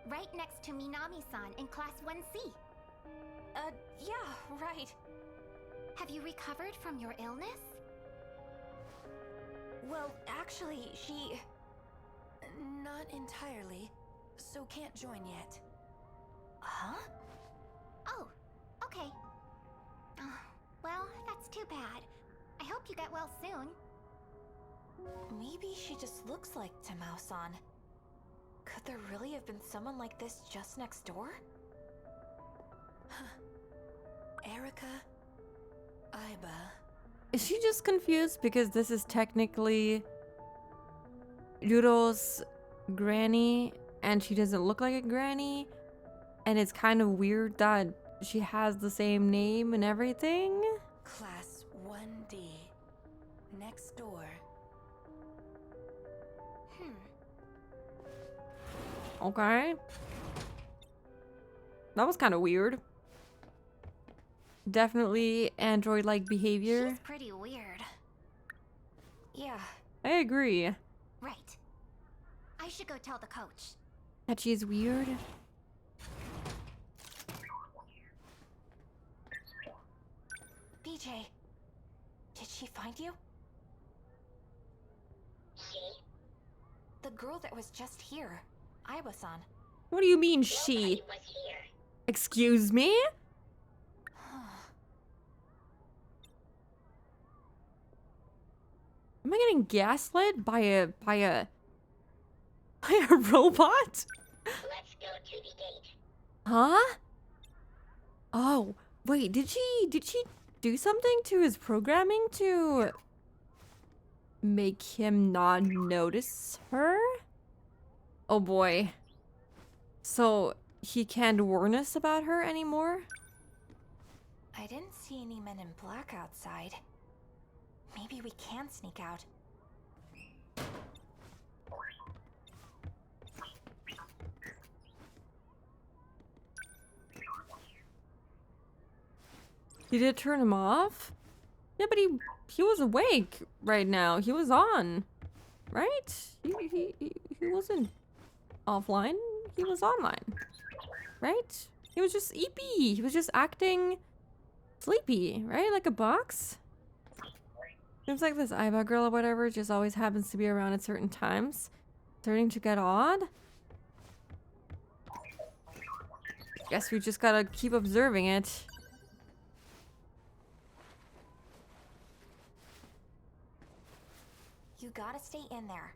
Right next to Minami-san in Class 1C. Yeah, right. Have you recovered from your illness? Well, actually, she... Not entirely, so can't join yet. Huh? Oh, okay. Well, that's too bad. I hope you get well soon. Maybe she just looks like Tamao-san. Could there really have been someone like this just next door? Erika Aiba. Is she just confused because this is technically Yuro's granny and she doesn't look like a granny? And it's kind of weird that she has the same name and everything? Class 1D. Next door. Okay. That was kind of weird. Definitely android-like behavior. She's pretty weird. Yeah. I agree. Right. I should go tell the coach. That she's weird. BJ, did she find you? She? The girl that was just here, Aiba-san. What do you mean, she? Was here. Excuse me? Am I getting gaslit by a robot? Let's go to the gate. Huh? Oh, wait, did she do something to his programming to make him not notice her? Oh boy. So he can't warn us about her anymore? I didn't see any men in black outside. Maybe we can sneak out. You did turn him off? Yeah, but he was awake right now. He was on, right? He wasn't offline. He was online, right? He was just sleepy. He was just acting sleepy, right? Like a box. Seems like this Aiba girl or whatever just always happens to be around at certain times. Starting to get odd. Guess we just gotta keep observing it. You gotta stay in there.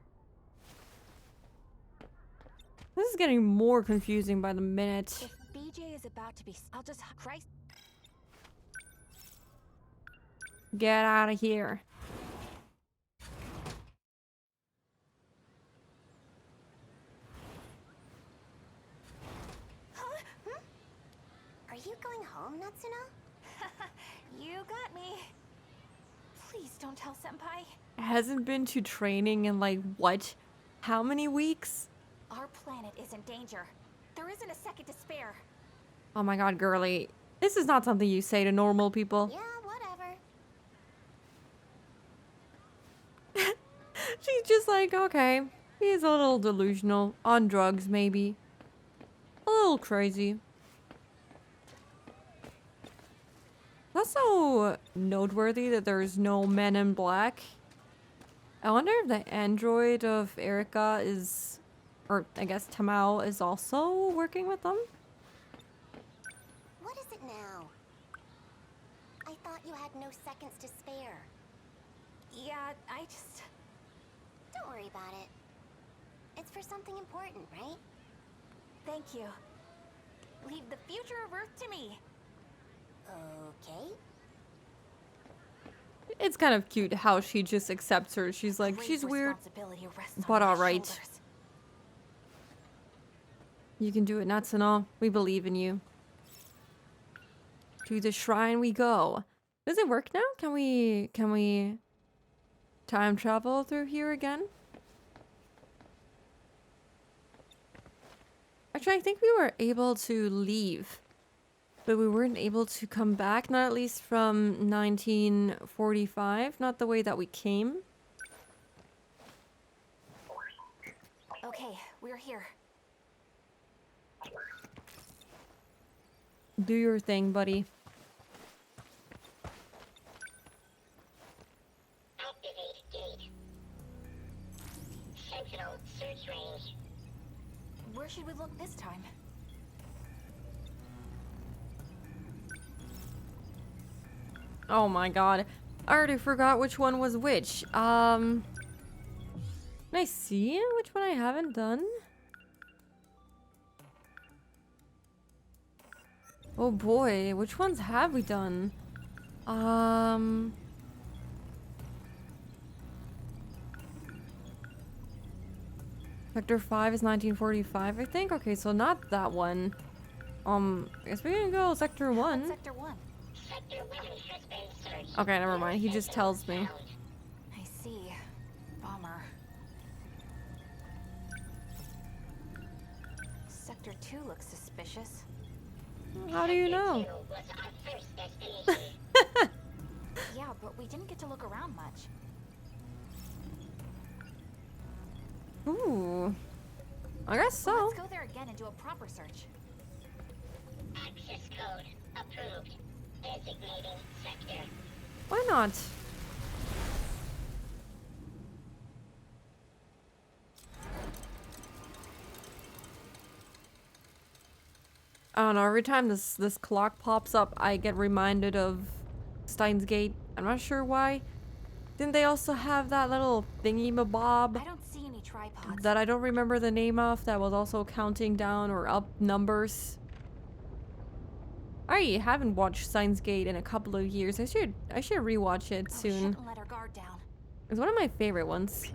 This is getting more confusing by the minute. If BJ is about to be... I'll just... Christ... Get out of here. Are you going home, Natsuno? You got me. Please don't tell Senpai. Hasn't been to training in like what? How many weeks? Our planet is in danger. There isn't a second to spare. Oh my god, girly. This is not something you say to normal people. Yeah, whatever. She's just like, okay, he's a little delusional. On drugs, maybe. A little crazy. That's so noteworthy that there's no men in black I wonder if the android of Erica is, or I guess Tamao is also working with them? What is it now? I thought you had no seconds to spare. Yeah, I just... Don't worry about it. It's for something important, right? Thank you. Leave the future of Earth to me. Okay. It's kind of cute how she just accepts her. She's like, Great she's weird, responsibility rests on but my alright. shoulders. You can do it, Natsuno. We believe in you. To the shrine we go. Does it work now? Can we time travel through here again? Actually, I think we were able to leave, but we weren't able to come back, not at least from 1945, not the way that we came. Okay, we're here. Do your thing, buddy. Activate gate. Sentinel search range. Where should we look this time? Oh my god. I already forgot which one was which. Can I see which one I haven't done? Oh boy, which ones have we done? Sector 5 is 1945, I think? Okay, so not that one. I guess we can go Sector 1. Sector 1. Sector 1 has been searched. Okay, never mind. He just tells me. I see. Bummer. Sector 2 looks suspicious. How do you know? Was our first destination. Yeah, but we didn't get to look around much. Ooh. I guess so. Well, let's go there again and do a proper search. Access code approved. Designating sector. Why not? I don't know, every time this clock pops up, I get reminded of Steins Gate. I'm not sure why. Didn't they also have that little thingy-mabob I don't see any tripods. that I don't remember the name of that was also counting down or up numbers? I haven't watched Steins Gate in a couple of years. I should rewatch it soon. Shouldn't let our guard down. It's one of my favorite ones.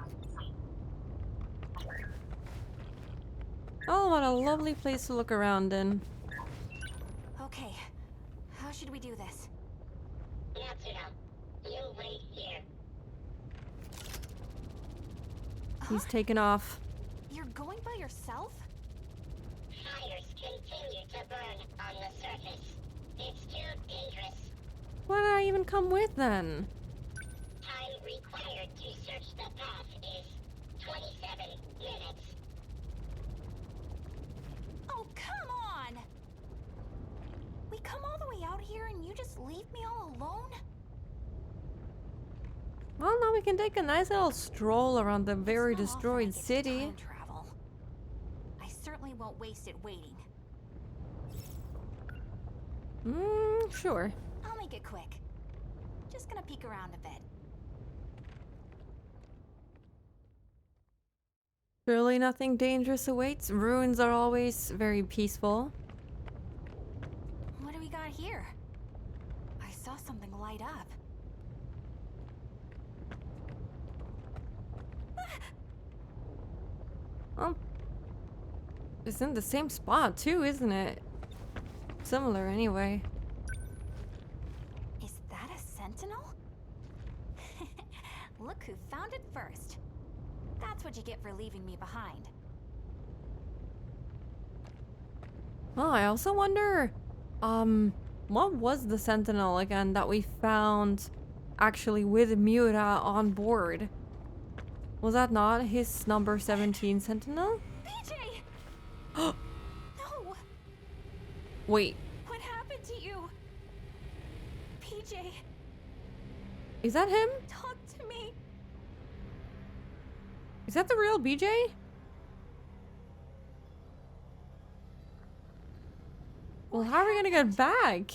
Oh, what a lovely place to look around in. Okay, how should we do this? Natsuno, you wait here. He's taken off. You're going by yourself? Fires continue to burn on the surface. It's too dangerous. Why did I even come with then? Time required to search the path is 27 minutes. Oh, come on! We come all the way out here and you just leave me all alone? Well, now we can take a nice little stroll around the very It's not often I destroyed get to city. time travel. I certainly won't waste it waiting. Sure. I'll make it quick. Just gonna peek around a bit. Surely nothing dangerous awaits. Ruins are always very peaceful. What do we got here? I saw something light up. Oh. It's in the same spot too, isn't it? Similar anyway. Is that a sentinel? Look who found it first. That's what you get for leaving me behind. Oh, I also wonder, what was the Sentinel again that we found actually with Miura on board? Was that not his number 17 Sentinel? PJ! No! Wait, What happened to you? PJ, is that him? talk to me. Is that the real BJ? Well, how are we gonna get back?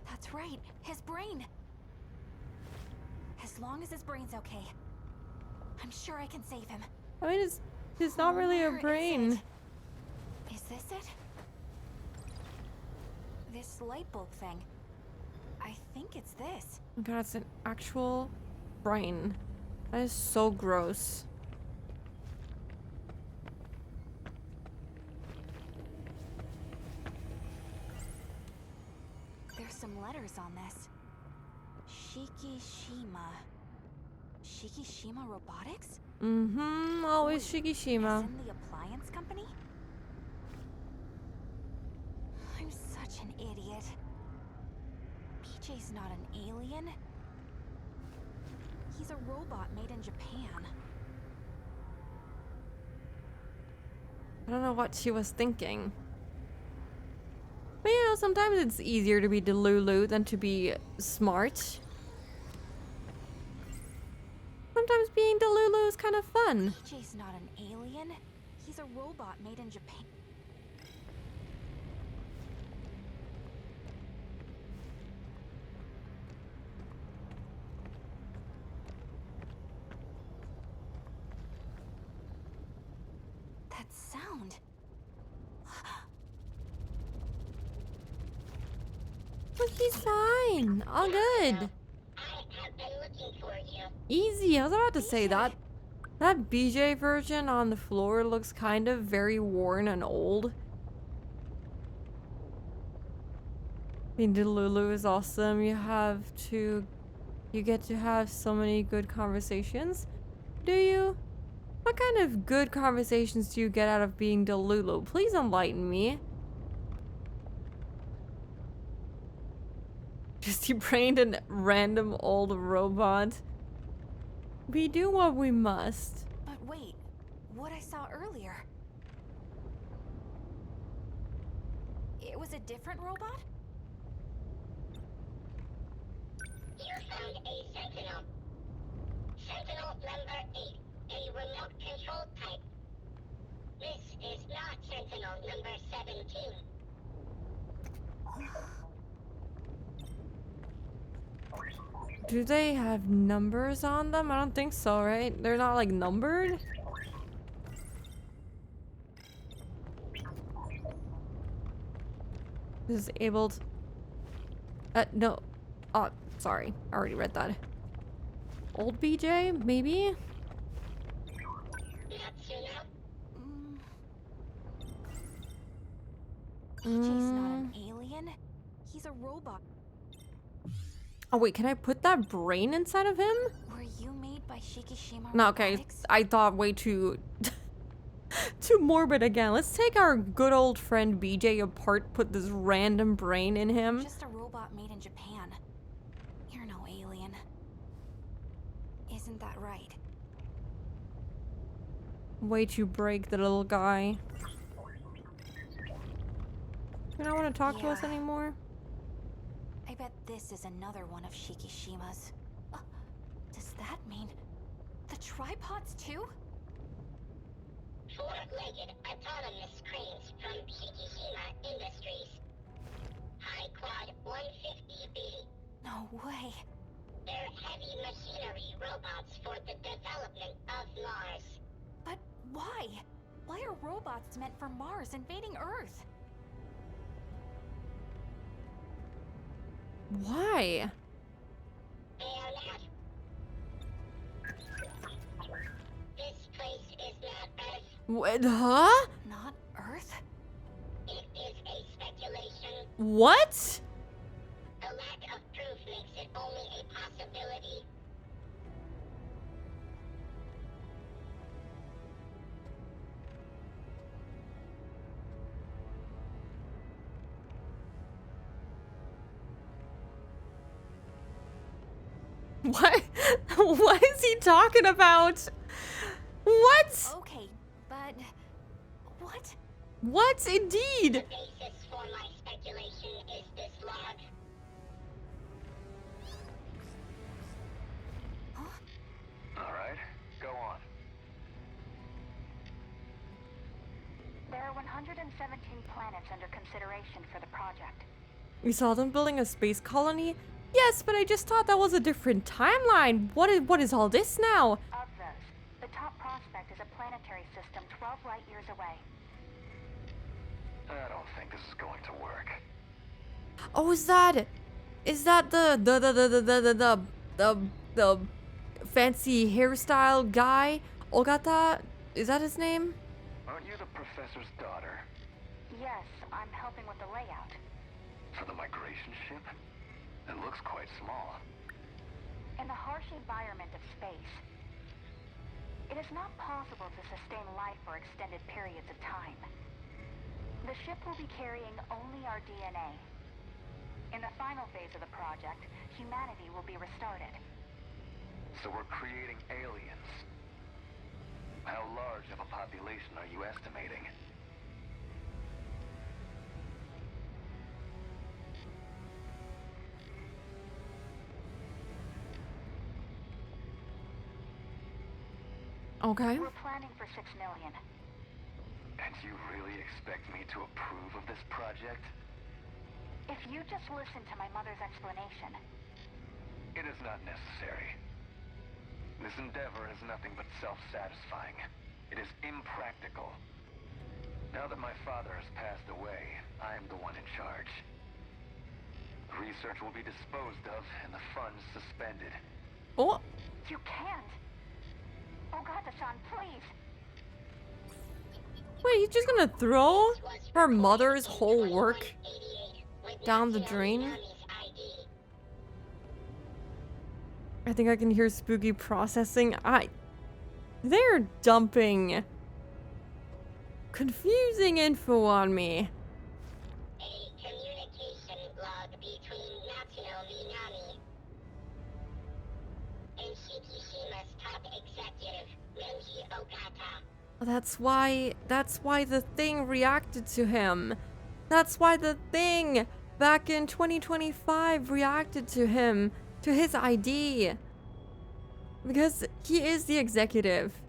That's right. His brain. As long as his brain's okay, I'm sure I can save him. I mean, it's not really a Where is brain. it? Is this it? This light bulb thing. I think it's this. Oh God, it's an actual brain. That is so gross. There's some letters on this. Shikishima. Shikishima Robotics? Mm-hmm, always Wait, Shikishima. as in the appliance company? I'm such an idiot. BJ's not an alien. He's a robot made in Japan. I don't know what she was thinking. But you know, sometimes it's easier to be Delulu than to be smart. Sometimes being Delulu is kind of fun. BJ's not an alien. He's a robot made in Japan. That sound. Look, he's fine. All good. Easy. I was about to say that. That BJ version on the floor looks kind of very worn and old. I mean, Delulu is awesome. You get to have so many good conversations. Do you? What kind of good conversations do you get out of being Delulu? Please enlighten me. Just you brained a random old robot. We do what we must. But wait, what I saw earlier. It was a different robot? You found a Sentinel. Sentinel number 8, a remote control type. This is not Sentinel number 17. Do they have numbers on them? I don't think so, right? They're not like numbered? Disabled. No. Oh, sorry. I already read that. Old BJ, maybe? BJ's not an alien. He's a robot. Oh wait, can I put that brain inside of him? Were you made by Shikishima No, okay. Robotics? I thought way too too morbid again. Let's take our good old friend BJ apart, put this random brain in him. Just a robot made in Japan. You're no alien. Isn't that right? Way to break the little guy. You don't want to talk to us Yeah. anymore? I bet this is another one of Shikishima's. Does that mean the tripods too? Four-legged autonomous cranes from Shikishima Industries. High Quad 150B. No way. They're heavy machinery robots for the development of Mars. But why? Why are robots meant for Mars invading Earth? Why? They are not. This place is not Earth. What? Huh? Not Earth? It is a speculation. What? The lack of proof makes it only a possibility. What? What is he talking about? What? Okay, but what? What indeed? The basis for my speculation is this log. 2 planets under consideration for the project. We saw them building a space colony? Yes, but I just thought that was a different timeline. What is all this now? Of those, the top prospect is a planetary system 12 light years away. I don't think this is going to work. Oh, is that the fancy hairstyle guy? Ogata? Is that his name? Aren't you the professor's daughter? Yes, I'm helping with the layout. For the migration ship? It looks quite small. In the harsh environment of space, it is not possible to sustain life for extended periods of time. The ship will be carrying only our DNA. In the final phase of the project, humanity will be restarted. So we're creating aliens. How large of a population are you estimating? Okay. We're planning for 6 million. And you really expect me to approve of this project? If you just listen to my mother's explanation. It is not necessary. This endeavor is nothing but self-satisfying. It is impractical. Now that my father has passed away, I am the one in charge. Research will be disposed of and the funds suspended. Oh. You can't. Ogata-san, please. Wait, he's just gonna throw her mother's whole work down the drain? I think I can hear Spooky processing. They're dumping confusing info on me. A communication log between Natsuno Minami and Shikishima's top executive, Menji Ogata. That's why the thing reacted to him. That's why the thing back in 2025 reacted to him, to his ID. Because he is the executive.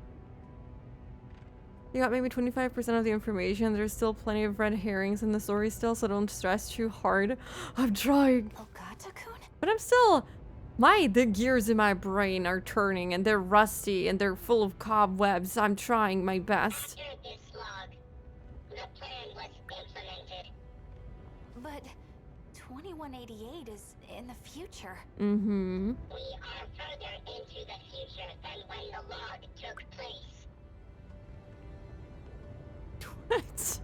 You got maybe 25% of the information. There's still plenty of red herrings in the story still, so don't stress too hard. I'm trying. Ogata-kun? But I'm still... the gears in my brain are turning and they're rusty and they're full of cobwebs. I'm trying my best. After this log, the plan was implemented. But 2188 is in the future. Mm-hmm. We are further into the future than when the log took place. What?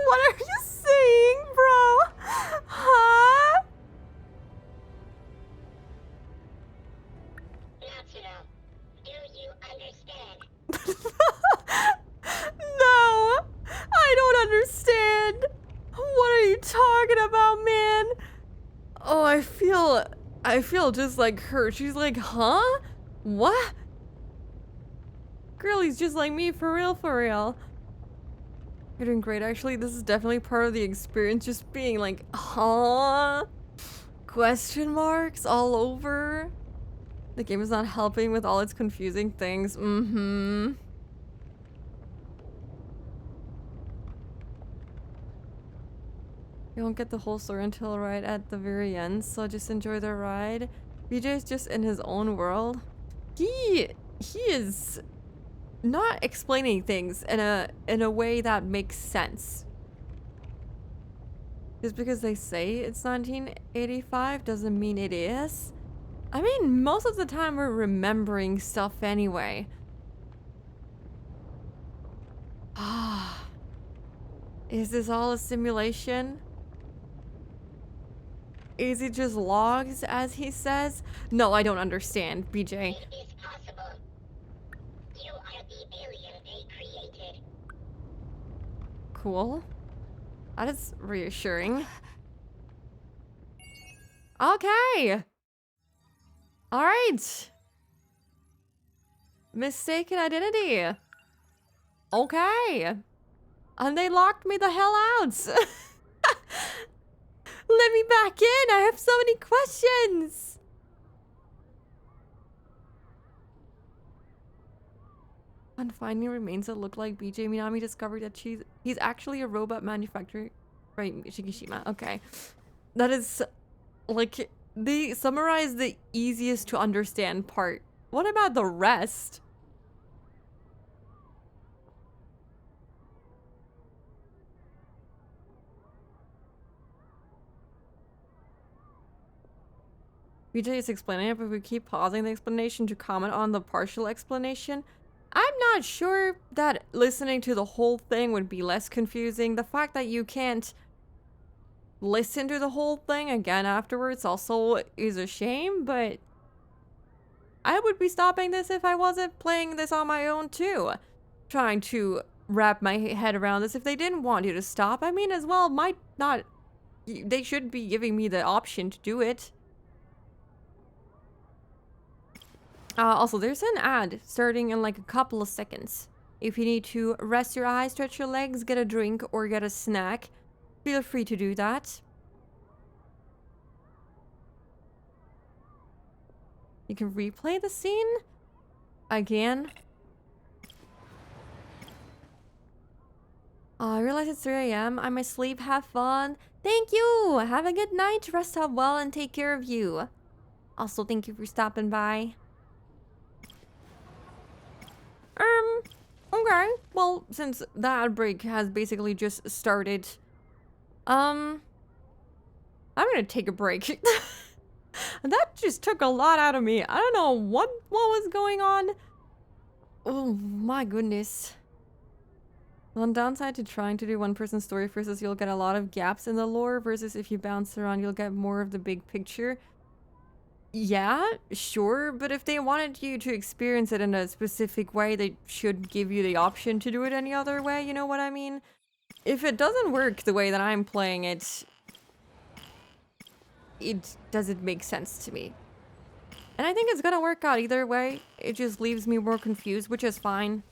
What are you saying, bro? Huh? Natsuno, do you understand? No, I don't understand. What are you talking about, man? Oh, I feel just like her. She's like, huh? What? Girlie's just like me, for real, for real. You're doing great, actually. This is definitely part of the experience, just being like, huh? Question marks all over. The game is not helping with all its confusing things. Mm-hmm. You won't get the whole story until right at the very end, so just enjoy the ride. BJ's just in his own world. He is not explaining things in a way that makes sense. Just because they say it's 1985 doesn't mean it is. I mean, most of the time we're remembering stuff anyway. Ah. Is this all a simulation? Is it just logs, as he says? No, I don't understand, BJ. It is possible. You are the alien they created. Cool. That is reassuring. Okay. Alright. Mistaken identity. Okay. And they locked me the hell out. Let me back in. I have so many questions. On finding remains that look like BJ, Minami discovered that he's actually a robot manufacturer. Right, Shikishima. Okay. That is, like, they summarize the easiest to understand part. What about the rest? BJ is explaining it, but we keep pausing the explanation to comment on the partial explanation. I'm not sure that listening to the whole thing would be less confusing. The fact that you can't listen to the whole thing again afterwards also is a shame, but I would be stopping this if I wasn't playing this on my own too. Trying to wrap my head around this. If they didn't want you to stop, I mean, as well, might not. They should be giving me the option to do it. Also, there's an ad starting in like a couple of seconds. If you need to rest your eyes, stretch your legs, get a drink, or get a snack, feel free to do that. You can replay the scene again. I realize it's 3 a.m. I'm asleep. Have fun. Thank you. Have a good night. Rest up well and take care of you. Also, thank you for stopping by. Okay. Well, since that break has basically just started, I'm gonna take a break. That just took a lot out of me. I don't know what was going on. Oh my goodness. One downside to trying to do one-person story first is you'll get a lot of gaps in the lore, versus if you bounce around, you'll get more of the big picture. Yeah, sure, but if they wanted you to experience it in a specific way, they should give you the option to do it any other way, you know what I mean? If it doesn't work the way that I'm playing it, it doesn't make sense to me. And I think it's gonna work out either way. It just leaves me more confused, which is fine.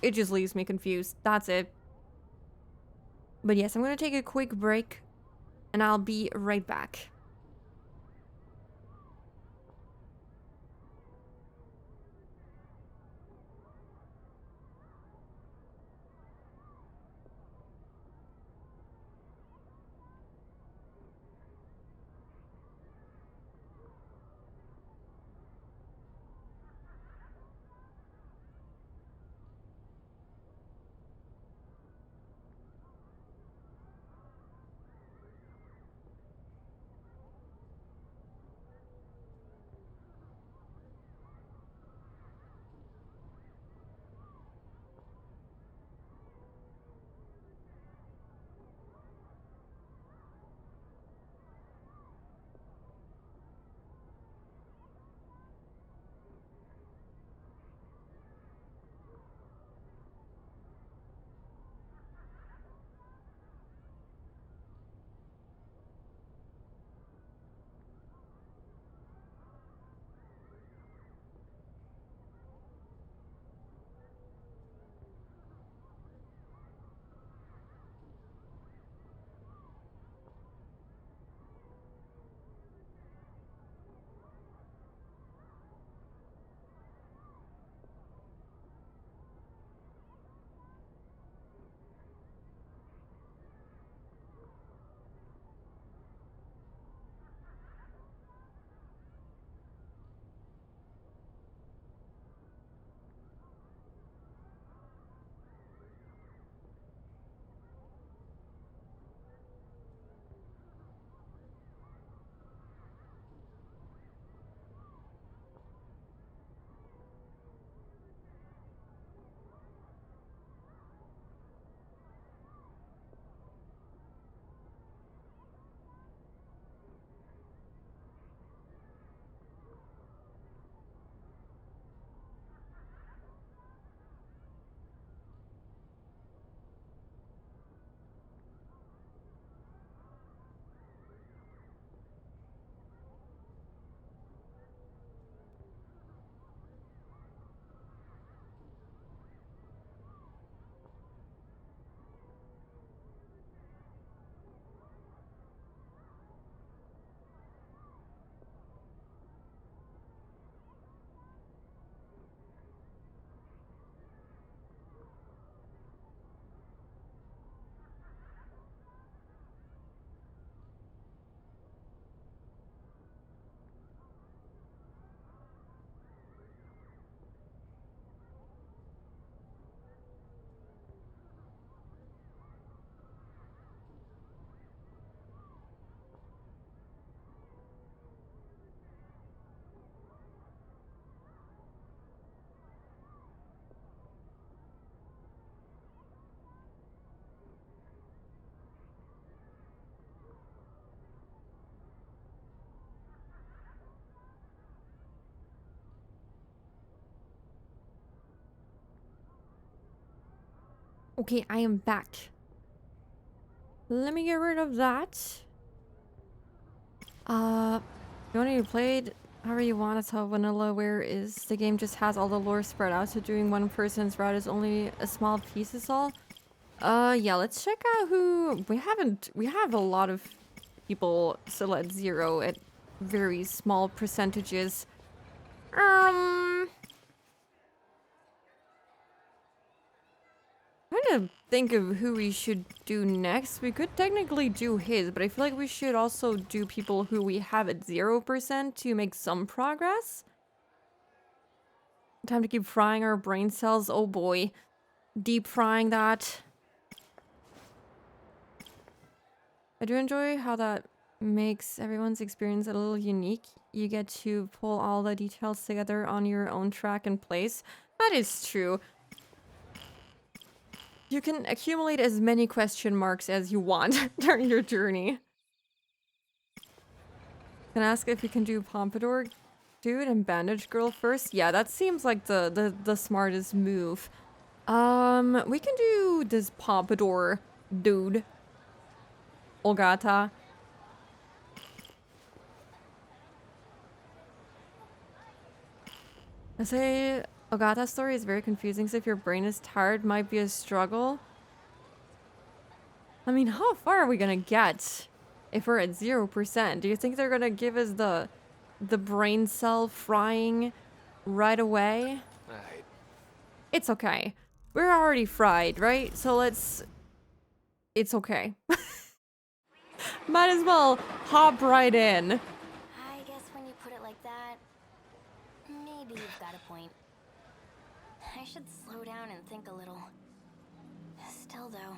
It just leaves me confused. That's it. But yes, I'm gonna take a quick break, and I'll be right back. Okay, I am back. Let me get rid of that. You want to play it however you want. It's how vanilla where is. The game just has all the lore spread out, so doing one person's route is only a small piece is all. Yeah, let's check out who... We have a lot of people still at 0 at very small percentages. Trying to think of who we should do next. We could technically do his, but I feel like we should also do people who we have at 0% to make some progress. Time to keep frying our brain cells. Oh boy. Deep frying that. I do enjoy how that makes everyone's experience a little unique. You get to pull all the details together on your own track and place. That is true. You can accumulate as many question marks as you want during your journey. Can I ask if you can do Pompadour dude and Bandage Girl first? Yeah, that seems like the smartest move. We can do this Pompadour dude. Ogata. I say Ogata's story is very confusing, so if your brain is tired, might be a struggle. I mean, how far are we gonna get if we're at 0%? Do you think they're gonna give us the brain cell frying right away? Right. It's okay. We're already fried, right? So it's okay. Might as well hop right in. I guess when you put it like that, maybe you've got a point. I should slow down and think a little. Still, though.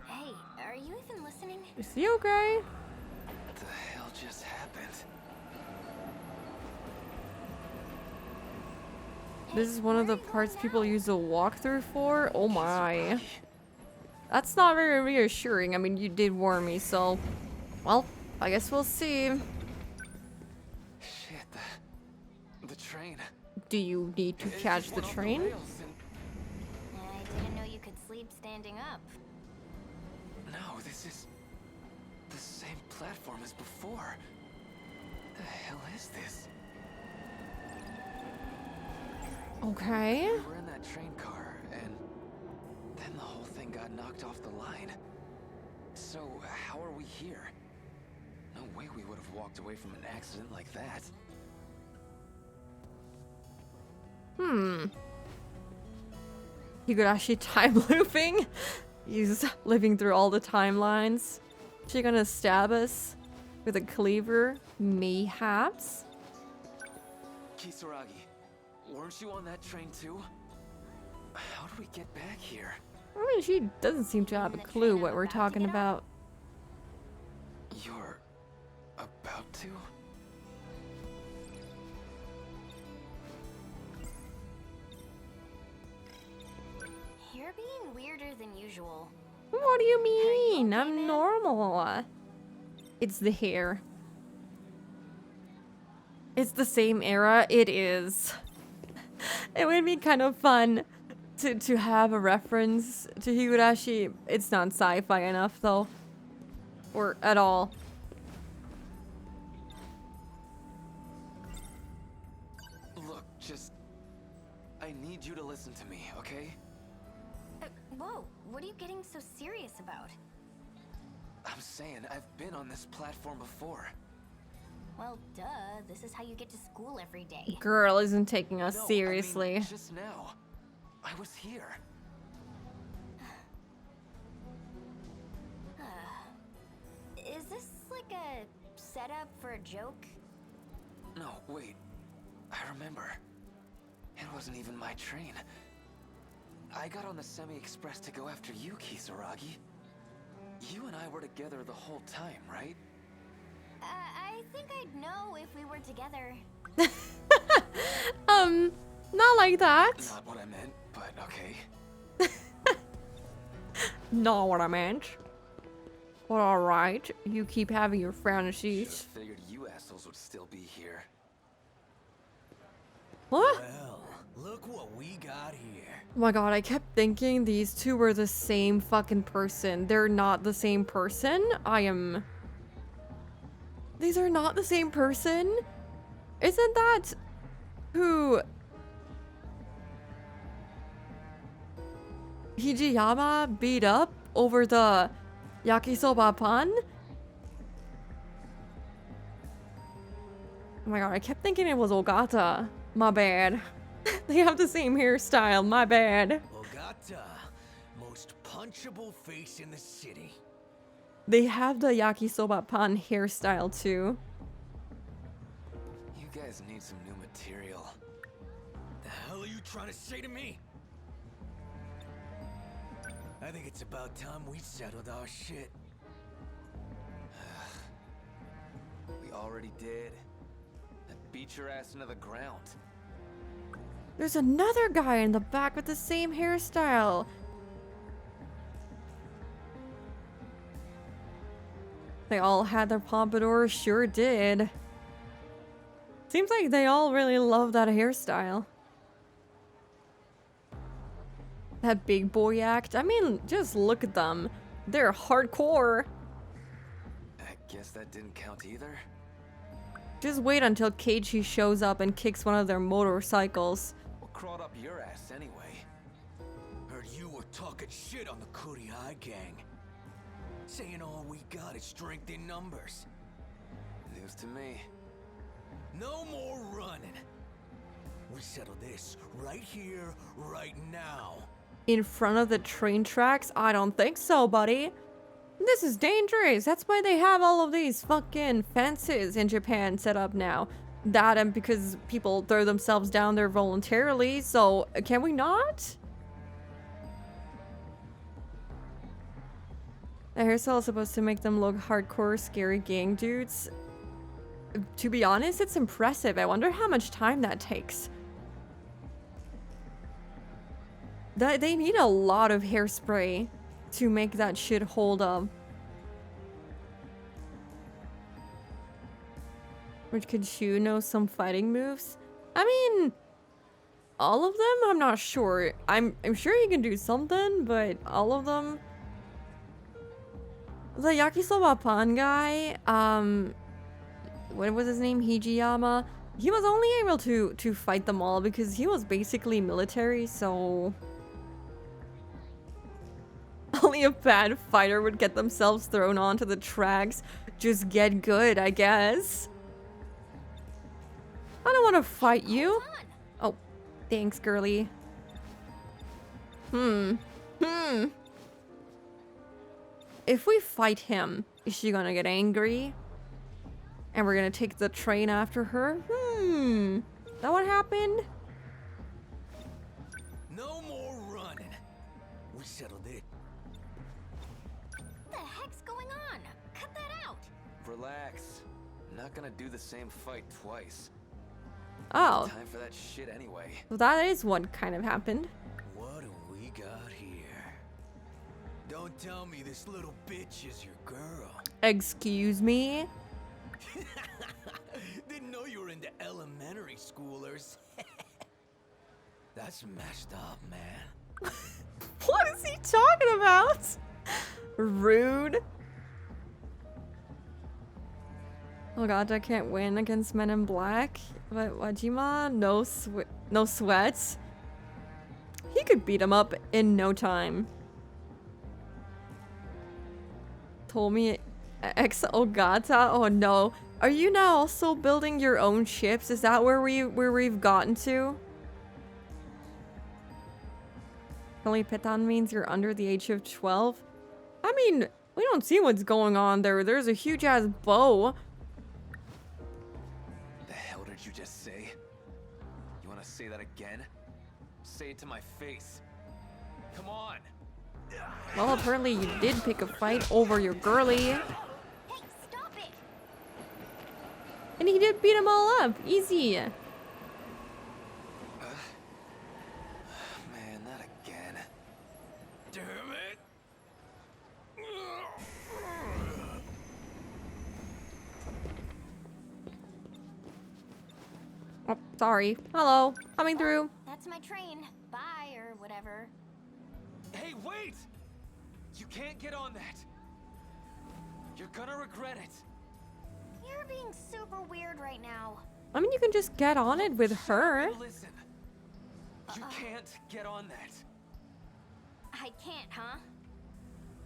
Hey, are you even listening? Is he okay? What the hell just happened? This is one of the parts people use a walkthrough for? Oh my. That's not very reassuring. I mean, you did warn me, so... Well, I guess we'll see. Shit, the train. Do you need to catch the train? I didn't know you could sleep standing up. No, this is the same platform as before. The hell is this? Okay. We were in that train car, and then the whole thing got knocked off the line. So, how are we here? No way we would have walked away from an accident like that. Higurashi time looping? He's living through all the timelines. She gonna stab us with a cleaver? Mayhaps? Kisaragi, weren't you on that train too? How do we get back here? I mean, she doesn't seem to have a clue what we're talking about. You're about to? You're being weirder than usual. What do you mean? I'm normal. It's the hair. It's the same era. It is. It would be kind of fun to have a reference to Higurashi. It's not sci-fi enough though. Or at all. Look, I need you to listen to me, okay? Whoa, what are you getting so serious about? I'm saying I've been on this platform before. Well, duh, this is how you get to school every day. Girl isn't taking us No, seriously. I mean, just now. I was here. Is this like a setup for a joke? No, wait. I remember. It wasn't even my train. I got on the semi-express to go after you, Kisaragi. You and I were together the whole time, right? I think I'd know if we were together. Not like that. Not what I meant, but okay. Not what I meant. But alright, you keep having your fantasies. Figured you assholes would still be here. What? Well, Look what we got here. Oh my god, I kept thinking these two were the same fucking person. They're not the same person. These are not the same person? Isn't that who Hijiyama beat up over the yakisoba pan? Oh my god, I kept thinking it was Ogata. My bad. They have the same hairstyle, my bad. Ogata, most punchable face in the city. They have the yakisoba pan hairstyle too. You guys need some new material. The hell are you trying to say to me? I think it's about time we settled our shit. We already did. That beat your ass into the ground. There's another guy in the back with the same hairstyle. They all had their pompadours, sure did. Seems like they all really love that hairstyle. That big boy act. I mean, just look at them. They're hardcore. I guess that didn't count either. Just wait until Keiichi shows up and kicks one of their motorcycles. What crawled up your ass anyway? Heard you were talking shit on the Kurihai gang. Saying all we got is strength in numbers. News to me. No more running. We settle this right here, right now. In front of the train tracks? I don't think so, buddy. This is dangerous. That's why they have all of these fucking fences in Japan set up now. That and because people throw themselves down there voluntarily, so can we not? The hairstyle is supposed to make them look hardcore, scary gang dudes. To be honest, it's impressive. I wonder how much time that takes. They need a lot of hairspray to make that shit hold up. Which could Shu know some fighting moves? I mean, all of them? I'm not sure. I'm sure he can do something, but all of them? The yakisoba pan guy, what was his name? Hijiyama? He was only able to fight them all because he was basically military, so only a bad fighter would get themselves thrown onto the tracks. Just get good, I guess. I don't want to fight you. Oh, thanks, girly. If we fight him, is she gonna get angry? And we're gonna take the train after her? That what happened? No more running. We settled it. What the heck's going on? Cut that out. Relax. I'm not gonna do the same fight twice. Oh. Time for that shit anyway. Well, that is what kind of happened. What do we got here? Don't tell me this little bitch is your girl. Excuse me? Didn't know you were into elementary schoolers. That's messed up, man. What is he talking about? Rude. Oh god, I can't win against Men in Black. But Wajima, no sweats. He could beat him up in no time. Told me ex Ogata. Oh no. Are you now also building your own ships? Is that where we've gotten to? Only Petan means you're under the age of 12. I mean, we don't see what's going on there. There's a huge ass bow. The hell did you just say? You want to say that again? Say it to my face. Come on. Well, apparently you did pick a fight over your girly. Hey, stop it! And he did beat them all up. Easy. Man, not again. Damn it! Oh, sorry. Hello. Coming through. That's That's my train. Bye, or whatever. Hey, wait! You can't get on that. You're gonna regret it. You're being super weird right now. I mean, you can just get on it with her. Listen. You can't get on that. I can't, huh?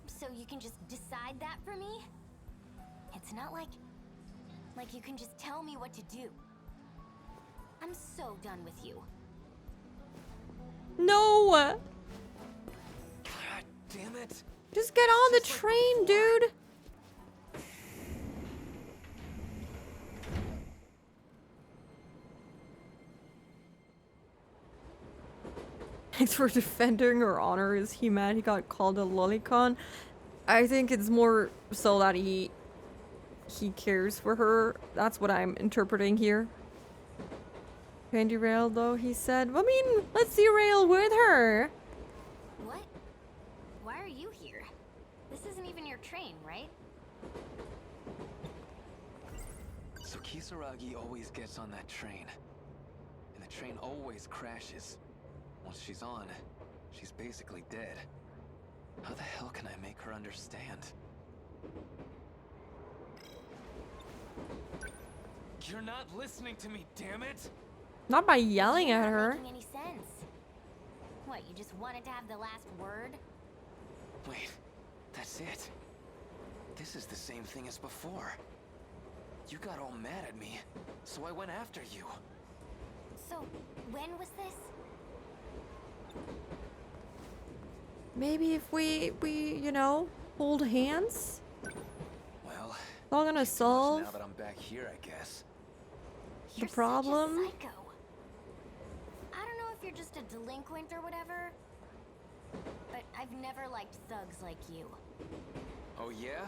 So you can just decide that for me? It's not like you can just tell me what to do. I'm so done with you. No! God damn it. Just get on the train, dude! Thanks for defending her honor. Is he mad he got called a lolicon? I think it's more so that he cares for her. That's what I'm interpreting here. Can derail though, he said. I mean, let's derail with her. What? Why are you here? This isn't even your train, right? So Kisaragi always gets on that train. And the train always crashes. Once she's on, she's basically dead. How the hell can I make her understand? You're not listening to me, damn it! Not by yelling at her. Making any sense? What, you just wanted to have the last word? Wait, that's it. This is the same thing as before. You got all mad at me, so I went after you. So, when was this? Maybe if we you know, hold hands? Well, it's all gonna solve now that I'm back here, I guess. the problem. Such a psycho. I don't know if you're just a delinquent or whatever, but I've never liked thugs like you. Oh yeah?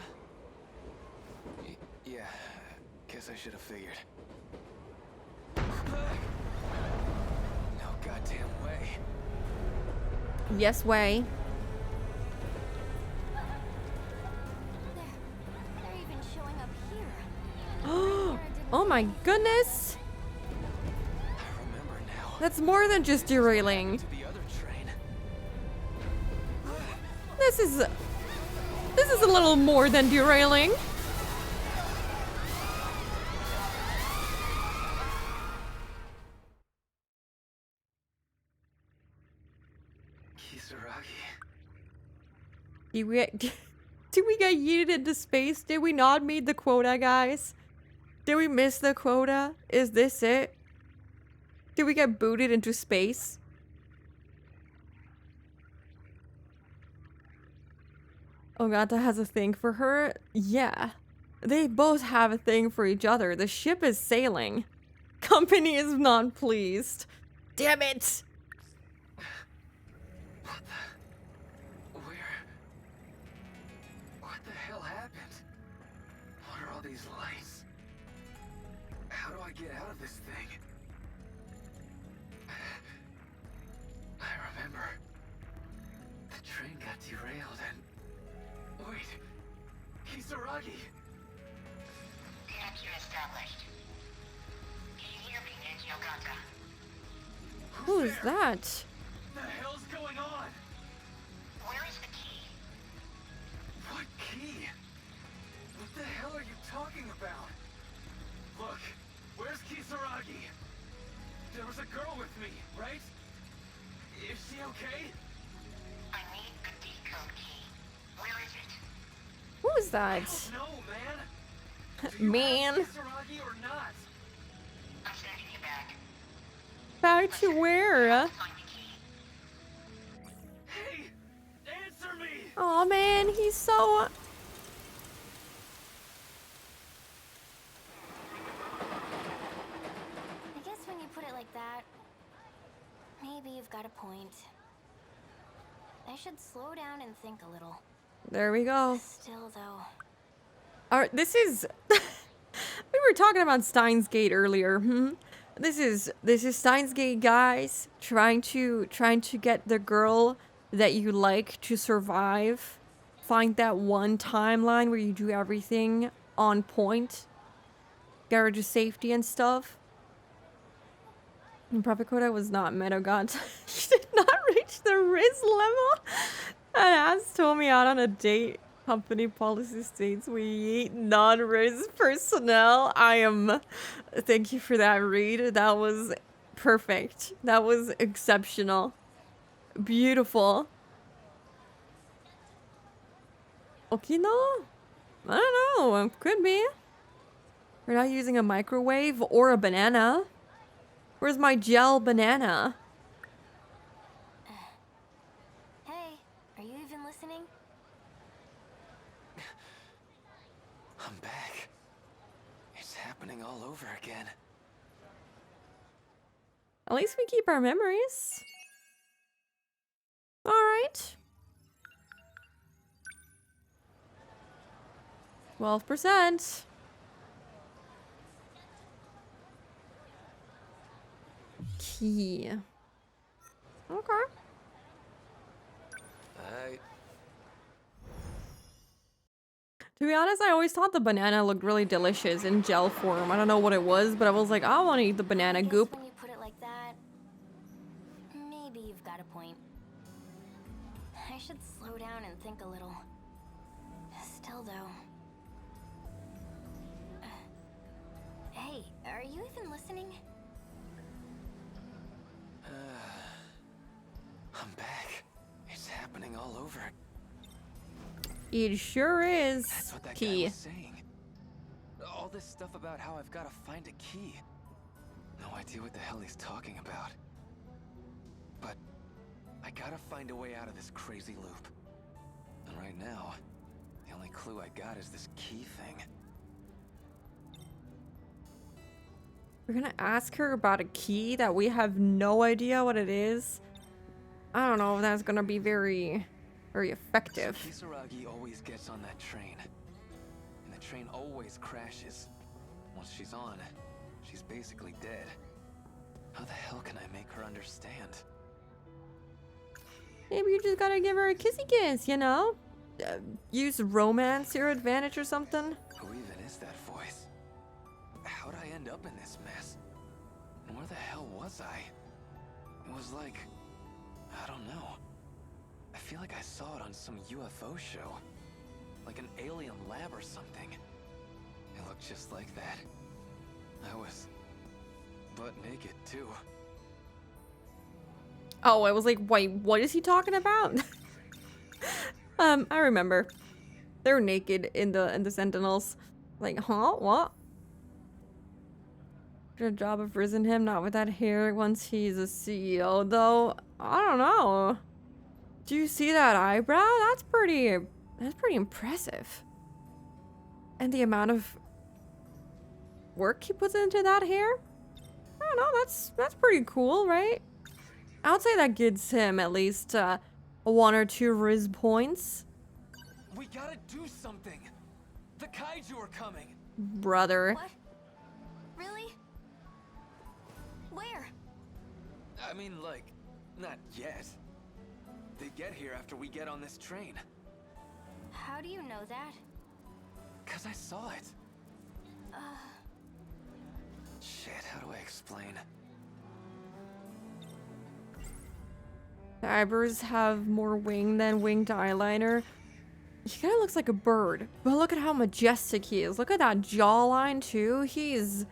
Yeah, guess I should have figured. No goddamn way. Yes way. They're even showing up here. Oh my goodness. That's more than just derailing. This is a little more than derailing. Did we get yeeted into space? Did we not meet the quota, guys? Did we miss the quota? Is this it? Did we get booted into space? Ogata has a thing for her? Yeah. They both have a thing for each other. The ship is sailing. Company is not pleased. Damn it! What the hell happened? What are all these lights? How do I get out of this thing? I remember. The train got derailed and... Wait! Kisaragi! Connection established. Can you hear me, Nenji Ogata? Who is that? The hell's going on? Where is the key? What key? What the hell are you talking about? Look, where's Kisaragi? There was a girl with me, right? Is she okay? I need the decode key. Where is it? Who is that? No, man. Do you Man. have Kisaragi or not? I'm sending you back. Back to where? Hey, answer me. Oh man, he's so... I guess when you put it like that, maybe you've got a point. I should slow down and think a little. There we go. Still, though. Alright, this is... we were talking about Steins Gate earlier. This is Steins Gate, guys. Trying to get the girl that you like to survive. Find that one timeline where you do everything on point. Get her to safety and stuff. Propicota was not Metagot. He did not reach the Riz level. And As told me out on a date. Company policy states we eat non-Riz personnel. Thank you for that read. That was perfect. That was exceptional. Beautiful. Okino? I don't know. Could be. We're not using a microwave or a banana. Where's my gel banana? Hey, are you even listening? I'm back. It's happening all over again. At least we keep our memories. Alright. 12%. Key. Okay. To be honest, I always thought the banana looked really delicious in gel form. I don't know what it was, but I was like, I want to eat the banana goop. When you put it like that, maybe you've got a point. I should slow down and think a little. Still though. Hey, are you even listening? I'm back. It's happening all over. It sure is. That's what that Key. guy was saying. All this stuff about how I've got to find a key. No idea what the hell he's talking about. But I gotta find a way out of this crazy loop. And right now, the only clue I got is this key thing. We're gonna ask her about a key that we have no idea what it is. I don't know if that's gonna be very effective. So Kisaragi always gets on that train. And the train always crashes. Once she's on, she's basically dead. How the hell can I make her understand? Maybe you just gotta give her a kissy kiss, you know? Use romance to your advantage or something. Who even is that voice? How'd I end up in this mess? And where the hell was I? It was like... I don't know. I feel like I saw it on some UFO show. Like an alien lab or something. It looked just like that. I was... butt naked, too. Oh, I was like, wait, what is he talking about? I remember. They're naked in the Sentinels. Like, huh? What? Good job of risen him, not with that hair once he's a CEO, though. I don't know. Do you see that eyebrow? That's pretty impressive. And the amount of work he puts into that hair? I don't know, that's pretty cool, right? I would say that gives him at least 1 or 2 Riz points. We gotta do something! The kaiju are coming! Brother. What? Really? Where? I mean, like, not yet. They get here after we get on this train. How do you know that? 'Cause I saw it. Shit, how do I explain? The eyebrows have more wing than winged eyeliner. He kind of looks like a bird, but look at how majestic he is. Look at that jawline too. He's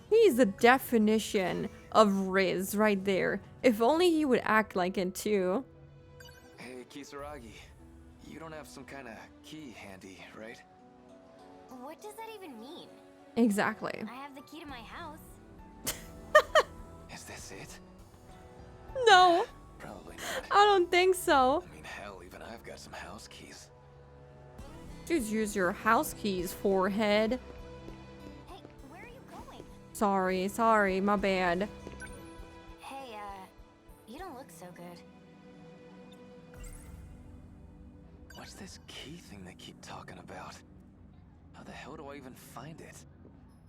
the definition of Riz right there. If only he would act like it too. Hey, Kisaragi. You don't have some kind of key handy, right? What does that even mean? Exactly. I have the key to my house. Is this it? No, Probably not. I don't think so. I mean, hell, even I've got some house keys. Just use your house keys, forehead. Hey, where are you going? Sorry, my bad. Hey, you don't look so good. What's this key thing they keep talking about? How the hell do I even find it?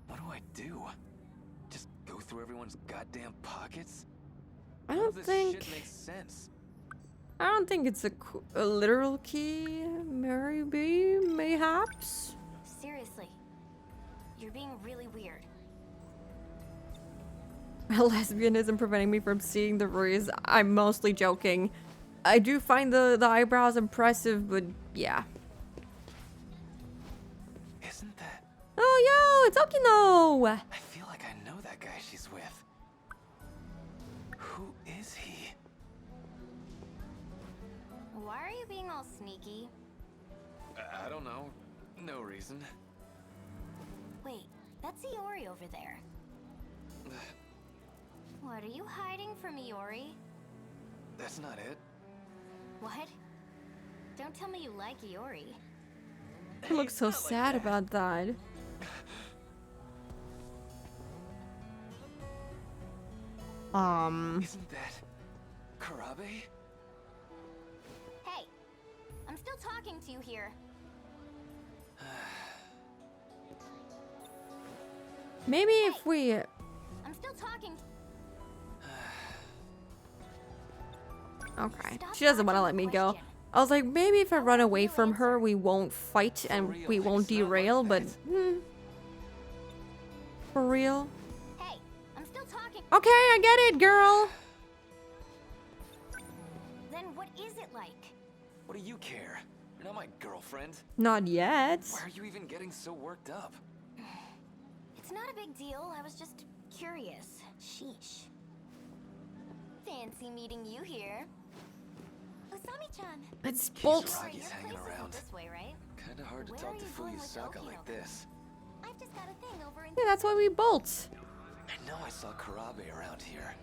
What do I do? Just go through everyone's goddamn pockets? I None of don't this think shit makes sense. it's a literal key. Maybe, mayhaps. Seriously, you're being really weird. A lesbian isn't preventing me from seeing the ruse. I'm mostly joking. I do find the eyebrows impressive, but yeah. Isn't that... Oh, yo, it's Okino! I feel like I know that guy she's with. Who is he? Why are you being all sneaky? I don't know. No reason. Wait, that's Iori over there. What are you hiding from Iori? That's not it. What? Don't tell me you like Iori. He looks so sad about that. Isn't that Karabe? Hey, I'm still talking to you here. Maybe if we... I'm still talking. Okay. She doesn't want to let me go. I was like, maybe if I run away from her, we won't fight and we won't derail, but... For real? Hey, I'm still talking. Okay, I get it, girl! Then what is it like? What do you care? You're not my girlfriend. Not yet. Why are you even getting so worked up? It's not a big deal. I was just curious. Sheesh. Fancy meeting you here. Usami-chan. It's Bolt. Kisaragi's hanging around. This way, right? Kinda hard to talk to Fuyusaka like this. I've just got a thing over in... Yeah, that's why we bolt. I know I saw Karabe around here.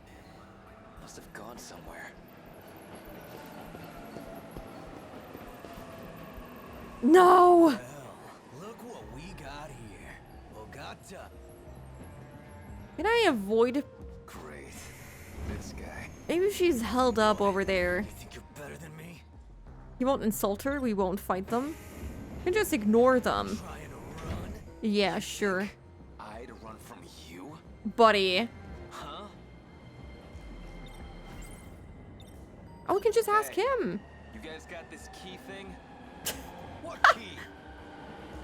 Must have gone somewhere. No! Well, look what we got here. Ogata. Can I avoid? Great. This guy. Maybe she's held up over there. You think you're better than me? You won't insult her, we won't fight them. You can just ignore them. Trying to run? Yeah, sure. I'd run from you? Buddy. Huh? Oh, we can just ask him. You guys got this key thing? What key?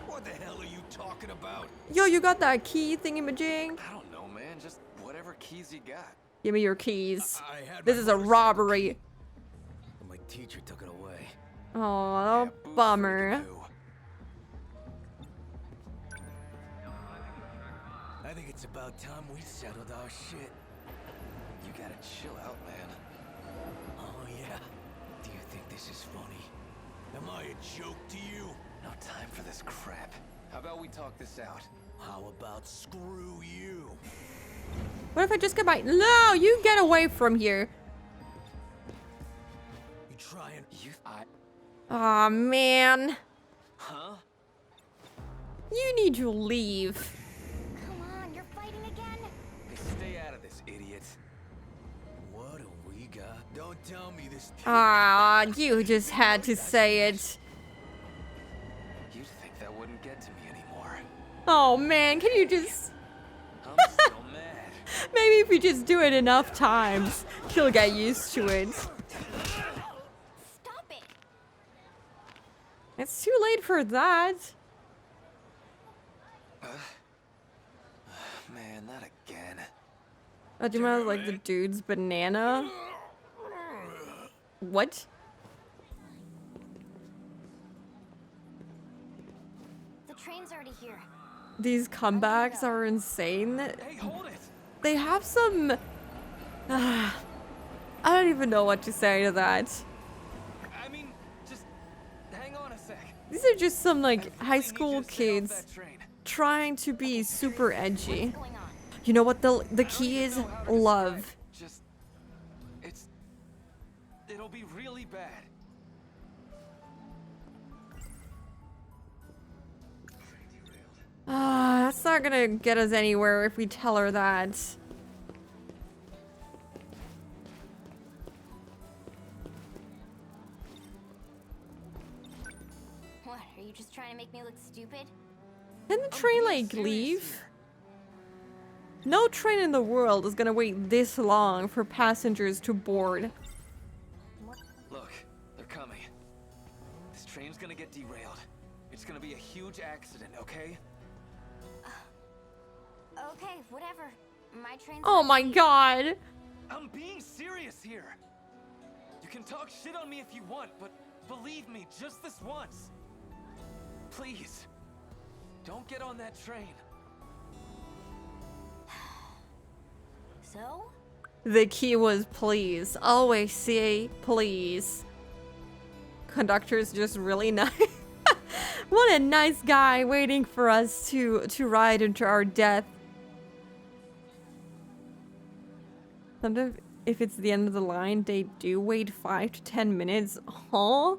What the hell are you talking about? Yo, you got that key thingamajig? I don't know, man. Just whatever keys you got. Give me your keys. I had This my is a motorcycle robbery. key, but my teacher took it away. Oh, Yeah, bummer. I think it's about time we settled our shit. You gotta chill out, man. Oh yeah? Do you think this is funny? Am I a joke to you? No time for this crap. How about we talk this out? How about screw you? What if I just get my... No, you get away from here. You trying? Aw, man. Huh? You need to leave. Come on, you're fighting again? Hey, stay out of this, idiot. What do we got? Don't tell me this. Ah, you just had to say it. You'd think that wouldn't get to me anymore. Oh, man, can you just... I'm still mad. Maybe if you just do it enough times, she'll get used to it. Stop it! It's too late for that. Man, not again. Oh, do you remember, like, the dude's banana? What? The train's already here. These comebacks are insane. Hey, hold it! They have some... I don't even know what to say to that. I mean, just hang on a sec. These are just some, like, I high really need school you to stay off kids that train. trying to be super edgy. What's going on? You know what the I don't key even is? know how to Love. describe it. It'll be really bad. Ah, that's not gonna get us anywhere if we tell her that. What, are you just trying to make me look stupid? Can the train, like, leave? No train in the world is gonna wait this long for passengers to board. Look, they're coming. This train's gonna get derailed. It's gonna be a huge accident, okay? Okay, whatever. My train's Oh not my late. god. I'm being serious here. You can talk shit on me if you want, but believe me, just this once. Please, don't get on that train. So? The key was please. Always say please. Conductor's just really nice. What a nice guy waiting for us to ride into our death. Sometimes if it's the end of the line, they do wait 5 to 10 minutes. Huh?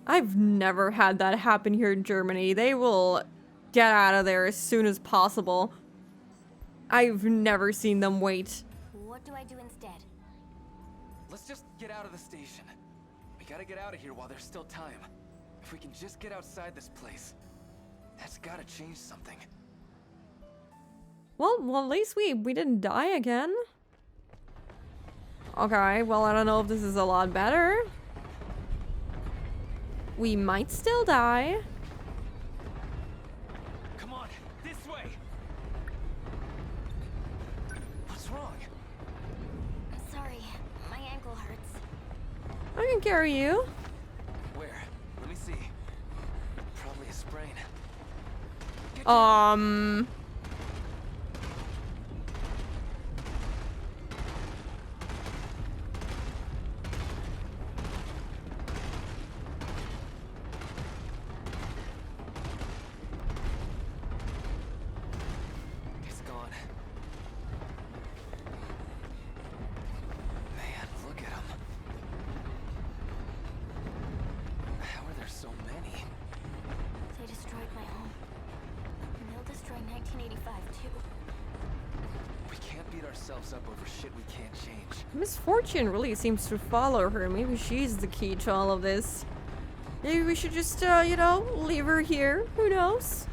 I've never had that happen here in Germany. They will get out of there as soon as possible. I've never seen them wait. What do I do instead? Let's just get out of the station. We gotta get out of here while there's still time. If we can just get outside this place, that's gotta change something. Well, at least we didn't die again. Okay, well, I don't know if this is a lot better. We might still die. Come on, this way. What's wrong? I'm sorry, my ankle hurts. I can carry you. Where? Let me see. Probably a sprain. It's gone. Man, look at them. How are there so many? They destroyed my home. And they'll destroy 1985 too. We can't beat ourselves up over shit we can't change. Misfortune really seems to follow her. Maybe she's the key to all of this. Maybe we should just, you know, leave her here. Who knows?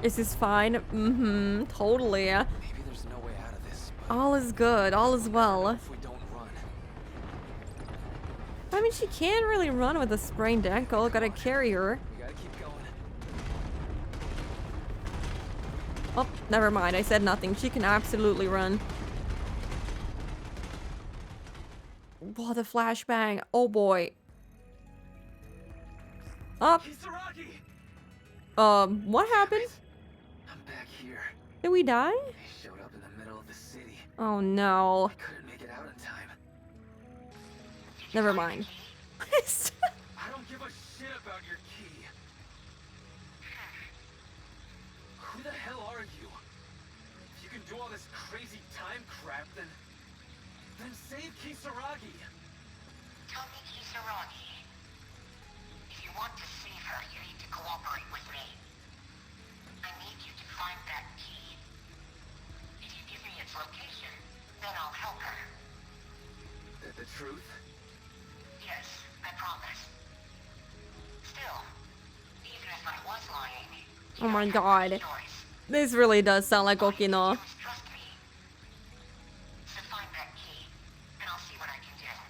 Is this fine? Mm-hmm. Totally. Maybe there's no way out of this. All is good. All is well. If we don't run. I mean, she can't really run with a sprained ankle. Gotta carry her. We gotta keep going. Oh, never mind. I said nothing. She can absolutely run. What a flashbang. Oh boy. Up. What happened? I'm back here. Did we die? They showed up in the middle of the city. Oh no. I couldn't make it out in time. Never mind. I don't give a shit about your key. Who the hell are you? If you can do all this crazy time crap, then save Kisaragi. Tell me Kisaragi. If you want to save her, you need to cooperate with me. I need you to find that key. If you give me its location, then I'll help her. The truth? Yes, I promise. Still, even if I was lying, Oh my god. This really does sound like Okino.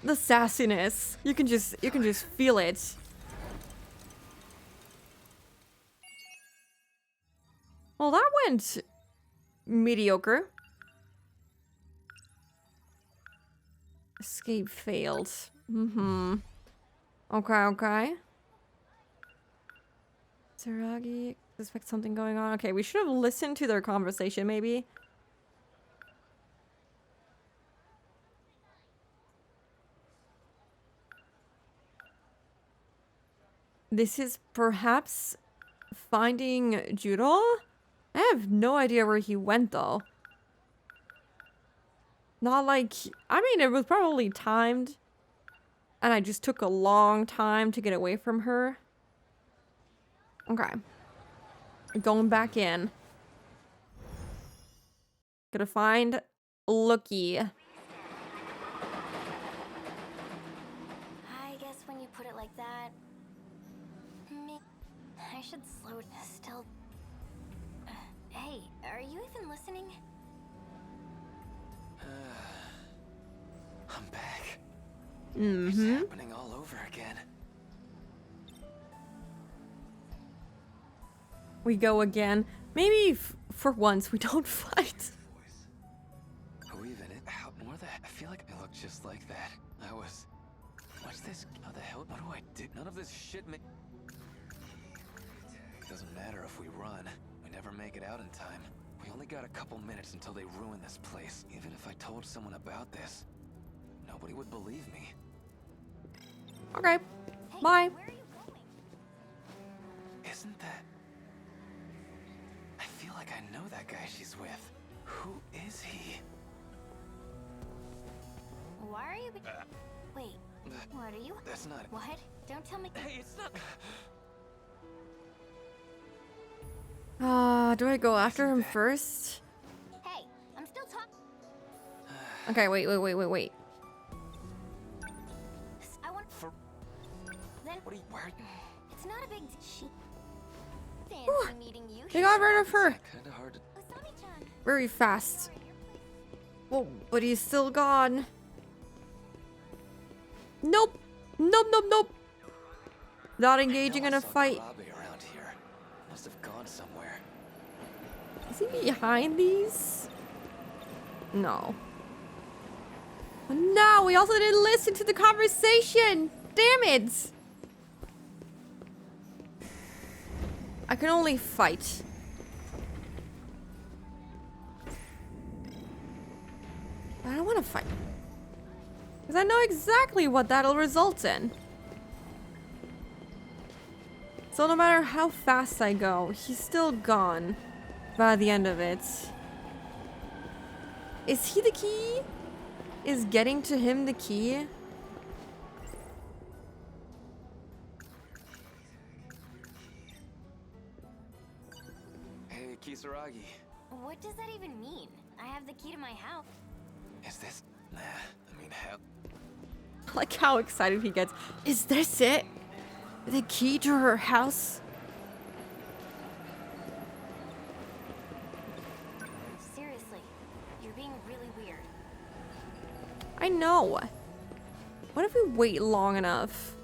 The sassiness. You can just feel it. Well, that went mediocre. Escape failed. Mm-hmm. Okay. Saragi, suspect something going on. Okay, we should have listened to their conversation, maybe. This is perhaps finding Juro? I have no idea where he went, though. Not like... I mean, it was probably timed. And I just took a long time to get away from her. Okay. Going back in. Gonna find Lucky. I guess when you put it like that... I should slow it still. Hey, are you even listening? I'm back. Mm-hmm. It's happening all over again. We go again. Maybe For once, we don't fight. Who even it? How? Where the? I feel like I look just like that. I was. What's this? How the hell? What do I do? None of this shit It doesn't matter if we run. We never make it out in time. We only got a couple minutes until they ruin this place. Even if I told someone about this, nobody would believe me. Okay. Bye. Isn't that? I feel like I know that guy she's with. Who is he? Why are you? Wait. What are you? That's not. What? Don't tell me. Hey, it's not. Do I go after him first? Hey, I'm still talking. Okay, wait. I want. Then. What are you? Where? It's not a big. She. Fancy meeting you. They got rid of her Kinda hard to. Usami-chan. very fast. Oh, but he's still gone. Nope. Nope. Not engaging in a fight. Around here. Must have gone somewhere. Is he behind these? No. No, we also didn't listen to the conversation. Damn it. I can only fight. I don't want to fight. Because I know exactly what that'll result in. So no matter how fast I go, he's still gone by the end of it. Is he the key? Is getting to him the key? Hey, Kisaragi. What does that even mean? I have the key to my house. Is this? Nah. I mean, how? Like how excited he gets. Is this it? The key to her house? Seriously, you're being really weird. I know. What if we wait long enough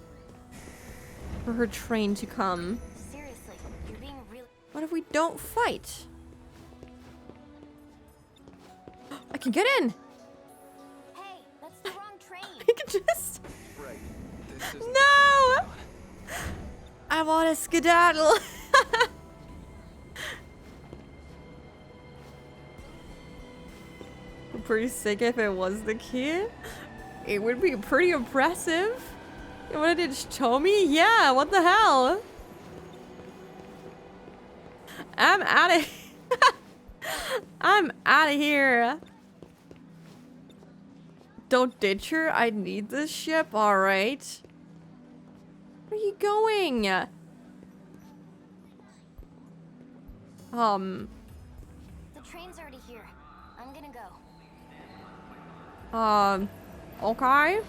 for her train to come? Seriously, you're being really. What if we don't fight? I can get in. Hey, that's the wrong train. I can just. Right. This is. No! I want to skedaddle. Pretty sick if it was the key. It would be pretty impressive. You wanted to just show me? Yeah, what the hell? I'm out of I'm out of here. Don't ditch her. I need this ship. All right. Where are you going? The train's already here. I'm gonna go. Okay.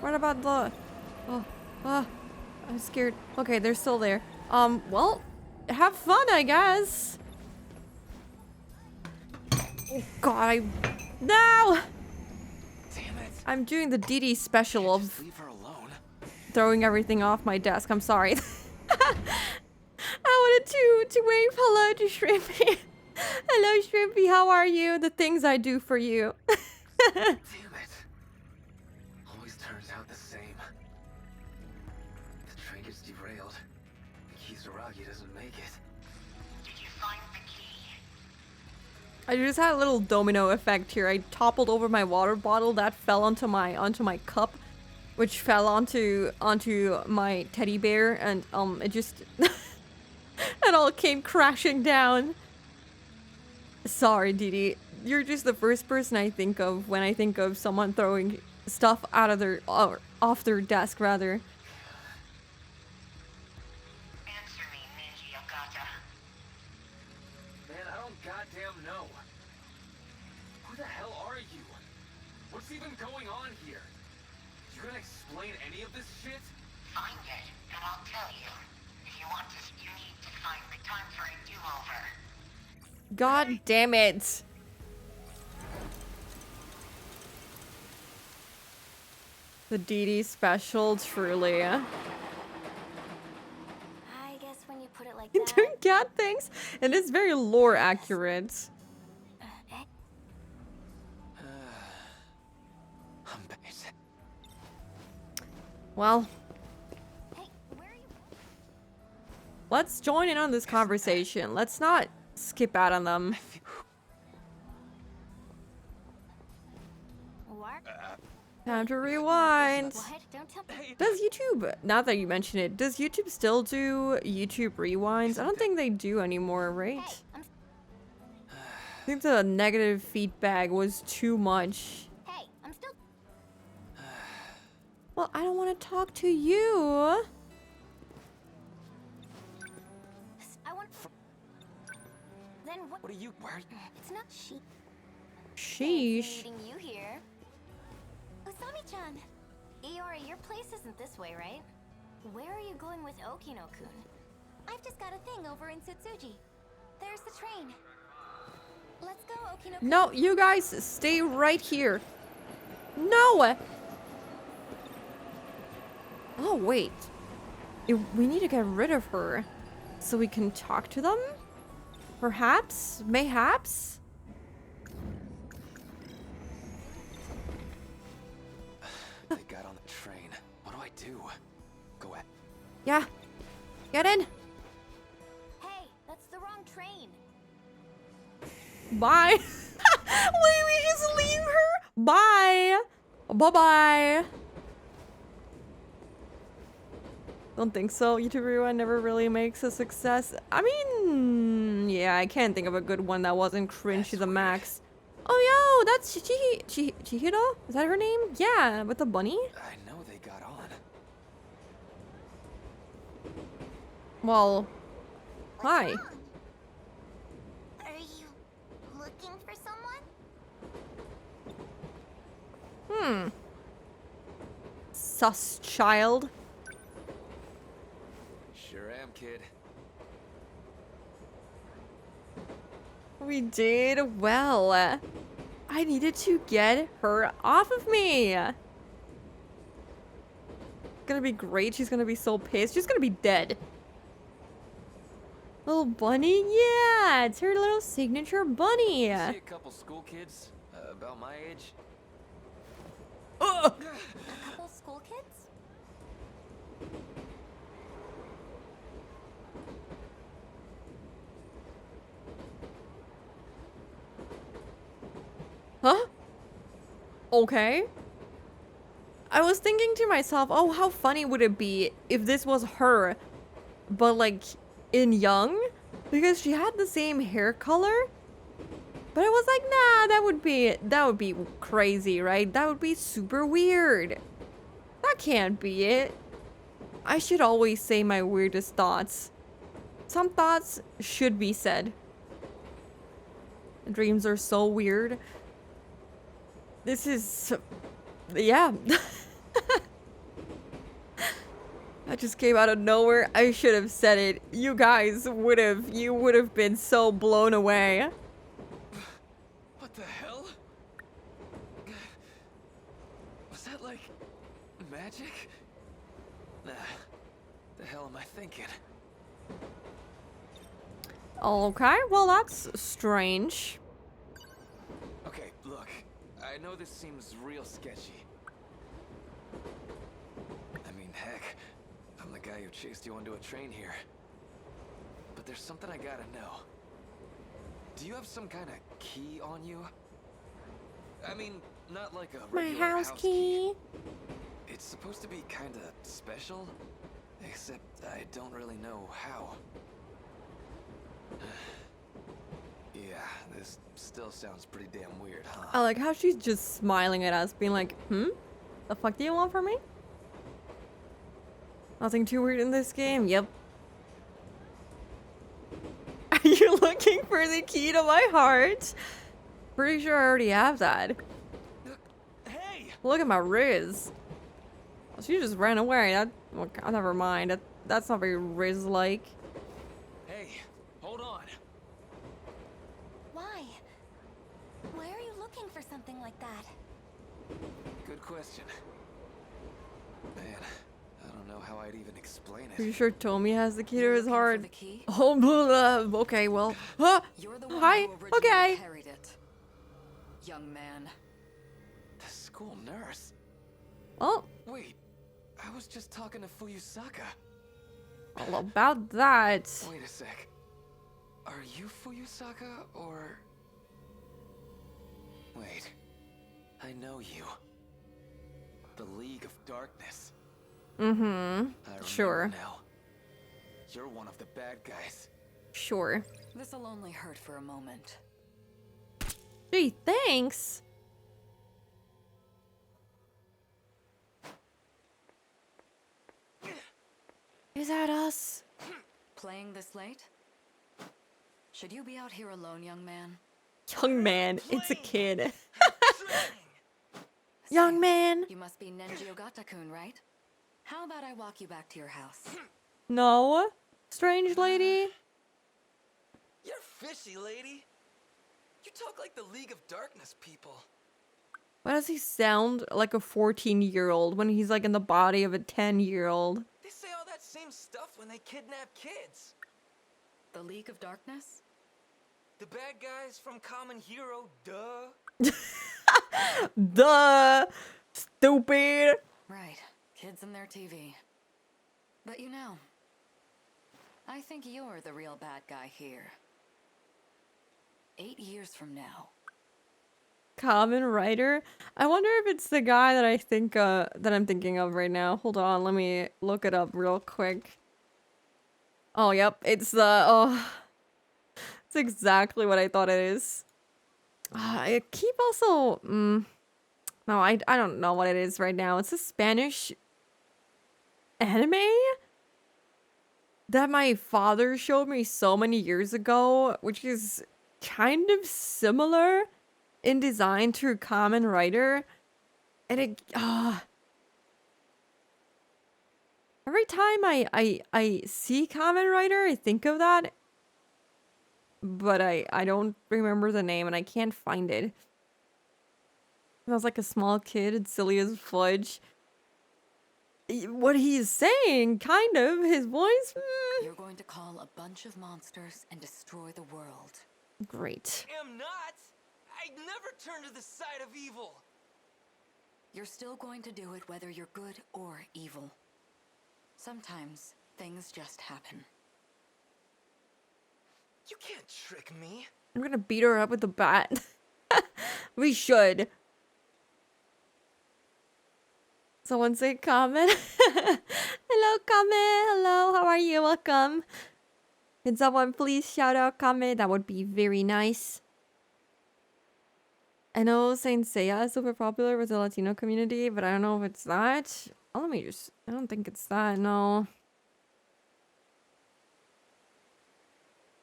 What about the... I'm scared. Okay, they're still there. Well, have fun, I guess. Oh, God, No! Damn it. I'm doing the DD special of Leave her alone. throwing everything off my desk. I'm sorry. I wanted to wave hello to Shrimpy. Hello, Shrimpy. How are you? The things I do for you. Damn it. Always turns out the same. The train gets derailed. Kisaragi doesn't make it. Did you find the key? I just had a little domino effect here. I toppled over my water bottle that fell onto my cup, which fell onto my teddy bear, and it just it all came crashing down. Sorry, Didi. You're just the first person I think of when I think of someone throwing stuff out of their or off their desk rather. Answer me, Ninja Yagata. Man, I don't goddamn know. Who the hell are you? What's even going on here? You gonna explain any of this shit? Find it, and I'll tell you. If you want to, you need to find the time for a do-over. God damn it. The DD special, truly. I guess when you put it like No! doing cat things, and it's very lore accurate. Well, let's join in on this conversation. Let's not skip out on them. Time to rewind. Does YouTube, now that you mention it, does YouTube still do YouTube rewinds? I don't think they do anymore, right? I think the negative feedback was too much. Hey, I'm still. Well, I don't want to talk to you. I want. Then what? What are you? Where are you? It's not she. Sheesh. Meeting you here. Usami-chan. Iori, your place isn't this way, right? Where are you going with Okino-kun? I've just got a thing over in Sutsuji. There's the train. Let's go, Okino-kun. No, you guys stay right here. No! Oh, wait. We need to get rid of her so we can talk to them? Perhaps? Mayhaps? They got on the train. What do I do? Go at. Yeah. Get in. Hey, that's the wrong train. Bye. Wait, we just leave her? Bye. Bye-bye. Don't think so. YouTube Rewind never really makes a success. I mean, yeah, I can't think of a good one that wasn't cringe to the max. Oh, yo, that's Chihiro? Is that her name? Yeah, with the bunny? I know they got on. Well, hi. Are you looking for someone? Sus child. Sure am, kid. We did well. I needed to get her off of me. Gonna be great. She's gonna be so pissed. She's gonna be dead. Little bunny? Yeah, it's her little signature bunny. See a couple school kids about my age. A couple school kids? Huh? Okay. I was thinking to myself, oh, how funny would it be if this was her, but like in young? Because she had the same hair color. But I was like, nah, that would be crazy, right? That would be super weird. That can't be it. I should always say my weirdest thoughts. Some thoughts should be said. Dreams are so weird. This is... yeah. That just came out of nowhere. I should have said it. You guys would have been so blown away. What the hell? Was that like magic? Nah. The hell am I thinking? Okay, well that's strange. Okay, look. I know this seems real sketchy. I mean, heck, I'm the guy who chased you onto a train here. But there's something I gotta know. Do you have some kind of key on you? I mean, not like a My regular house key. It's supposed to be kind of special, except I don't really know how. Yeah, this still sounds pretty damn weird, huh? I like how she's just smiling at us, being like, the fuck do you want from me? Nothing too weird in this game? Yep. Are you looking for the key to my heart? Pretty sure I already have that. Hey! Look at my Riz. She just ran away. That, well, never mind. That's not very Riz-like. Hey, hold on. Why? Why are you looking for something like that? Good question. Man, I don't know how I'd even explain it. Pretty sure Tommy has the key to his looking for heart. the key? Oh, blah, blah. Okay, well. You're the one Hi. who originally Okay. carried it. Young man. The school nurse? Well, Wait, I was just talking to Fuyusaka. all about that. Wait a sec. Are you Fuyusaka, or... Wait. I know you. The League of Darkness. Mm-hmm. I remember Sure. now. You're one of the bad guys. Sure. This'll only hurt for a moment. Gee, thanks. Is that us? Playing this late? Should you be out here alone, young man? Young man, it's a kid. Young man. You must be Nenji Ogata-kun, right? How about I walk you back to your house? No. Strange lady. You're fishy, lady. You talk like the League of Darkness people. Why does he sound like a 14-year-old when he's like in the body of a 10-year-old? They say all that same stuff when they kidnap kids. The League of Darkness? The bad guys from Common Hero, duh. Duh. Stupid. Right. Kids and their TV. But you know, I think you're the real bad guy here. 8 years from now. Common writer. I wonder if it's the guy that I think that I'm thinking of right now. Hold on, let me look it up real quick. Oh, yep, it's the it's exactly what I thought it is. I keep also no, I don't know what it is right now. It's a Spanish anime that my father showed me so many years ago, which is kind of similar in design to Kamen Rider, and it every time I see Kamen Rider, I think of that, but I don't remember the name and I can't find it. I was like a small kid and silly as fudge. What he's saying, kind of, his voice. You're going to call a bunch of monsters and destroy the world. Great. Am not. I'd never turn to the side of evil. You're still going to do it whether you're good or evil. Sometimes things just happen. You can't trick me. I'm gonna beat her up with a bat. We should. Someone say comment. Hello, comment. Hello, how are you? Welcome. Can someone please shout out comment? That would be very nice. I know Saint Seiya is super popular with the Latino community, but I don't know if it's that. Oh, let me just... I don't think it's that, no.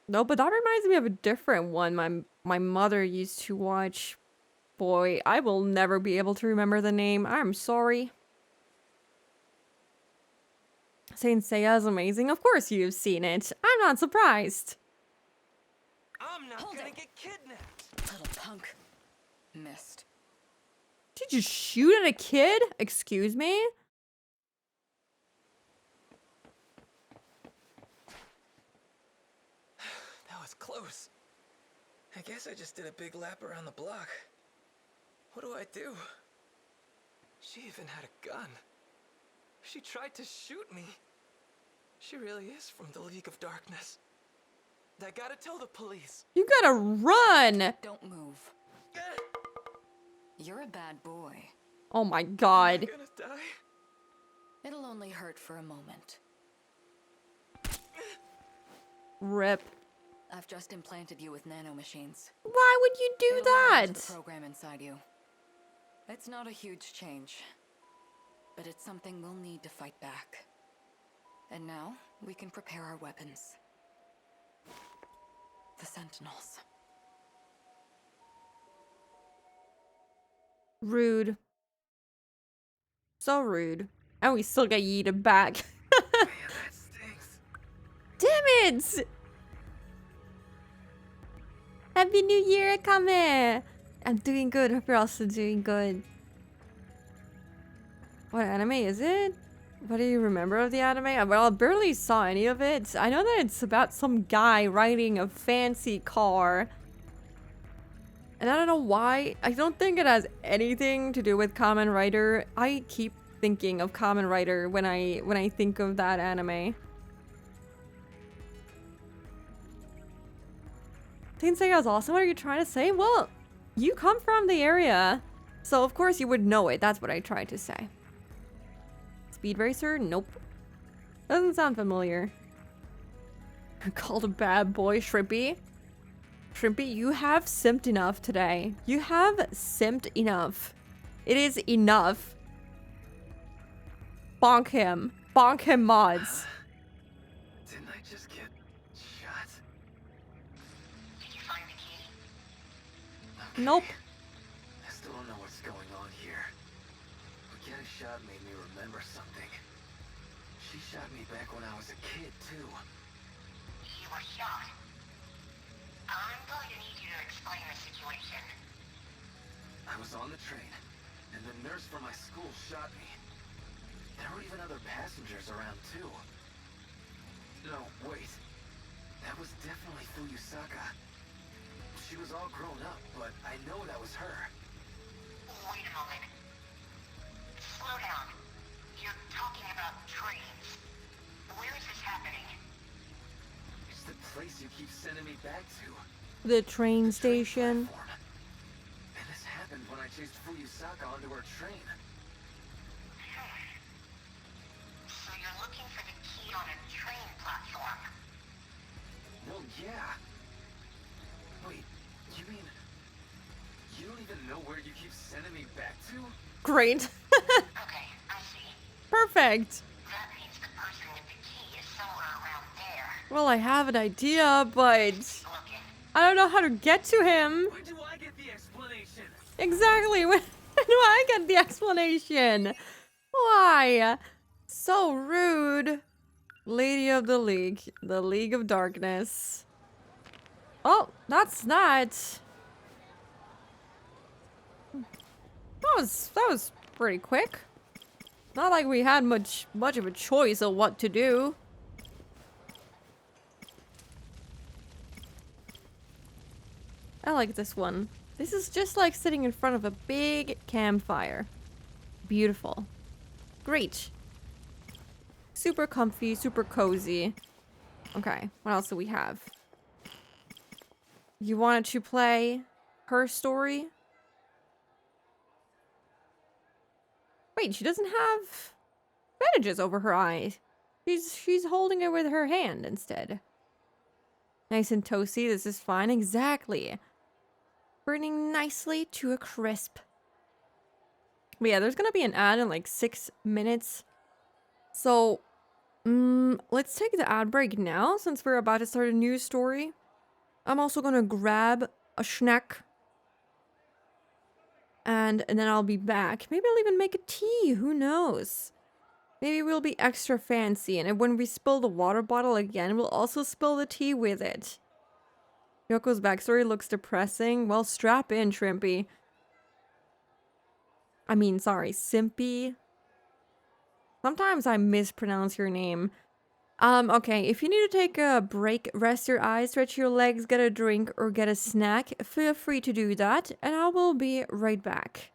No, but that reminds me of a different one my mother used to watch. Boy, I will never be able to remember the name. I'm sorry. Saint Seiya is amazing. Of course you've seen it. I'm not surprised. I'm not gonna get kidnapped. Little punk. Missed. Did you shoot at a kid? Excuse me? That was close. I guess I just did a big lap around the block. What do I do? She even had a gun. She tried to shoot me. She really is from the League of Darkness. I gotta tell the police. You gotta run! Don't move. You're a bad boy. Oh my god. Am I gonna die? It'll only hurt for a moment. Rip. I've just implanted you with nanomachines. Why would you do It'll learn that? the program inside you. It's not a huge change, but it's something we'll need to fight back. And now, we can prepare our weapons. The Sentinels. Rude. So rude. And we still got yeeted back. Man, that stinks. Damn it! Happy New Year, Kame! I'm doing good. Hope you're also doing good. What anime is it? What do you remember of the anime? Well, I barely saw any of it. I know that it's about some guy riding a fancy car. And I don't know why. I don't think it has anything to do with Kamen Rider. I keep thinking of Kamen Rider when I think of that anime. Tensei is awesome. What are you trying to say? Well, you come from the area, so of course you would know it. That's what I tried to say. Speed Racer? Nope. Doesn't sound familiar. Called a bad boy, Shrimpy. Shrimpy, you have simped enough today. You have simped enough. It is enough. Bonk him. Bonk him, mods. Didn't I just get shot? Did you find the key? Okay. Nope. I still don't know what's going on here. But getting shot made me remember something. She shot me back when I was a kid, too. You were shot. I'm going to need you to explain the situation. I was on the train, and the nurse from my school shot me. There were even other passengers around, too. No, wait. That was definitely Fuyusaka. She was all grown up, but I know that was her. Wait a moment. Slow down. You're talking about trains. Where is this happening? It's the place you keep sending me back to. The train station. Platform. And this happened when I chased Fuyusaka onto her train. So you're looking for the key on a train platform? Well, yeah. Wait, you mean... You don't even know where you keep sending me back to? Great. Okay, I see. Perfect. That means the person with the key is somewhere around there. Well, I have an idea, but Looking. I don't know how to get to him. When do I get the explanation? Exactly. When do I get the explanation? Why? So rude. Lady of the League. The League of Darkness. Oh, that's not. That was pretty quick. Not like we had much of a choice of what to do. I like this one. This is just like sitting in front of a big campfire. Beautiful. Great. Super comfy, super cozy. Okay, what else do we have? You wanted to play her story? Wait, she doesn't have bandages over her eyes. She's holding it with her hand instead. Nice and toasty, this is fine. Exactly. Burning nicely to a crisp. But yeah, there's gonna be an ad in like 6 minutes. So, let's take the ad break now since we're about to start a new story. I'm also gonna grab a snack. And then I'll be back. Maybe I'll even make a tea, who knows? Maybe we'll be extra fancy, and when we spill the water bottle again, we'll also spill the tea with it. Yoko's backstory looks depressing. Well, strap in, Shrimpy. I mean, sorry, Simpy. Sometimes I mispronounce your name. Okay, if you need to take a break, rest your eyes, stretch your legs, get a drink, or get a snack, feel free to do that, and I will be right back.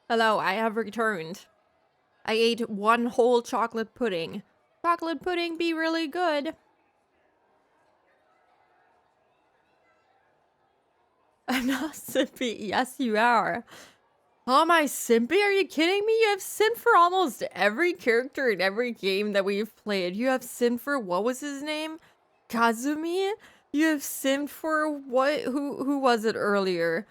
Hello, I have returned. I ate one whole chocolate pudding. Chocolate pudding be really good. I'm not simpy. Yes, you are. How am I simpy? Are you kidding me? You have simp for almost every character in every game that we've played. You have simp for, what was his name? Kazumi? You have simp for what? Who was it earlier?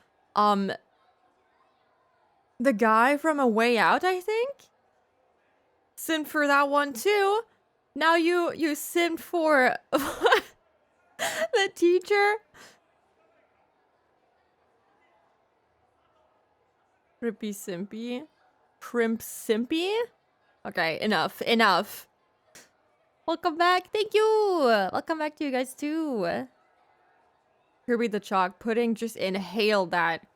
The guy from A Way Out, I think? Simp for that one too. Now you simp for the teacher. Prippy simpy. Primp simpy? Okay, enough. Welcome back. Thank you. Welcome back to you guys too. Kirby the Chalk Pudding, just inhale that.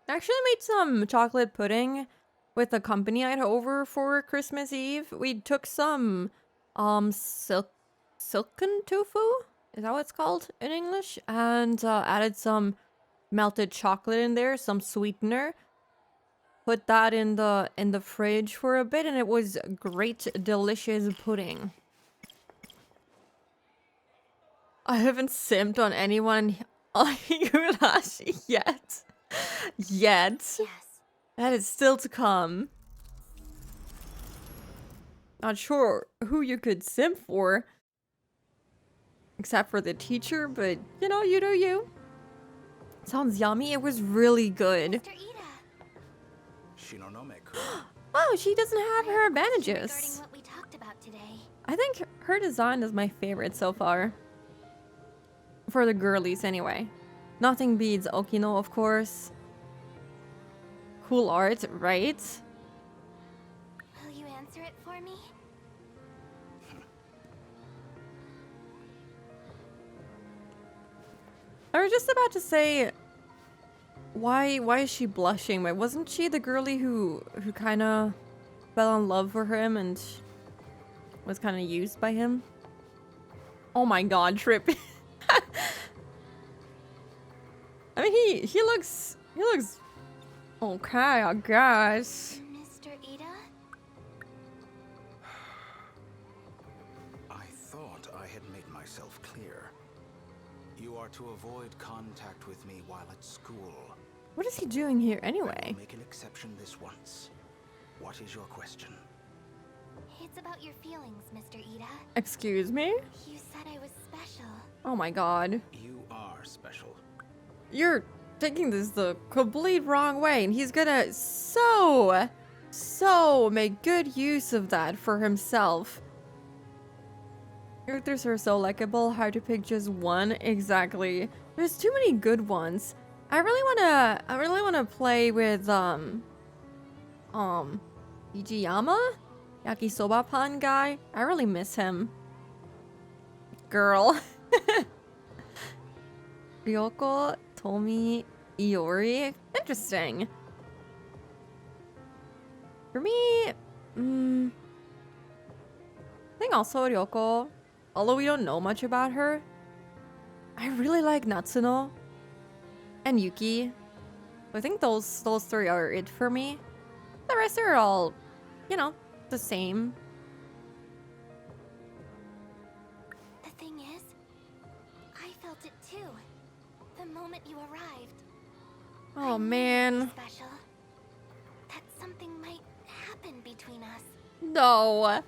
I actually made some chocolate pudding with a company I had over for Christmas Eve. We took some silken tofu, is that what it's called in English? And added some melted chocolate in there, some sweetener. Put that in the fridge for a bit, and it was great, delicious pudding. I haven't simped on anyone on Higurashi yet. Yes. That is still to come. Not sure who you could simp for. Except for the teacher, but you know, you do you. Sounds yummy. It was really good. Oh, she doesn't have her bandages. What we talked about today. I think her design is my favorite so far. For the girlies, anyway. Nothing beats Okino, of course. Cool art, right? Will you answer it for me? I was just about to say, why is she blushing? But wasn't she the girly who kind of fell in love with him and was kind of used by him? Oh my god, Trip. I mean, he looks okay, I guess. Mr. Ida? I thought I had made myself clear. You are to avoid contact with me while at school. What is he doing here anyway? Make an exception this once. What is your question? It's about your feelings, Mr. Ida. Excuse me? You said I was special. Oh my god. You are special. You're taking this the complete wrong way, and he's gonna so make good use of that for himself. Characters are so likable, hard to pick just one. Exactly. There's too many good ones. I really wanna play with Ijiyama? Yakisoba pan guy. I really miss him. Girl. Ryoko, Tomi, Iori. Interesting. For me, I think also Ryoko. Although we don't know much about her, I really like Natsuno and Yuki. I think those three are it for me. The rest are all, you know, the same. The thing is, I felt it too. The moment you arrived. Oh man. Special. That something might happen between us. No.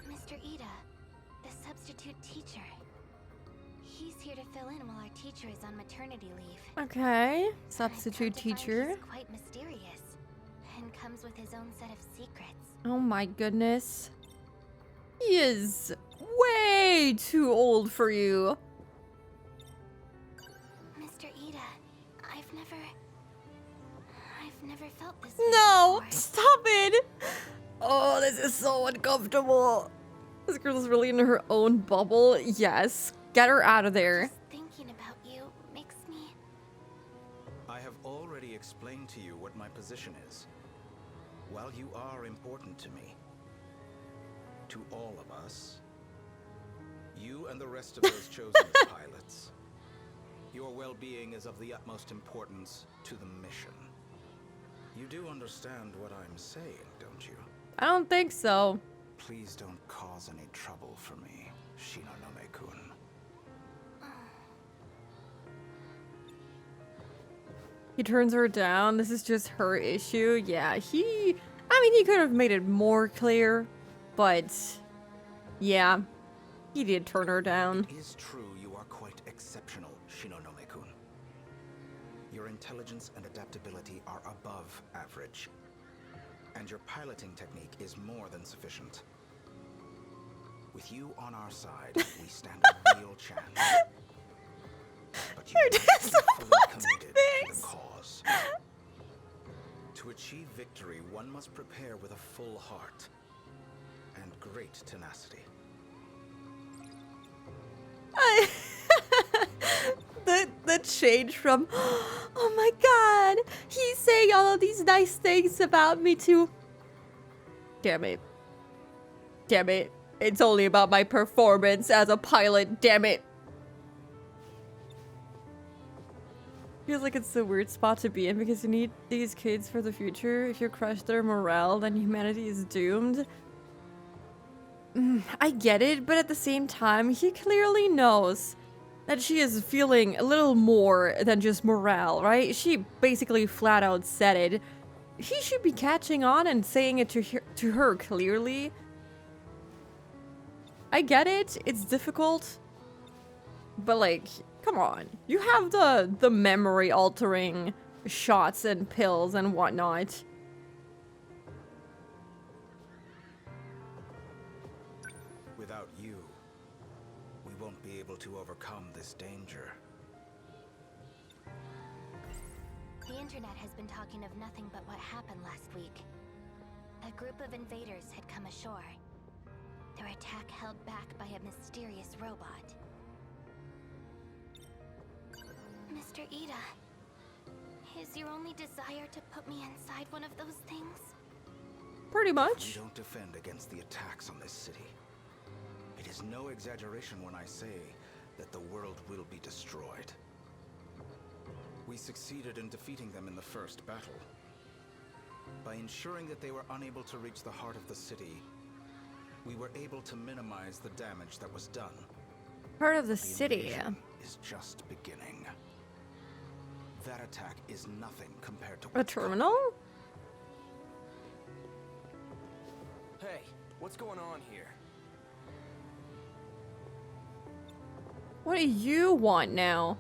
Mr. Ida, the substitute teacher. He's here to fill in while our teacher is on maternity leave. Okay. Substitute teacher. He's quite mysterious and comes with his own set of secrets. Oh my goodness. He is way too old for you. Mr. Ida, I've never felt this way No! before. Stop it! Oh, this is so uncomfortable. This girl is really in her own bubble. Yes. Get her out of there. Just thinking about you makes me... I have already explained to you what my position is. While you are important to me, to all of us, you and the rest of those chosen as pilots, Your well-being is of the utmost importance to the mission. You do understand what I'm saying, don't you? I don't think so. Please don't cause any trouble for me, Shinonome-kun. He turns her down. This is just her issue. Yeah, I mean, he could have made it more clear, but yeah, he did turn her down. It is true you are quite exceptional, Shinonome-kun. Your intelligence and adaptability are above average. And your piloting technique is more than sufficient. With you on our side, we stand a real chance. But you must be fully committed to the cause. To achieve victory, one must prepare with a full heart and great tenacity. The change from, oh my god, he's saying all of these nice things about me to, damn it, it's only about my performance as a pilot, damn it. Feels like it's a weird spot to be in because you need these kids for the future. If you crush their morale, then humanity is doomed. I get it, but at the same time, he clearly knows that she is feeling a little more than just morale, right? She basically flat out said it. He should be catching on and saying it to her clearly. I get it, it's difficult, but like, come on. You have the memory altering shots and pills and whatnot. Without you, we won't be able to overcome this danger. The internet has been talking of nothing but what happened last week. A group of invaders had come ashore. Their attack held back by a mysterious robot. Mr. Ida, is your only desire to put me inside one of those things? Pretty much. We don't defend against the attacks on this city. It is no exaggeration when I say that the world will be destroyed. We succeeded in defeating them in the first battle. By ensuring that they were unable to reach the heart of the city, we were able to minimize the damage that was done. Part of the city, yeah. Is just beginning. That attack is nothing compared to a terminal? Hey, what's going on here? What do you want now?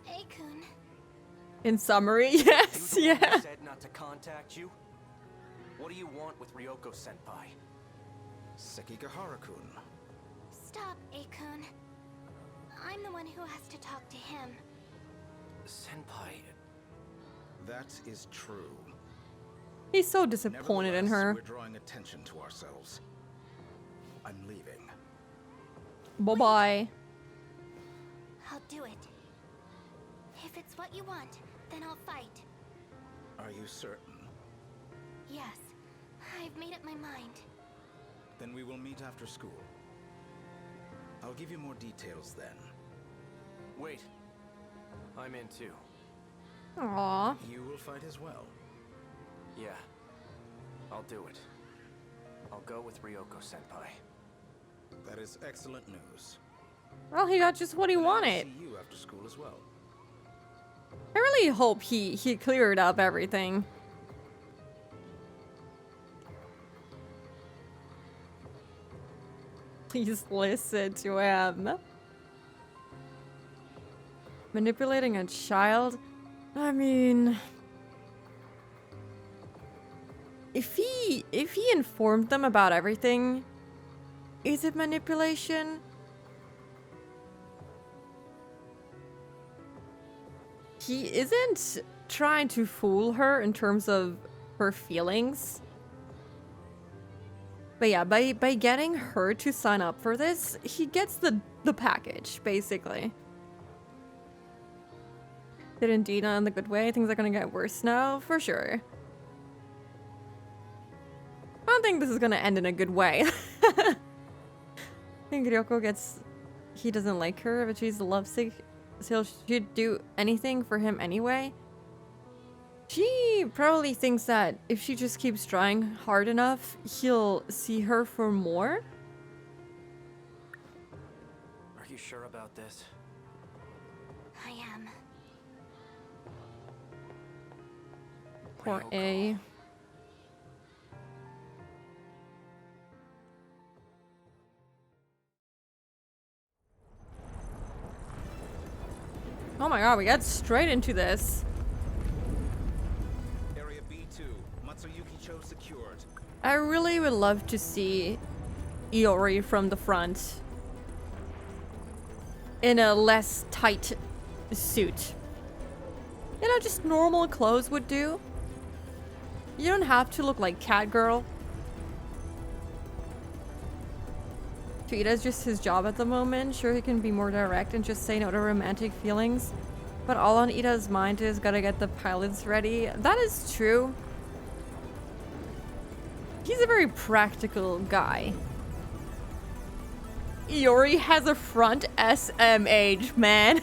Hey-kun. In summary, yes, yeah. Said not to contact you. What do you want with Ryoko-senpai? Sekigahara-kun. Stop, Akun. I'm the one who has to talk to him. Senpai. That is true. He's so disappointed in her. We're drawing attention to ourselves. I'm leaving. Bye-bye. I'll do it. If it's what you want, then I'll fight. Are you certain? Yes, I've made up my mind. Then we will meet after school. I'll give you more details then. Wait. I'm in too. Aww. You will fight as well. Yeah. I'll do it. I'll go with Ryoko-senpai. That is excellent news. Well, he got just what he wanted. See you after school as well. I really hope he cleared up everything. Please listen to him. Manipulating a child? I mean, if he informed them about everything, is it manipulation? He isn't trying to fool her in terms of her feelings. But yeah, by getting her to sign up for this, he gets the package, basically. Didn't Dina in the good way? Things are gonna get worse now? For sure. I don't think this is gonna end in a good way. think Ryoko gets... He doesn't like her, but she's lovesick, so she'd do anything for him anyway. She probably thinks that if she just keeps trying hard enough, he'll see her for more. Are you sure about this? I am. Poor A. Oh my god, we got straight into this. Area B2, Matsuyuki-cho secured. I really would love to see Iori from the front in a less tight suit. You know, just normal clothes would do. You don't have to look like Catgirl. Ida's just his job at the moment. Sure, he can be more direct and just say no to romantic feelings. But all on Ida's mind is gotta get the pilots ready. That is true. He's a very practical guy. Iori has a front SMH, man.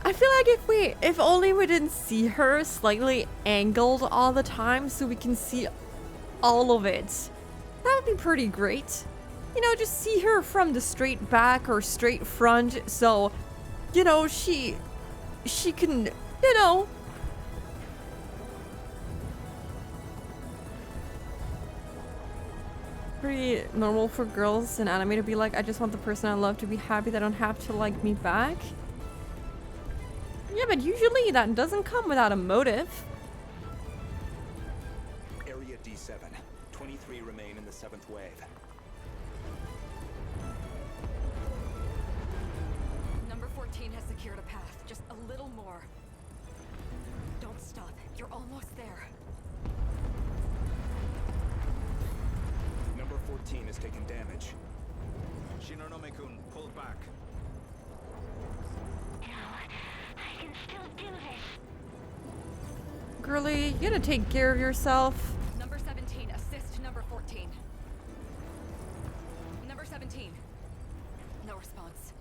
I feel like if only we didn't see her slightly angled all the time so we can see all of it. That would be pretty great. You know, just see her from the straight back or straight front so, you know, she can, you know. Pretty normal for girls in anime to be like, I just want the person I love to be happy. They don't have to like me back. Yeah, but usually that doesn't come without a motive. Area D7. 23 remain in the 7th wave. Number 14 has secured a path. Just a little more. Don't stop. You're almost there. Number 14 has taken damage. Shinonome-kun, pull back. I can still do this. Girly, you gotta take care of yourself. Number 17, assist number 14. Number 17. No response.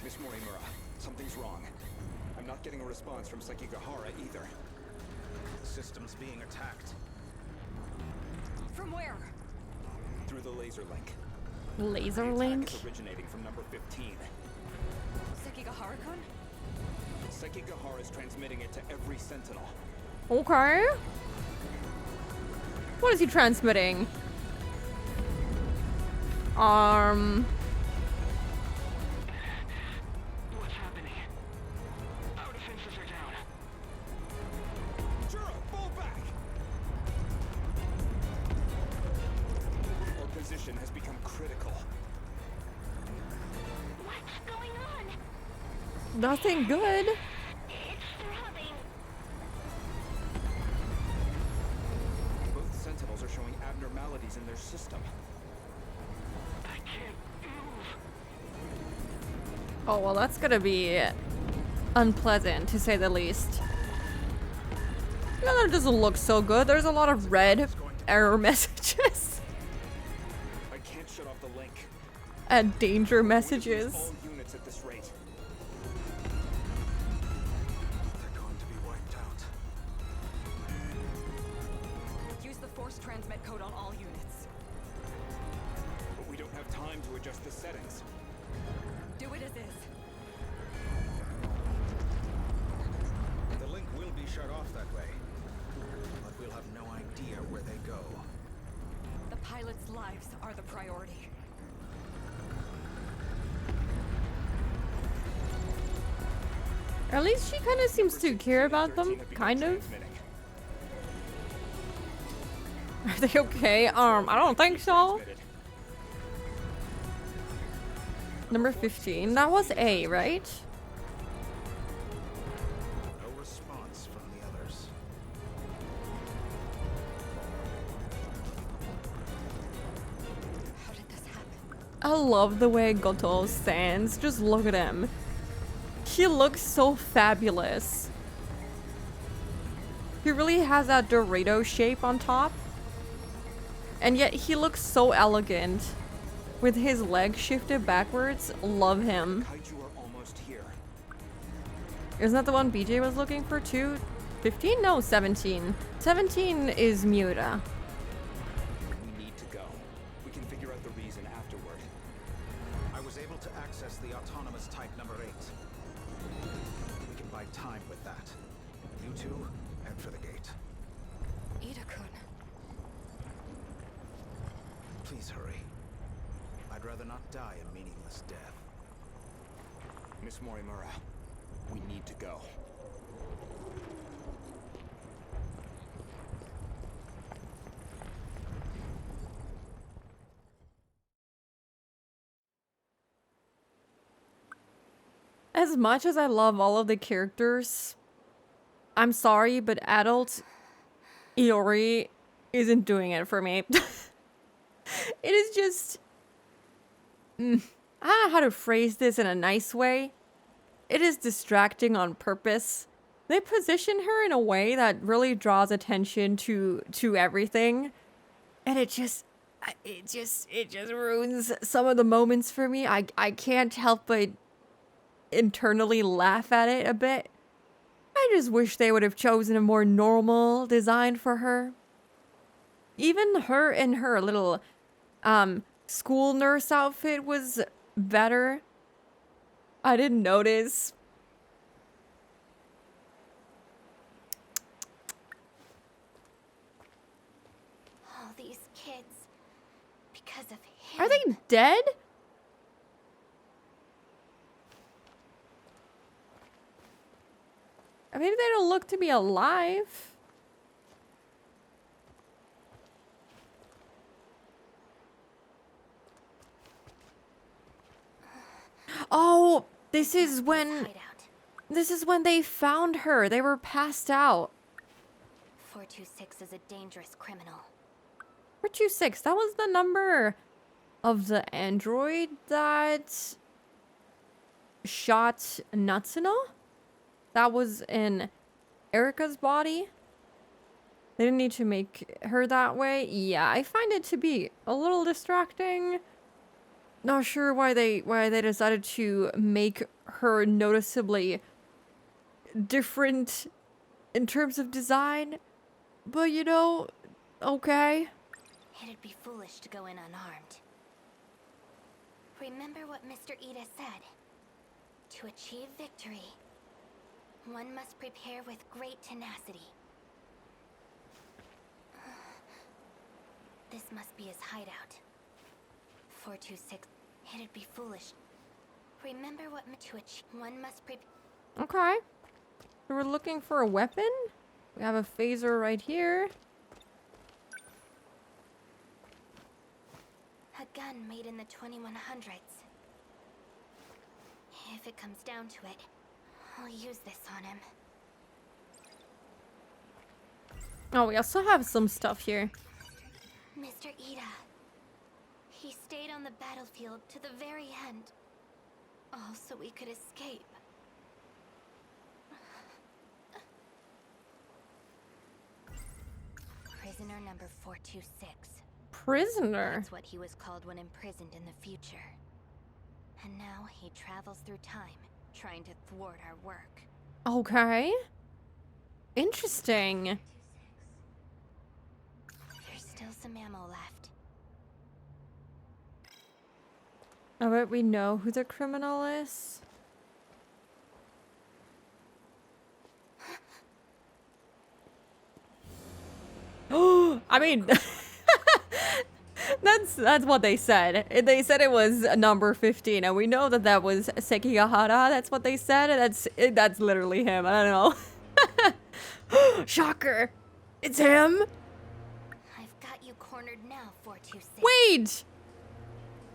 Miss Morimura, something's wrong. I'm not getting a response from Sekigahara either. System's being attacked. From where? Through the laser link. Laser The attack link? is originating from number 15. Sekigahara-kun? Sekigahara is transmitting it to every Sentinel. Okay. What is he transmitting? What's happening? Our defenses are down. Juro, fall back! Our position has become critical. What's going on? Nothing good. It's throbbing. Both Sentinels are showing abnormalities in their system. I can't move. Oh, well, that's gonna be unpleasant, to say the least. Yeah, that doesn't look so good. There's a lot of red error messages. I can't shut off the link. And danger messages. All units at this rate. They're going to be wiped out. Use the force transmit code on all units. But we don't have time to adjust the settings. Do it as is. The link will be shut off that way. But we'll have no idea where they go. The pilots' lives are the priority. At least she kind of seems to care about them, kind of. Are they okay? I don't think so. Number 15. That was A, right? No response from the others. How did this happen? I love the way Goto stands. Just look at him. He looks so fabulous. He really has that Dorito shape on top. And yet he looks so elegant. With his legs shifted backwards. Love him. Kaiju are almost here. Isn't that the one BJ was looking for too? 15? No, 17. 17 is Miura. We need to go. We can figure out the reason afterward. I was able to access the autonomous type number 8. We can buy time with that. You two, head for the gate. Ida-kun. Please hurry. I'd rather not die a meaningless death. Miss Morimura, we need to go. As much as I love all of the characters, I'm sorry, but adult Iori isn't doing it for me. It is just... I don't know how to phrase this in a nice way. It is distracting on purpose. They position her in a way that really draws attention to everything. And it just ruins some of the moments for me. I can't help but internally laugh at it a bit. I just wish they would have chosen a more normal design for her. Even her in her little school nurse outfit was better. I didn't notice. All these kids. Because of him. Are they dead? Maybe they don't look to be alive. Oh, this is when they found her. They were passed out. 426 is a dangerous criminal. 426, that was the number of the android that shot Natsuno? That was in Erika's body? They didn't need to make her that way? Yeah, I find it to be a little distracting. Not sure why they decided to make her noticeably different in terms of design. But you know, okay. It'd be foolish to go in unarmed. Remember what Mr. Ida said. To achieve victory, one must prepare with great tenacity. This must be his hideout. 426. It'd be foolish. Remember what to achieve. One must prepare. Okay. So we're looking for a weapon. We have a phaser right here. A gun made in the 2100s. If it comes down to it, I'll use this on him. Oh, we also have some stuff here. Mr. Ida. He stayed on the battlefield to the very end. All so we could escape. Prisoner number 426. Prisoner? That's what he was called when imprisoned in the future. And now he travels through time, trying to thwart our work. Okay. Interesting. There's still some ammo left. I bet we know who the criminal is. Oh, I mean, that's what they said. They said it was number 15, and we know that that was Sekigahara. That's what they said. That's literally him. I don't know. Shocker! It's him. I've got you cornered now, 426. Wait,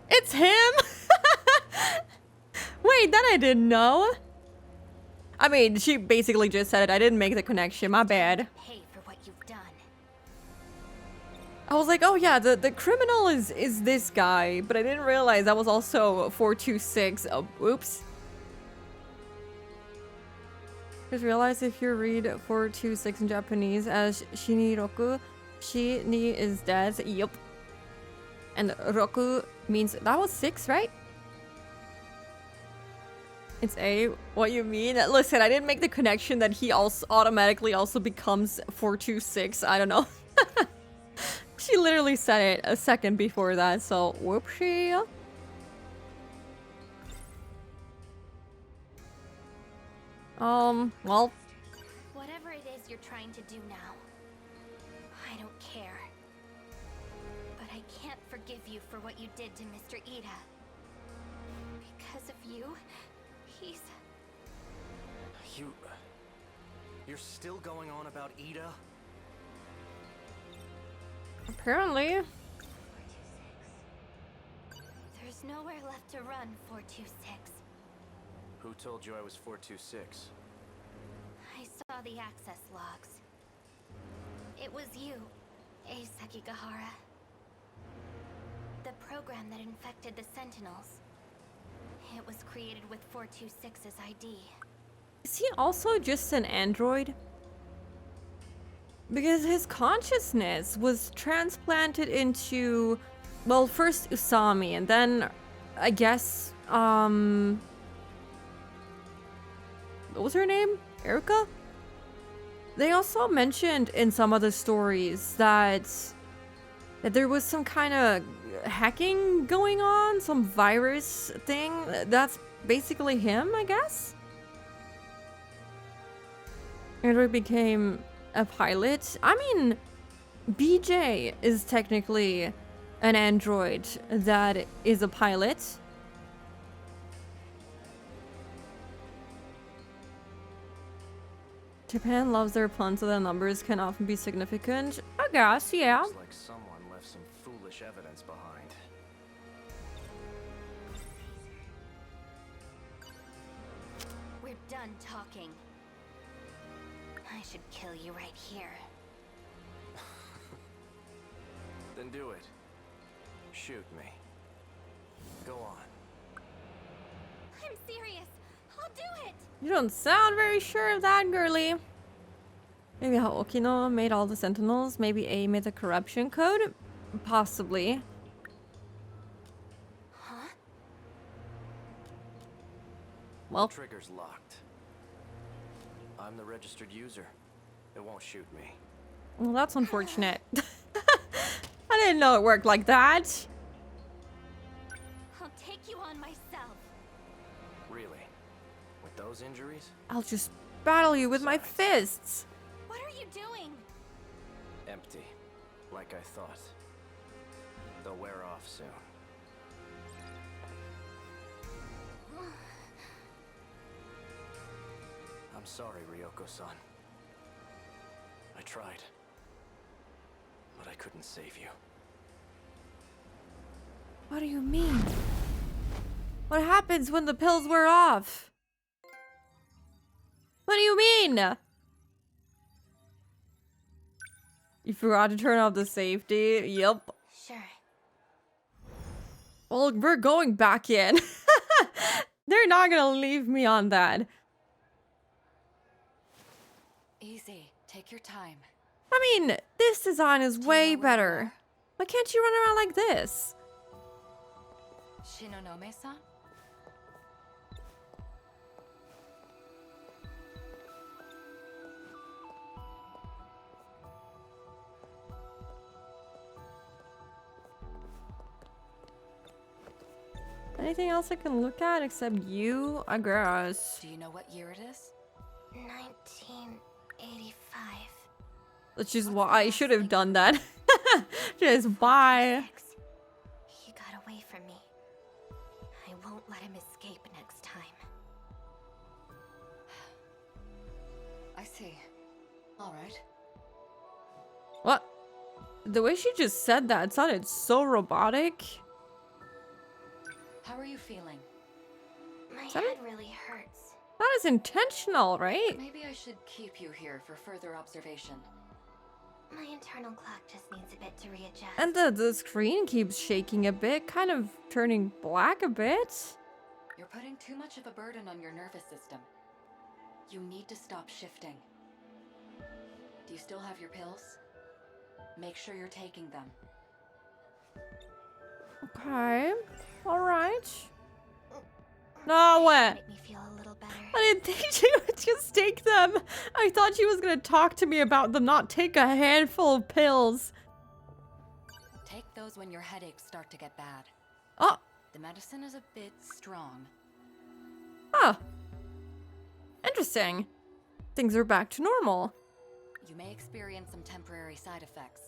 it's him. Wait, that I didn't know. I mean, she basically just said it. I didn't make the connection. My bad. Pay for what you've done. I was like, oh yeah, the criminal is this guy, but I didn't realize that was also 426. Oh, oops. Just realize if you read 426 in Japanese as Shiniroku, Shini is dead. Yup. And Roku means that was 6, right? It's A. What you mean? Listen, I didn't make the connection that he also automatically also becomes 426. I don't know. She literally said it a second before that, so whoopsie. Well. Whatever it is you're trying to do now, I don't care. But I can't forgive you for what you did to Mr. Ida. Because of you, he's... You're still going on about Ida? Apparently. There's nowhere left to run, 426. Who told you I was 426? I saw the access logs. It was you, Ei Sekigahara. The program that infected the Sentinels. It was created with 426's ID. Is he also just an android? Because his consciousness was transplanted into, well, first Usami, and then, I guess, what was her name? Erica? They also mentioned in some of the stories that there was some kind of hacking going on, some virus thing. That's basically him, I guess? Android became a pilot. I mean, BJ is technically an android that is a pilot. Japan loves their puns, so the numbers can often be significant. I guess, yeah. Looks like someone left some foolish evidence behind. We're done talking. I should kill you right here. Then do it. Shoot me. Go on. I'm serious. I'll do it. You don't sound very sure of that, girly. Maybe how Okino made all the Sentinels. Maybe A made the corruption code. Possibly. Huh? Well. Trigger's locked. I'm the registered user. It won't shoot me. Well, that's unfortunate. I didn't know it worked like that. I'll take you on myself. Really? With those injuries? I'll just battle you with my fists. What are you doing? Empty. Like I thought. They'll wear off soon. I'm sorry, Ryoko-san. I tried. But I couldn't save you. What do you mean? What happens when the pills wear off? What do you mean? You forgot to turn off the safety? Yep. Sure. Well, we're going back in. They're not gonna leave me on that. Easy. Take your time. I mean, this design is way better. Why can't you run around like this? Shinonome-san? Anything else I can look at except you? I guess. Do you know what year it is? 1985. Which is why I should have done that. Just bye. He got away from me. I won't let him escape next time. I see. All right. What? The way she just said that sounded so robotic. How are you feeling? My Is that head really hurts. That is intentional, right? Maybe I should keep you here for further observation. My internal clock just needs a bit to readjust. And the screen keeps shaking a bit, kind of turning black a bit. You're putting too much of a burden on your nervous system. You need to stop shifting. Do you still have your pills? Make sure you're taking them. Okay. Alright. No way. Make me feel a little better. I didn't think she would just take them. I thought she was gonna talk to me about them, not take a handful of pills. Take those when your headaches start to get bad. Oh. The medicine is a bit strong. Huh. Interesting. Things are back to normal. You may experience some temporary side effects.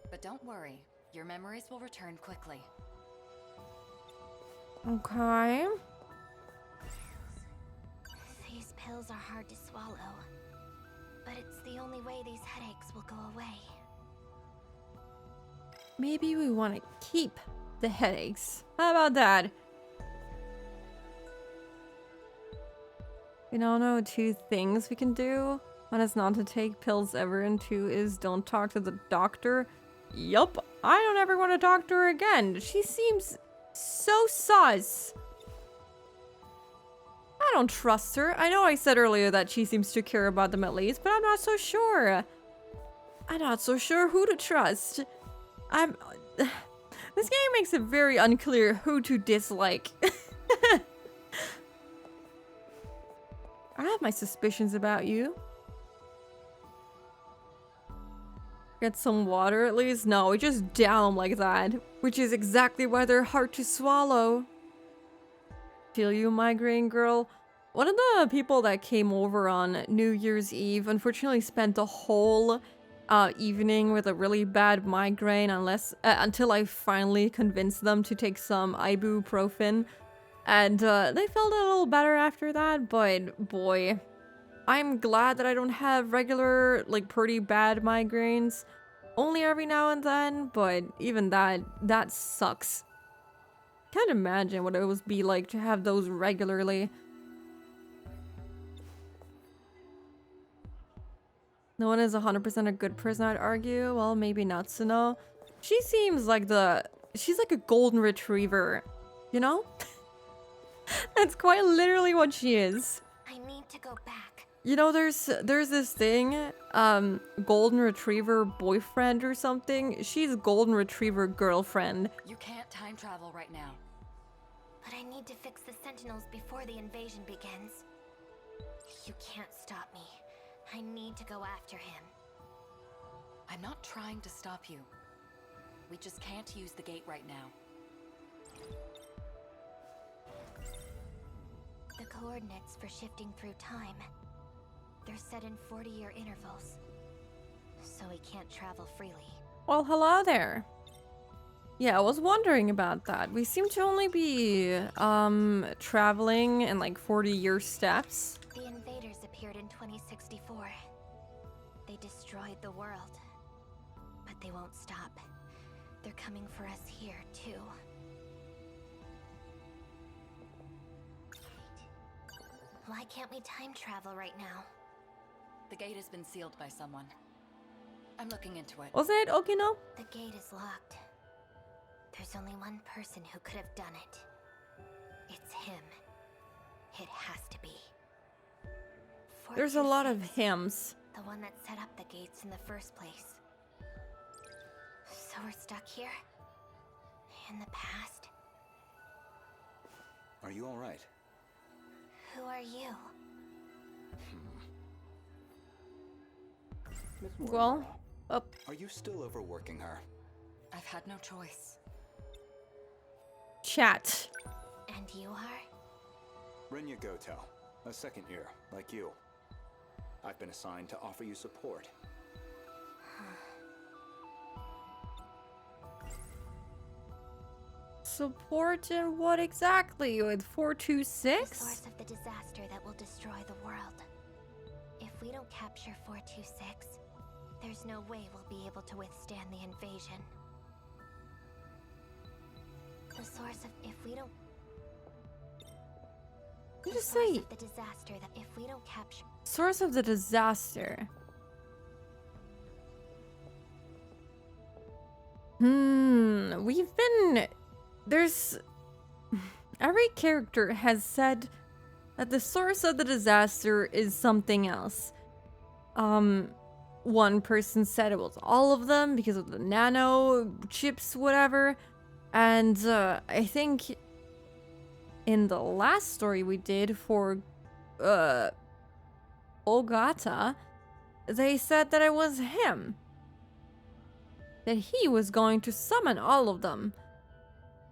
But don't worry, your memories will return quickly. Okay. These pills are hard to swallow. But it's the only way these headaches will go away. Maybe we want to keep the headaches. How about that? We now know 2 things we can do. One is not to take pills ever, and 2 is don't talk to the doctor. Yup, I don't ever want to talk to her again. She seems so sus. I don't trust her. I know I said earlier that she seems to care about them at least, but I'm not so sure. I'm not so sure who to trust. This game makes it very unclear who to dislike. I have my suspicions about you. Get some water at least? No, we just down them like that. Which is exactly why they're hard to swallow. Feel you, migraine girl? One of the people that came over on New Year's Eve unfortunately spent the whole evening with a really bad migraine until I finally convinced them to take some ibuprofen. And they felt a little better after that, but boy, I'm glad that I don't have regular, like, pretty bad migraines. Only every now and then, but even that sucks. Can't imagine what it would be like to have those regularly. No one is 100% a good person, I'd argue. Well, maybe Natsuno. She seems like she's like a golden retriever, you know? That's quite literally what she is. I need to go back. You know, there's this thing, golden retriever boyfriend or something. She's golden retriever girlfriend. You can't time travel right now. But I need to fix the Sentinels before the invasion begins. You can't stop me. I need to go after him. I'm not trying to stop you. We just can't use the gate right now. The coordinates for shifting through time. They're set in 40-year intervals. So we can't travel freely. Well, hello there. Yeah, I was wondering about that. We seem to only be, traveling in like 40-year steps. The invaders appeared in 2064. They destroyed the world. But they won't stop. They're coming for us here, too. Why can't we time travel right now? The gate has been sealed by someone. I'm looking into it. Wasn't it Okino? The gate is locked. There's only one person who could have done it. It's him. It has to be. There's a lot of hymns. The one that set up the gates in the first place. So we're stuck here? In the past? Are you alright? Who are you? Well, Are you still overworking her? I've had no choice. Chat. And you are? Renya Goto, a second year, like you. I've been assigned to offer you support. Support in what exactly? With 426? The source of the disaster that will destroy the world. If we don't capture 426, there's no way we'll be able to withstand the invasion. The source of if we don't Did you say the disaster that if we don't capture source of the disaster? We've been every character has said that the source of the disaster is something else. One person said it was all of them because of the nano chips, whatever. And I think in the last story we did for Ogata, they said that it was him. That he was going to summon all of them.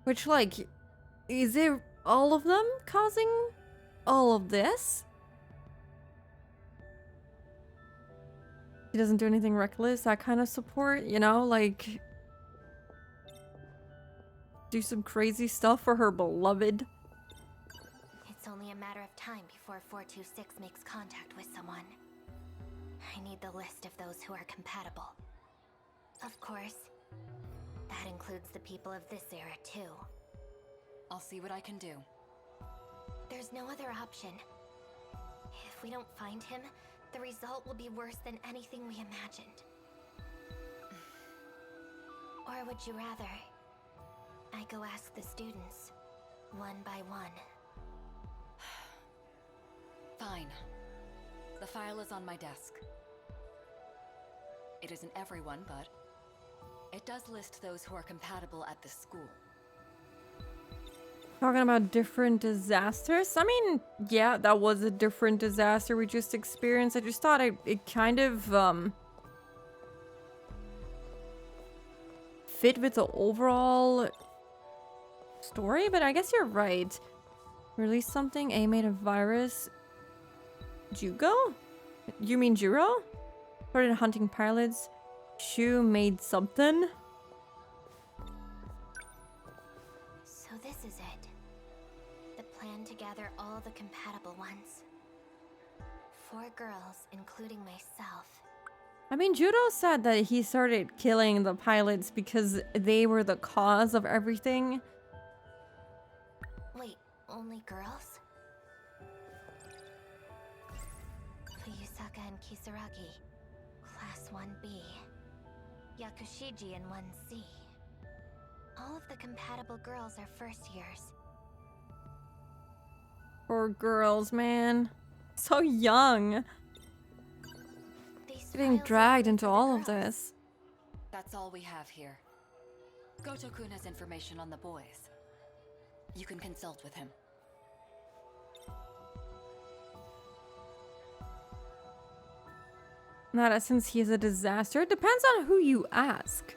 Which, like, is it all of them causing all of this? He doesn't do anything reckless, that kind of support, you know, like do some crazy stuff for her beloved. It's only a matter of time before 426 makes contact with someone. I need the list of those who are compatible. Of course, that includes the people of this era too. I'll see what I can do. There's no other option. If we don't find him, the result will be worse than anything we imagined. Or would you rather I go ask the students, one by one? Fine. The file is on my desk. It isn't everyone, but it does list those who are compatible at the school. Talking about different disasters. I mean, yeah, that was a different disaster we just experienced. I just thought it kind of fit with the overall story, but I guess you're right. Release something. A made a virus. Jugo? You mean Juro? Started hunting pilots. Shu made something. So this is it. The plan to gather all the compatible ones. 4 girls, including myself. I mean, Judo said that he started killing the pilots because they were the cause of everything. Wait, only girls? Fuyusaka and Kisaragi, Class 1B. Yakushiji in 1C. All of the compatible girls are first years. Poor girls, man. So young. Getting dragged into all of this. That's all we have here. Goto-kun has information on the boys. You can consult with him. Not since he's a disaster. It depends on who you ask.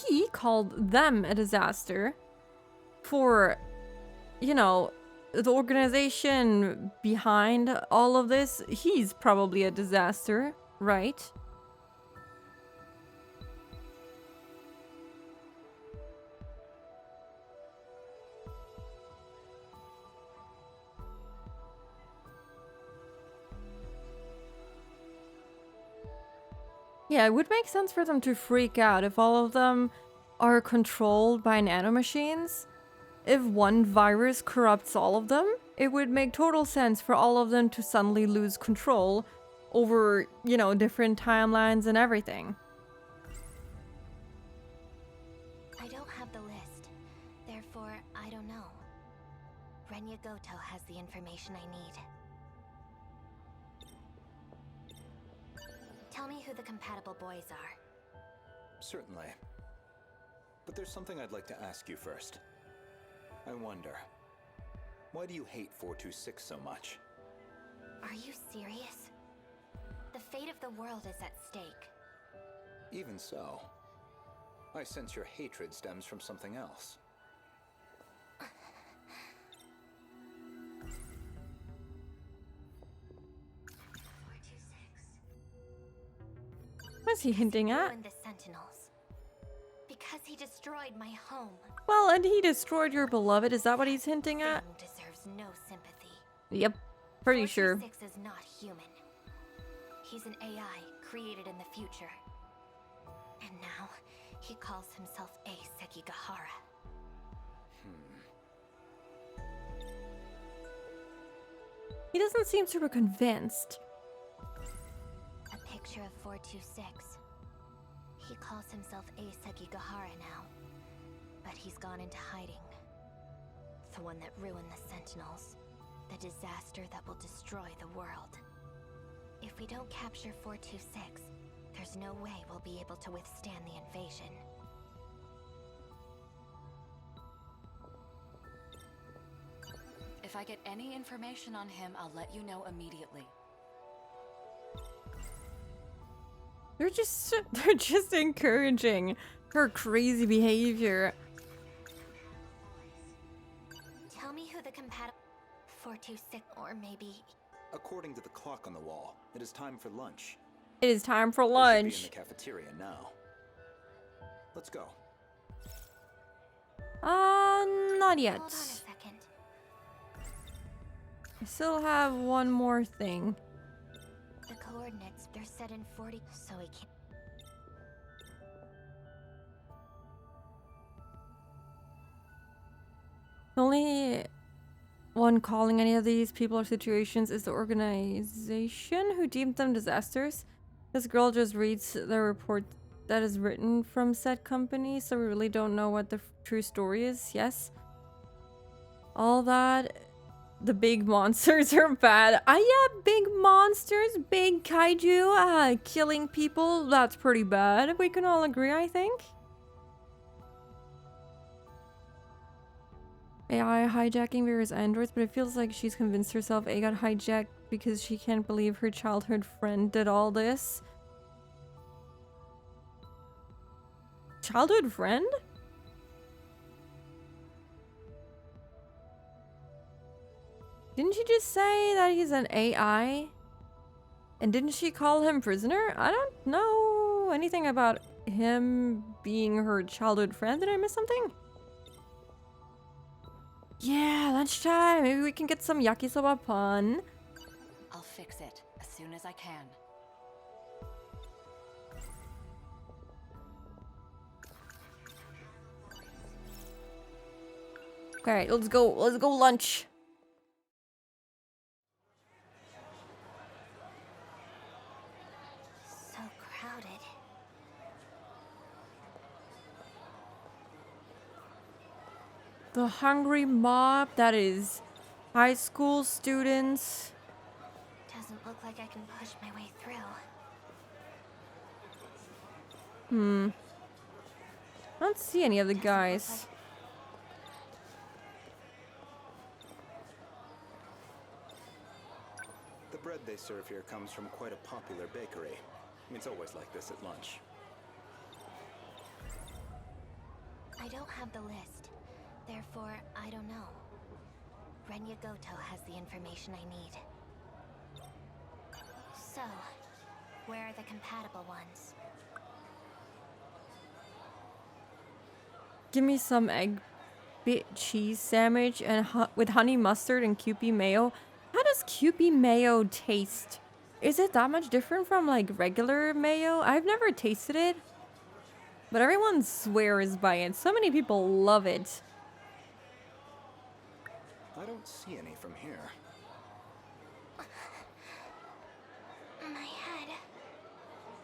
He called them a disaster for, you know, the organization behind all of this. He's probably a disaster, right? Yeah, it would make sense for them to freak out if all of them are controlled by nanomachines. If one virus corrupts all of them, it would make total sense for all of them to suddenly lose control over, you know, different timelines and everything. I don't have the list, therefore I don't know. Renya Goto has the information I need. Tell me who the compatible boys are. Certainly. But there's something I'd like to ask you first. I wonder, why do you hate 426 so much? Are you serious? The fate of the world is at stake. Even so, I sense your hatred stems from something else. What's he hinting at? The Sentinels. Because he destroyed my home. Well, and he destroyed your beloved. Is that what he's hinting at? Deserves no sympathy. Yep, pretty sure. 426 is not human. He's an AI created in the future. And now, he calls himself A Sekigahara. He doesn't seem super convinced. A picture of 426. He calls himself A Sekigahara now. But he's gone into hiding. The one that ruined the Sentinels. The disaster that will destroy the world. If we don't capture 426, there's no way we'll be able to withstand the invasion. If I get any information on him, I'll let you know immediately. They're just encouraging her crazy behavior. Tell me who the compatible 426 or maybe. According to the clock on the wall, it is time for lunch. It is time for They should be lunch. in the cafeteria now. Let's go. Not yet. Hold on a second. I still have one more thing. The coordinates, they're set in 40, so we can't. The only one calling any of these people or situations is the organization who deemed them disasters. This girl just reads the report that is written from said company, so we really don't know what the true story is. Yes. All that. The big monsters are bad. Yeah, big monsters, big kaiju, killing people. That's pretty bad. We can all agree, I think. AI hijacking various androids, but it feels like she's convinced herself A got hijacked because she can't believe her childhood friend did all this. Childhood friend? Didn't she just say that he's an AI? And didn't she call him prisoner? I don't know anything about him being her childhood friend. Did I miss something? Yeah, lunchtime. Maybe we can get some yakisoba pun. I'll fix it as soon as I can. Okay, let's go. Let's go lunch. So crowded. The hungry mob, that is high school students. Doesn't look like I can push my way through. I don't see any of the guys. The bread they serve here comes from quite a popular bakery. It's always like this at lunch. I don't have the list. Therefore, I don't know. Renya Goto has the information I need. So, where are the compatible ones? Give me some egg bit cheese sandwich and with honey mustard and Kewpie mayo. How does Kewpie mayo taste? Is it that much different from like regular mayo? I've never tasted it, but everyone swears by it. So many people love it. I don't see any from here. My head.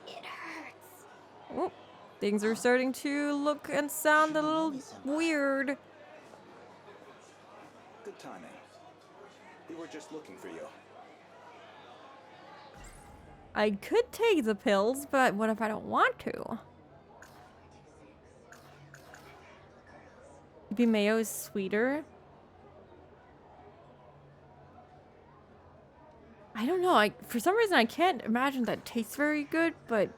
It hurts. Oh, things are starting to look and sound a little weird. Good timing. We were just looking for you. I could take the pills, but what if I don't want to? Maybe mayo is sweeter. I don't know. For some reason, I can't imagine that tastes very good, but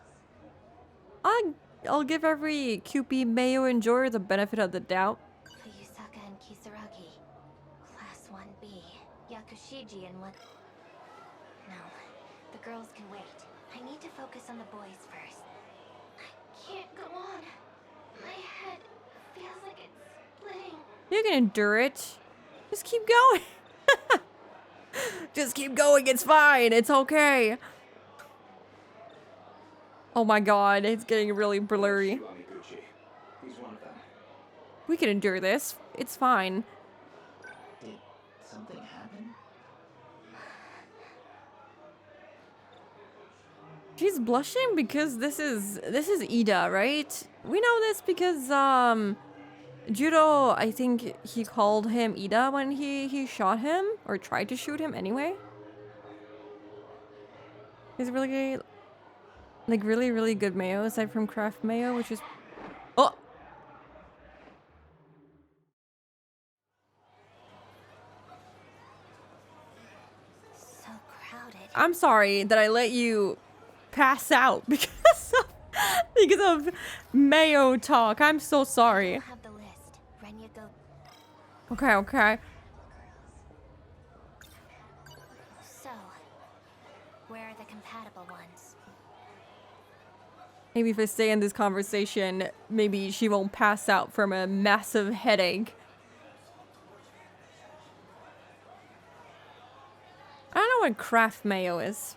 I'll give every Kewpie mayo enjoyer the benefit of the doubt. Fuyusaka and Kisaragi. Class 1B. Yakushiji and what? No. The girls can wait. I need to focus on the boys first. I can't go on. My head feels like it's splitting. You can endure it. Just keep going. Just keep going. It's fine. It's okay. Oh my god, it's getting really blurry. He's one of them. We can endure this. It's fine. Did something happen? She's blushing because this is Ida, right? We know this because Judo, I think he called him Ida when he shot him or tried to shoot him anyway. It's really, like, really good mayo, aside from craft mayo, which is... Oh! So crowded. I'm sorry that I let you pass out because of mayo talk. I'm so sorry. Have the list. Renya, go. Okay, okay. So, where are the compatible ones? Maybe if I stay in this conversation, maybe she won't pass out from a massive headache. I don't know what craft mayo is.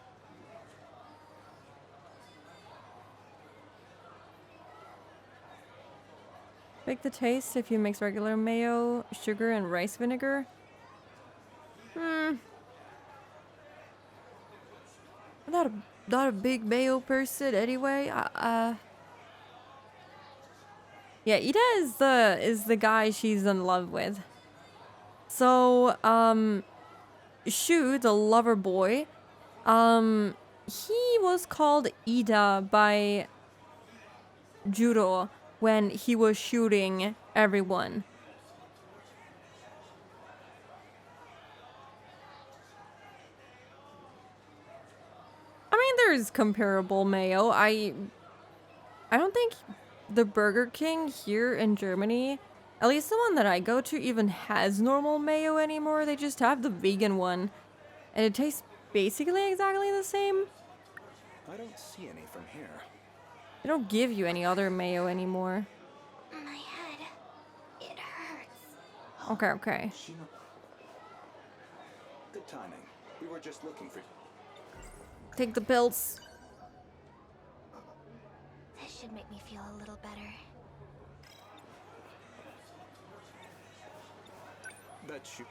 Make the taste if you mix regular mayo, sugar, and rice vinegar. I'm not a big mayo person anyway. Yeah, Ida is the guy she's in love with. So, Shu, the lover boy, he was called Ida by Juro when he was shooting everyone. I mean, there's comparable mayo. I don't think the Burger King here in Germany, at least the one that I go to, even has normal mayo anymore. They just have the vegan one. And it tastes basically exactly the same. I don't see any from here. They don't give you any other mayo anymore. My head. It hurts. Okay, okay. Good timing. We were just looking for... Take the pills. This should make me feel a little better. That should...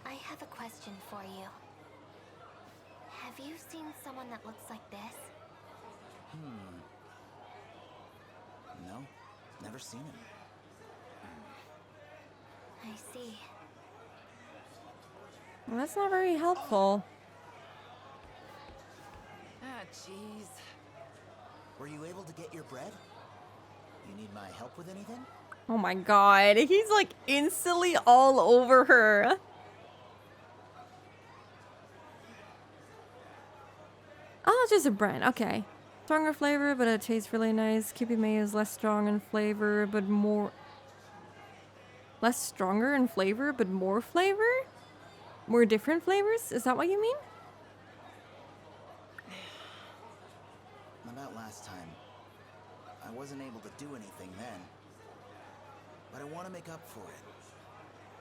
I have a question for you. Have you seen someone that looks like this? No, never seen him. I see. Well, that's not very helpful. Ah, jeez. Were you able to get your bread? You need my help with anything? Oh my god, he's like instantly all over her. Oh, just a brand. Okay. Stronger flavor, but it tastes really nice. Kiwi mayo is less strong in flavor, but more... Less stronger in flavor, but more flavor? More different flavors? Is that what you mean? About last time. I wasn't able to do anything then. But I want to make up for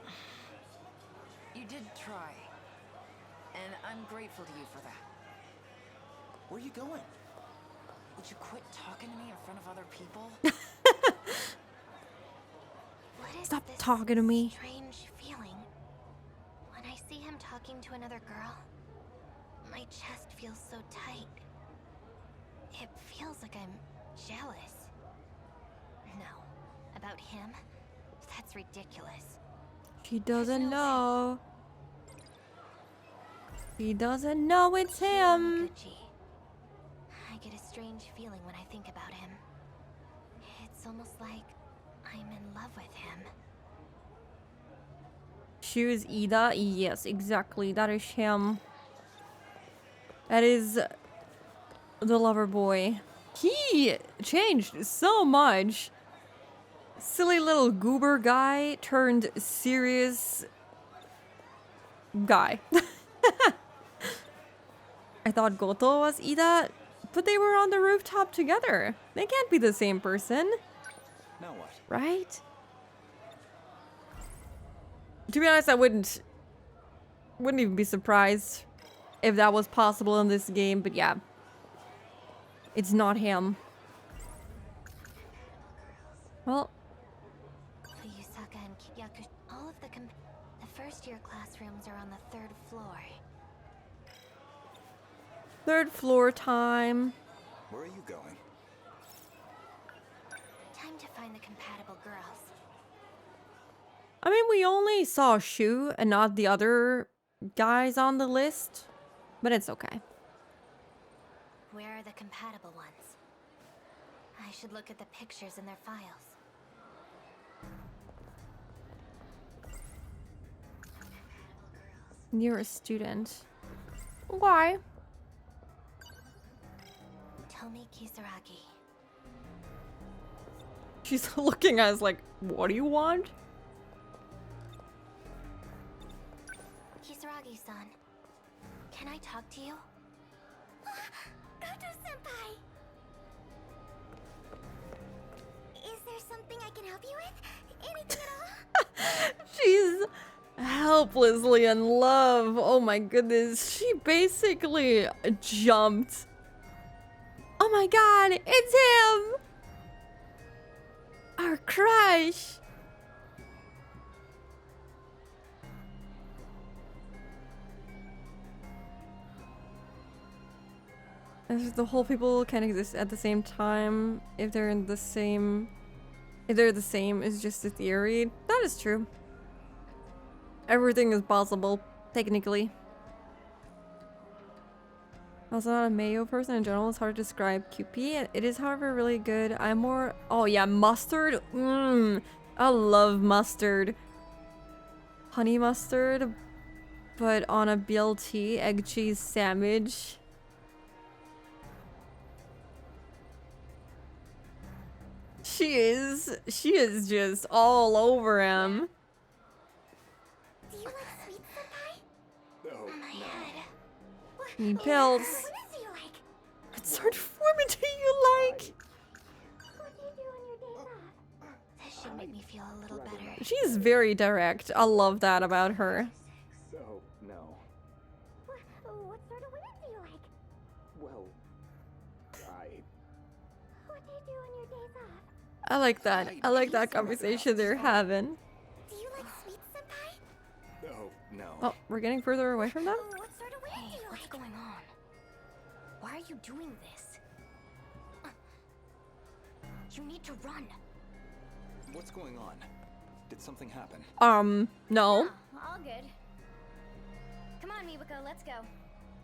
it. You did try. And I'm grateful to you for that. Where are you going? Would you quit talking to me in front of other people? What is Stop this talking to me. strange feeling? When I see him talking to another girl, my chest feels so tight. It feels like I'm jealous. No, about him? That's ridiculous. She doesn't know. He doesn't know it's him. Yamaguchi. I get a strange feeling when I think about him. It's almost like I'm in love with him. She is Ida? Yes, exactly. That is him. That is the lover boy. He changed so much. Silly little goober guy turned serious guy. I thought Goto was Ida, but they were on the rooftop together. They can't be the same person. Now what? Right? To be honest, I wouldn't even be surprised if that was possible in this game, but yeah. It's not him. Well, Fuyusaka and Kiyaku, all of the first year classrooms are on the 3rd floor. 3rd floor time. Where are you going? Time to find the compatible girls. I mean, we only saw Shu and not the other guys on the list, but it's okay. Where are the compatible ones? I should look at the pictures in their files. You're a student. Why? Tomi Kisaragi. She's looking at us like, what do you want? Kisaragi-san, can I talk to you? Goto-senpai! Is there something I can help you with? Anything at all? She's helplessly in love. Oh my goodness. She basically jumped. Oh my god, it's him! Our crush! The whole people can exist at the same time if they're in the same. If they're the same is just a theory. That is true. Everything is possible, technically. Also not a mayo person in general, it's hard to describe QP. It is, however, really good. I'm more... Oh yeah, mustard. I love mustard. Honey mustard, but on a BLT, egg cheese sandwich. She is just all over him. Do you like sweet, senpai? Oh, My head. Need pills. What do you like? What sort of woman do you like? What do you do on your days off? This should make me feel a little better. She's very direct. I love that about her. So, no. What sort of women do you like? Well, What do you do on your days off? I like that. I like that conversation they're having. Do you like sweet, senpai? Oh, no. Oh, we're getting further away from them? What sort of women do you What's like? going on? Why are you doing this? You need to run. What's going on? Did something happen? No. All good. Come on, Miwako, let's go.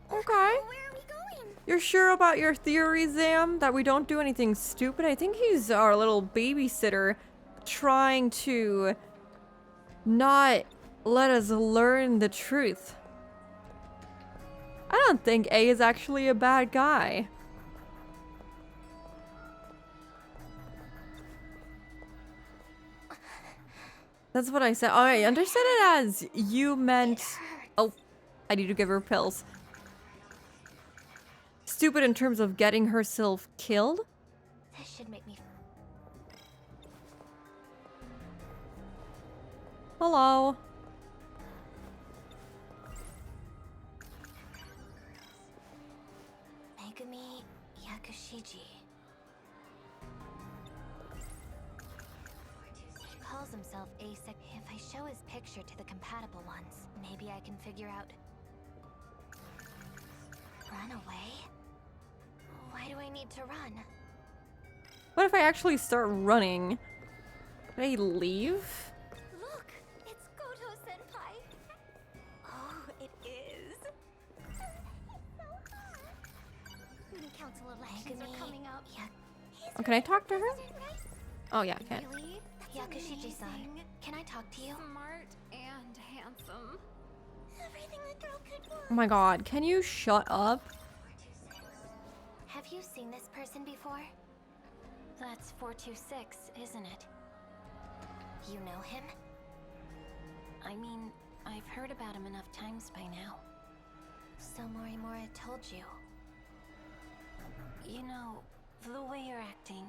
Okay. Where are we going? You're sure about your theory, Zam? That we don't do anything stupid? I think he's our little babysitter trying to not let us learn the truth. I don't think A is actually a bad guy. That's what I said. Oh, I understood it as you meant... Oh, I need to give her pills. Stupid in terms of getting herself killed? This should make me... Hello. Megumi Yakushiji. He calls himself Asek. If I show his picture to the compatible ones, maybe I can figure out... Run away? Why do I need to run? What if I actually start running? Can I leave? Look! It's Goto-senpai! Oh, it is! It's so hot! Student council elections are coming up. Oh, can I talk to her? Oh yeah, I can. Really? Yakushiji-san, can I talk to you? Smart and handsome. Everything a girl could want. Oh my god, can you shut up? Have you seen this person before? That's 426, isn't it? You know him? I mean, I've heard about him enough times by now. So Morimura told you. You know, the way you're acting,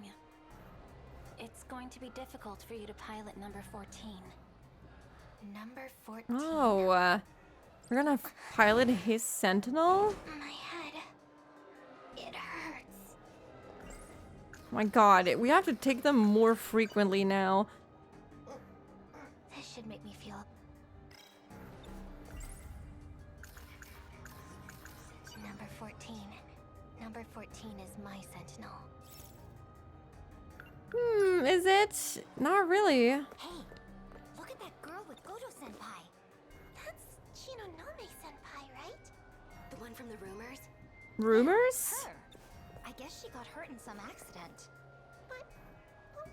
it's going to be difficult for you to pilot number 14. Number 14? Oh, we're gonna pilot his Sentinel? My head. It hurts. Oh my god, we have to take them more frequently now. This should make me feel... Number 14. Number 14 is my Sentinel. Is it? Not really. Hey, look at that girl with Goto-senpai. That's Shinonome-senpai, right? The one from the rumors? Rumors? Her. I guess she got hurt in some accident. But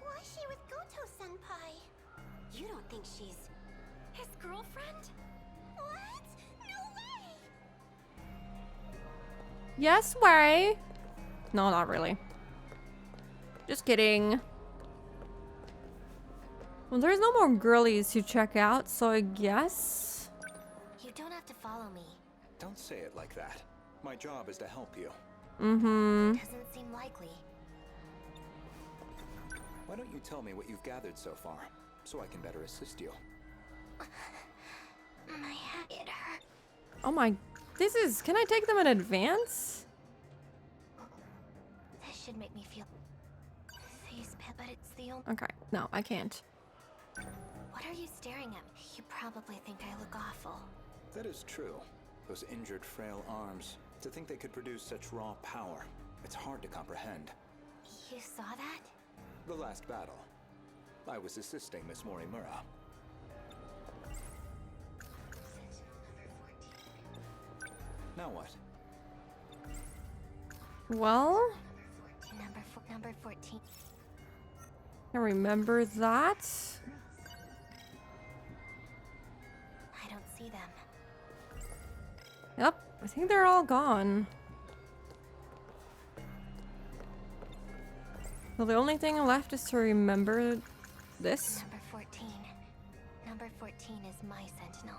why is she with Goto-senpai? You don't think she's his girlfriend? What? No way! Yes, way. No, not really. Just kidding. Well, there's no more girlies to check out, so I guess... You don't have to follow me. Don't say it like that. My job is to help you. Mm-hmm. Doesn't seem likely. Why don't you tell me what you've gathered so far, so I can better assist you? My head, it hurt. Oh my... This is... Can I take them in advance? This should make me feel... but it's the only... Okay. No, I can't. What are you staring at? You probably think I look awful. That is true. Those injured, frail arms. To think they could produce such raw power. It's hard to comprehend. You saw that? The last battle. I was assisting Miss Morimura. Now what? Well... Number 14. I remember that. I don't see them. Yep, I think they're all gone. Well, the only thing left is to remember this. Number 14. Number 14 is my sentinel.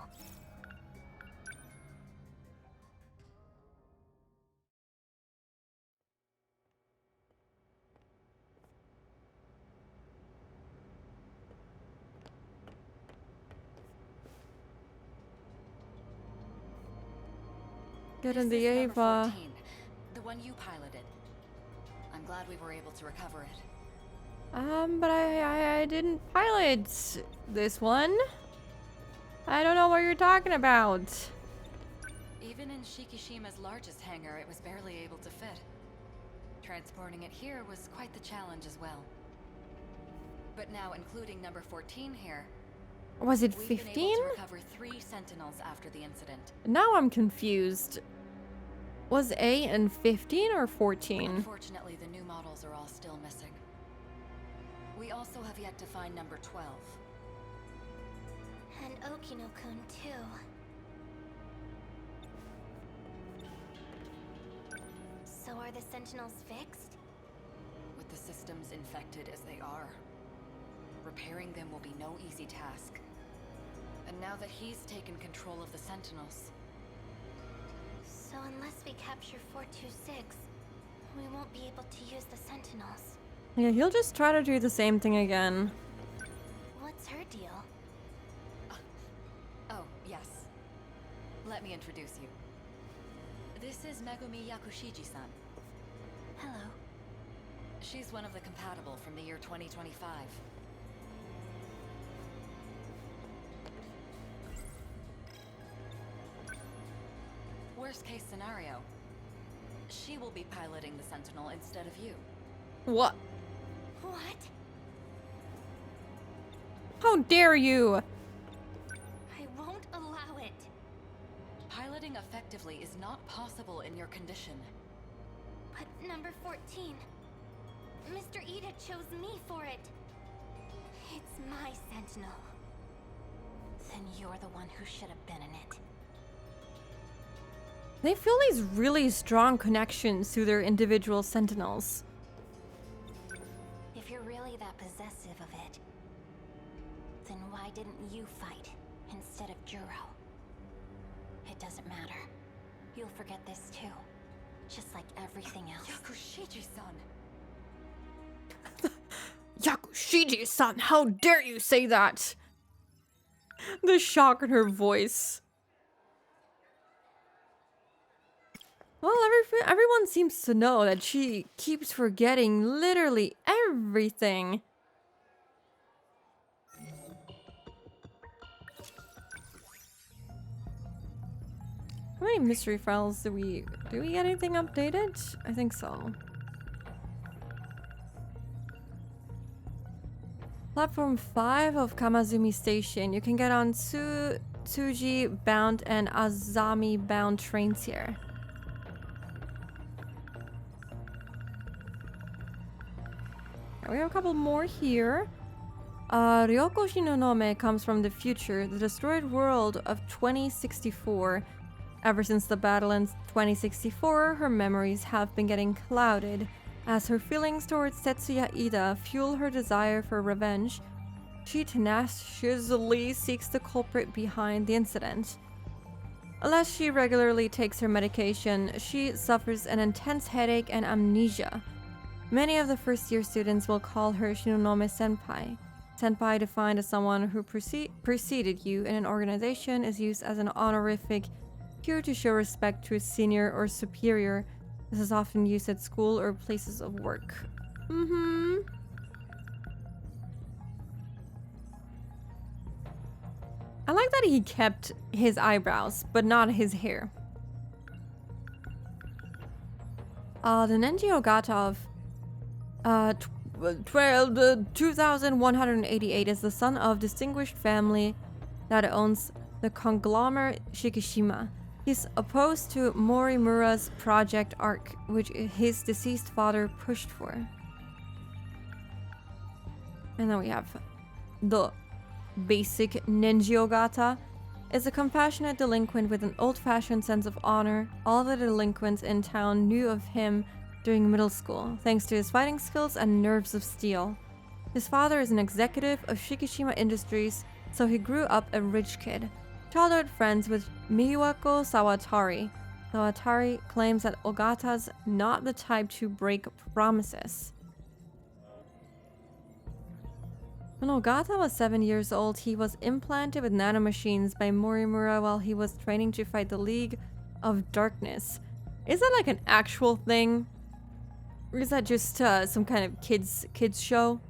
Get in the This is number Ava. 14, the one you piloted. I'm glad we were able to recover it. But I didn't pilot this one. I don't know what you're talking about. Even in Shikishima's largest hangar, it was barely able to fit. Transporting it here was quite the challenge as well. But now, including number 14 here, Was it we've been 15? able to recover 3 Sentinels after the incident. Now I'm confused. Was A in 15 or 14? Unfortunately, the new models are all still missing. We also have yet to find number 12. And Okino-kun too. So are the sentinels fixed? With the systems infected as they are, repairing them will be no easy task. And now that he's taken control of the Sentinels... So unless we capture 426, we won't be able to use the sentinels. Yeah, he'll just try to do the same thing again. What's her deal? Oh, yes. Let me introduce you. This is Megumi Yakushiji-san. Hello. She's one of the compatible from the year 2025. Worst case scenario, she will be piloting the Sentinel instead of you. What? What? How dare you? I won't allow it. Piloting effectively is not possible in your condition. But number 14. Mr. Ida chose me for it. It's my sentinel. Then you're the one who should have been in it. They feel these really strong connections to their individual sentinels. If you're really that possessive of it, then why didn't you fight instead of Juro? It doesn't matter. You'll forget this too. Just like everything else. Yakushiji-san! Yakushiji-san, how dare you say that? The shock in her voice. Well, everyone seems to know that she keeps forgetting literally everything. How many mystery files do we get anything updated? I think so. Platform 5 of Kamazumi Station. You can get on Tsuji bound and Azami bound trains here. We have a couple more here. Ryoko Shinonome comes from the future, the destroyed world of 2064. Ever since the battle in 2064, her memories have been getting clouded. As her feelings towards Tetsuya Ida fuel her desire for revenge, she tenaciously seeks the culprit behind the incident. Unless she regularly takes her medication, she suffers an intense headache and amnesia. Many of the first-year students will call her Shinonome Senpai. Senpai, defined as someone who preceded you in an organization, is used as an honorific here to show respect to a senior or superior. This is often used at school or places of work. I like that he kept his eyebrows, but not his hair. The Nenji Ogata of 2188 is the son of distinguished family that owns the conglomerate Shikishima. He's opposed to Morimura's Project Arc, which his deceased father pushed for. And then we have the basic Nenji Ogata. Is a compassionate delinquent with an old-fashioned sense of honor. All the delinquents in town knew of him during middle school, thanks to his fighting skills and nerves of steel. His father is an executive of Shikishima Industries, so he grew up a rich kid. Childhood friends with Miwako Sawatari. Sawatari claims that Ogata's not the type to break promises. When Ogata was 7 years old, he was implanted with nanomachines by Morimura while he was training to fight the League of Darkness. Is that like an actual thing? Or is that just some kind of kids show?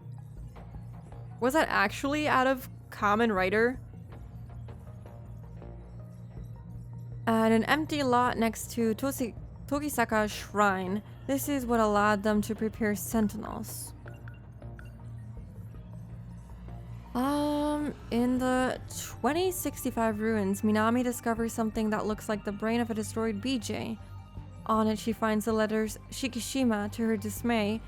Was that actually out of Kamen Rider? At an empty lot next to Togisaka Shrine, this is what allowed them to prepare Sentinels. In the 2065 ruins, Minami discovers something that looks like the brain of a destroyed BJ. On it, she finds the letters Shikishima. To her dismay,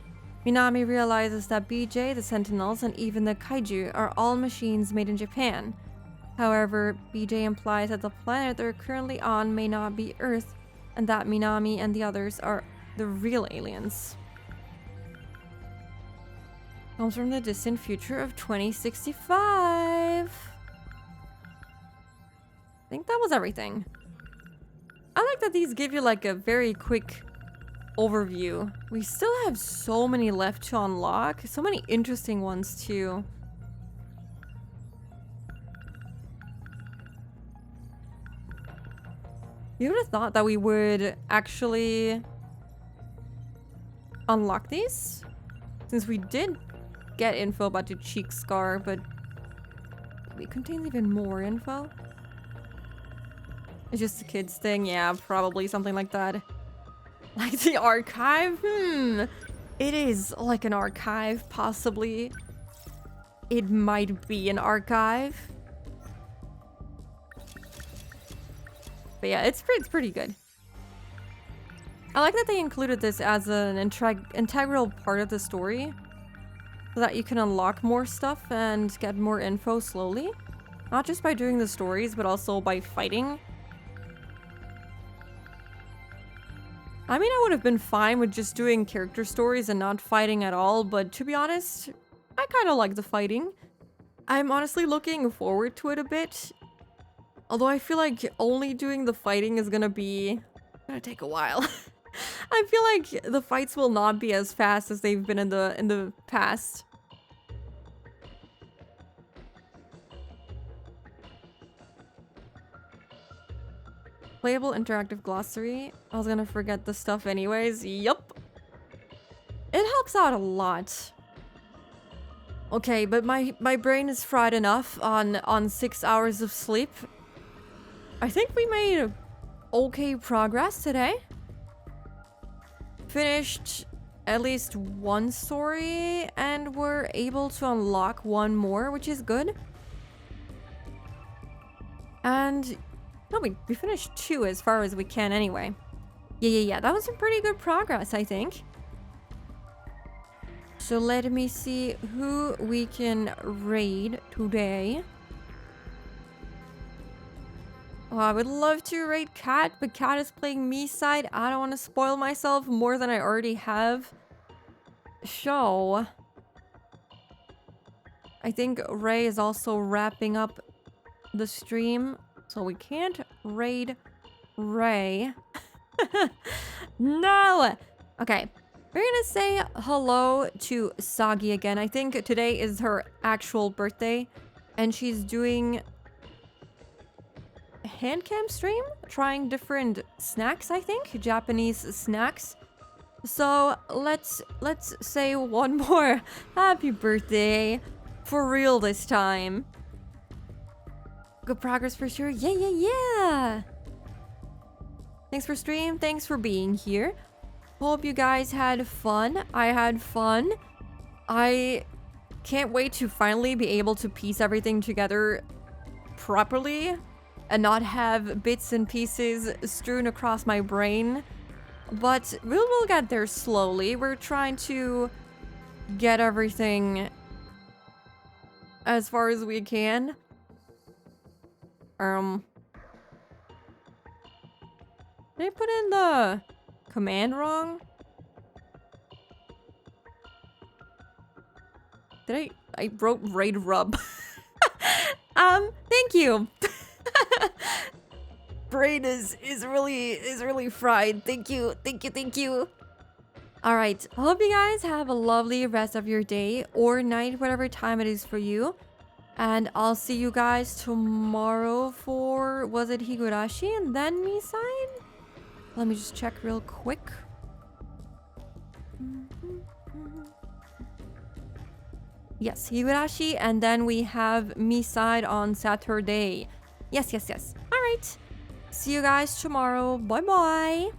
Minami realizes that BJ, the Sentinels, and even the Kaiju are all machines made in Japan. However, BJ implies that the planet they're currently on may not be Earth, and that Minami and the others are the real aliens. Comes from the distant future of 2065. I think that was everything. I like that these give you like a very quick overview. We still have so many left to unlock. So many interesting ones too. You would have thought that we would actually unlock these, since we did get info about the cheek scar, but it contains even more info. It's just a kid's thing, yeah, probably something like that. Like the archive? It is like an archive, possibly. It might be an archive. But yeah, it's pretty good. I like that they included this as an integral part of the story, so that you can unlock more stuff and get more info slowly. Not just by doing the stories, but also by fighting. I mean, I would have been fine with just doing character stories and not fighting at all, but to be honest, I kind of like the fighting. I'm honestly looking forward to it a bit. Although I feel like only doing the fighting is gonna take a while. I feel like the fights will not be as fast as they've been in the past. Playable interactive glossary. I was gonna forget the stuff anyways. Yup. It helps out a lot. Okay, but my brain is fried enough on 6 hours of sleep. I think we made okay progress today. Finished at least one story, and we're able to unlock one more, which is good. And no, we finished 2 as far as we can anyway. Yeah. That was some pretty good progress, I think. So let me see who we can raid today. Oh, I would love to raid Kat, but Kat is playing me side. I don't want to spoil myself more than I already have. So I think Ray is also wrapping up the stream, so we can't raid Ray. No! Okay, we're gonna say hello to Sagi again. I think today is her actual birthday, and she's doing a hand cam stream, trying different snacks, I think, Japanese snacks. So let's say one more happy birthday, for real this time. Good progress for sure. Yeah. Thanks for stream. Thanks for being here. Hope you guys had fun. I had fun. I can't wait to finally be able to piece everything together properly and not have bits and pieces strewn across my brain. But we'll get there slowly. We're trying to get everything as far as we can. Did I put in the command wrong? I wrote raid rub. Thank you. Brain is really fried. Thank you. All right. I hope you guys have a lovely rest of your day or night, whatever time it is for you. And I'll see you guys tomorrow for, was it Higurashi and then me side? Let me just check real quick. Yes, Higurashi, and then we have me side on Saturday. Yes. All right. See you guys tomorrow. Bye-bye.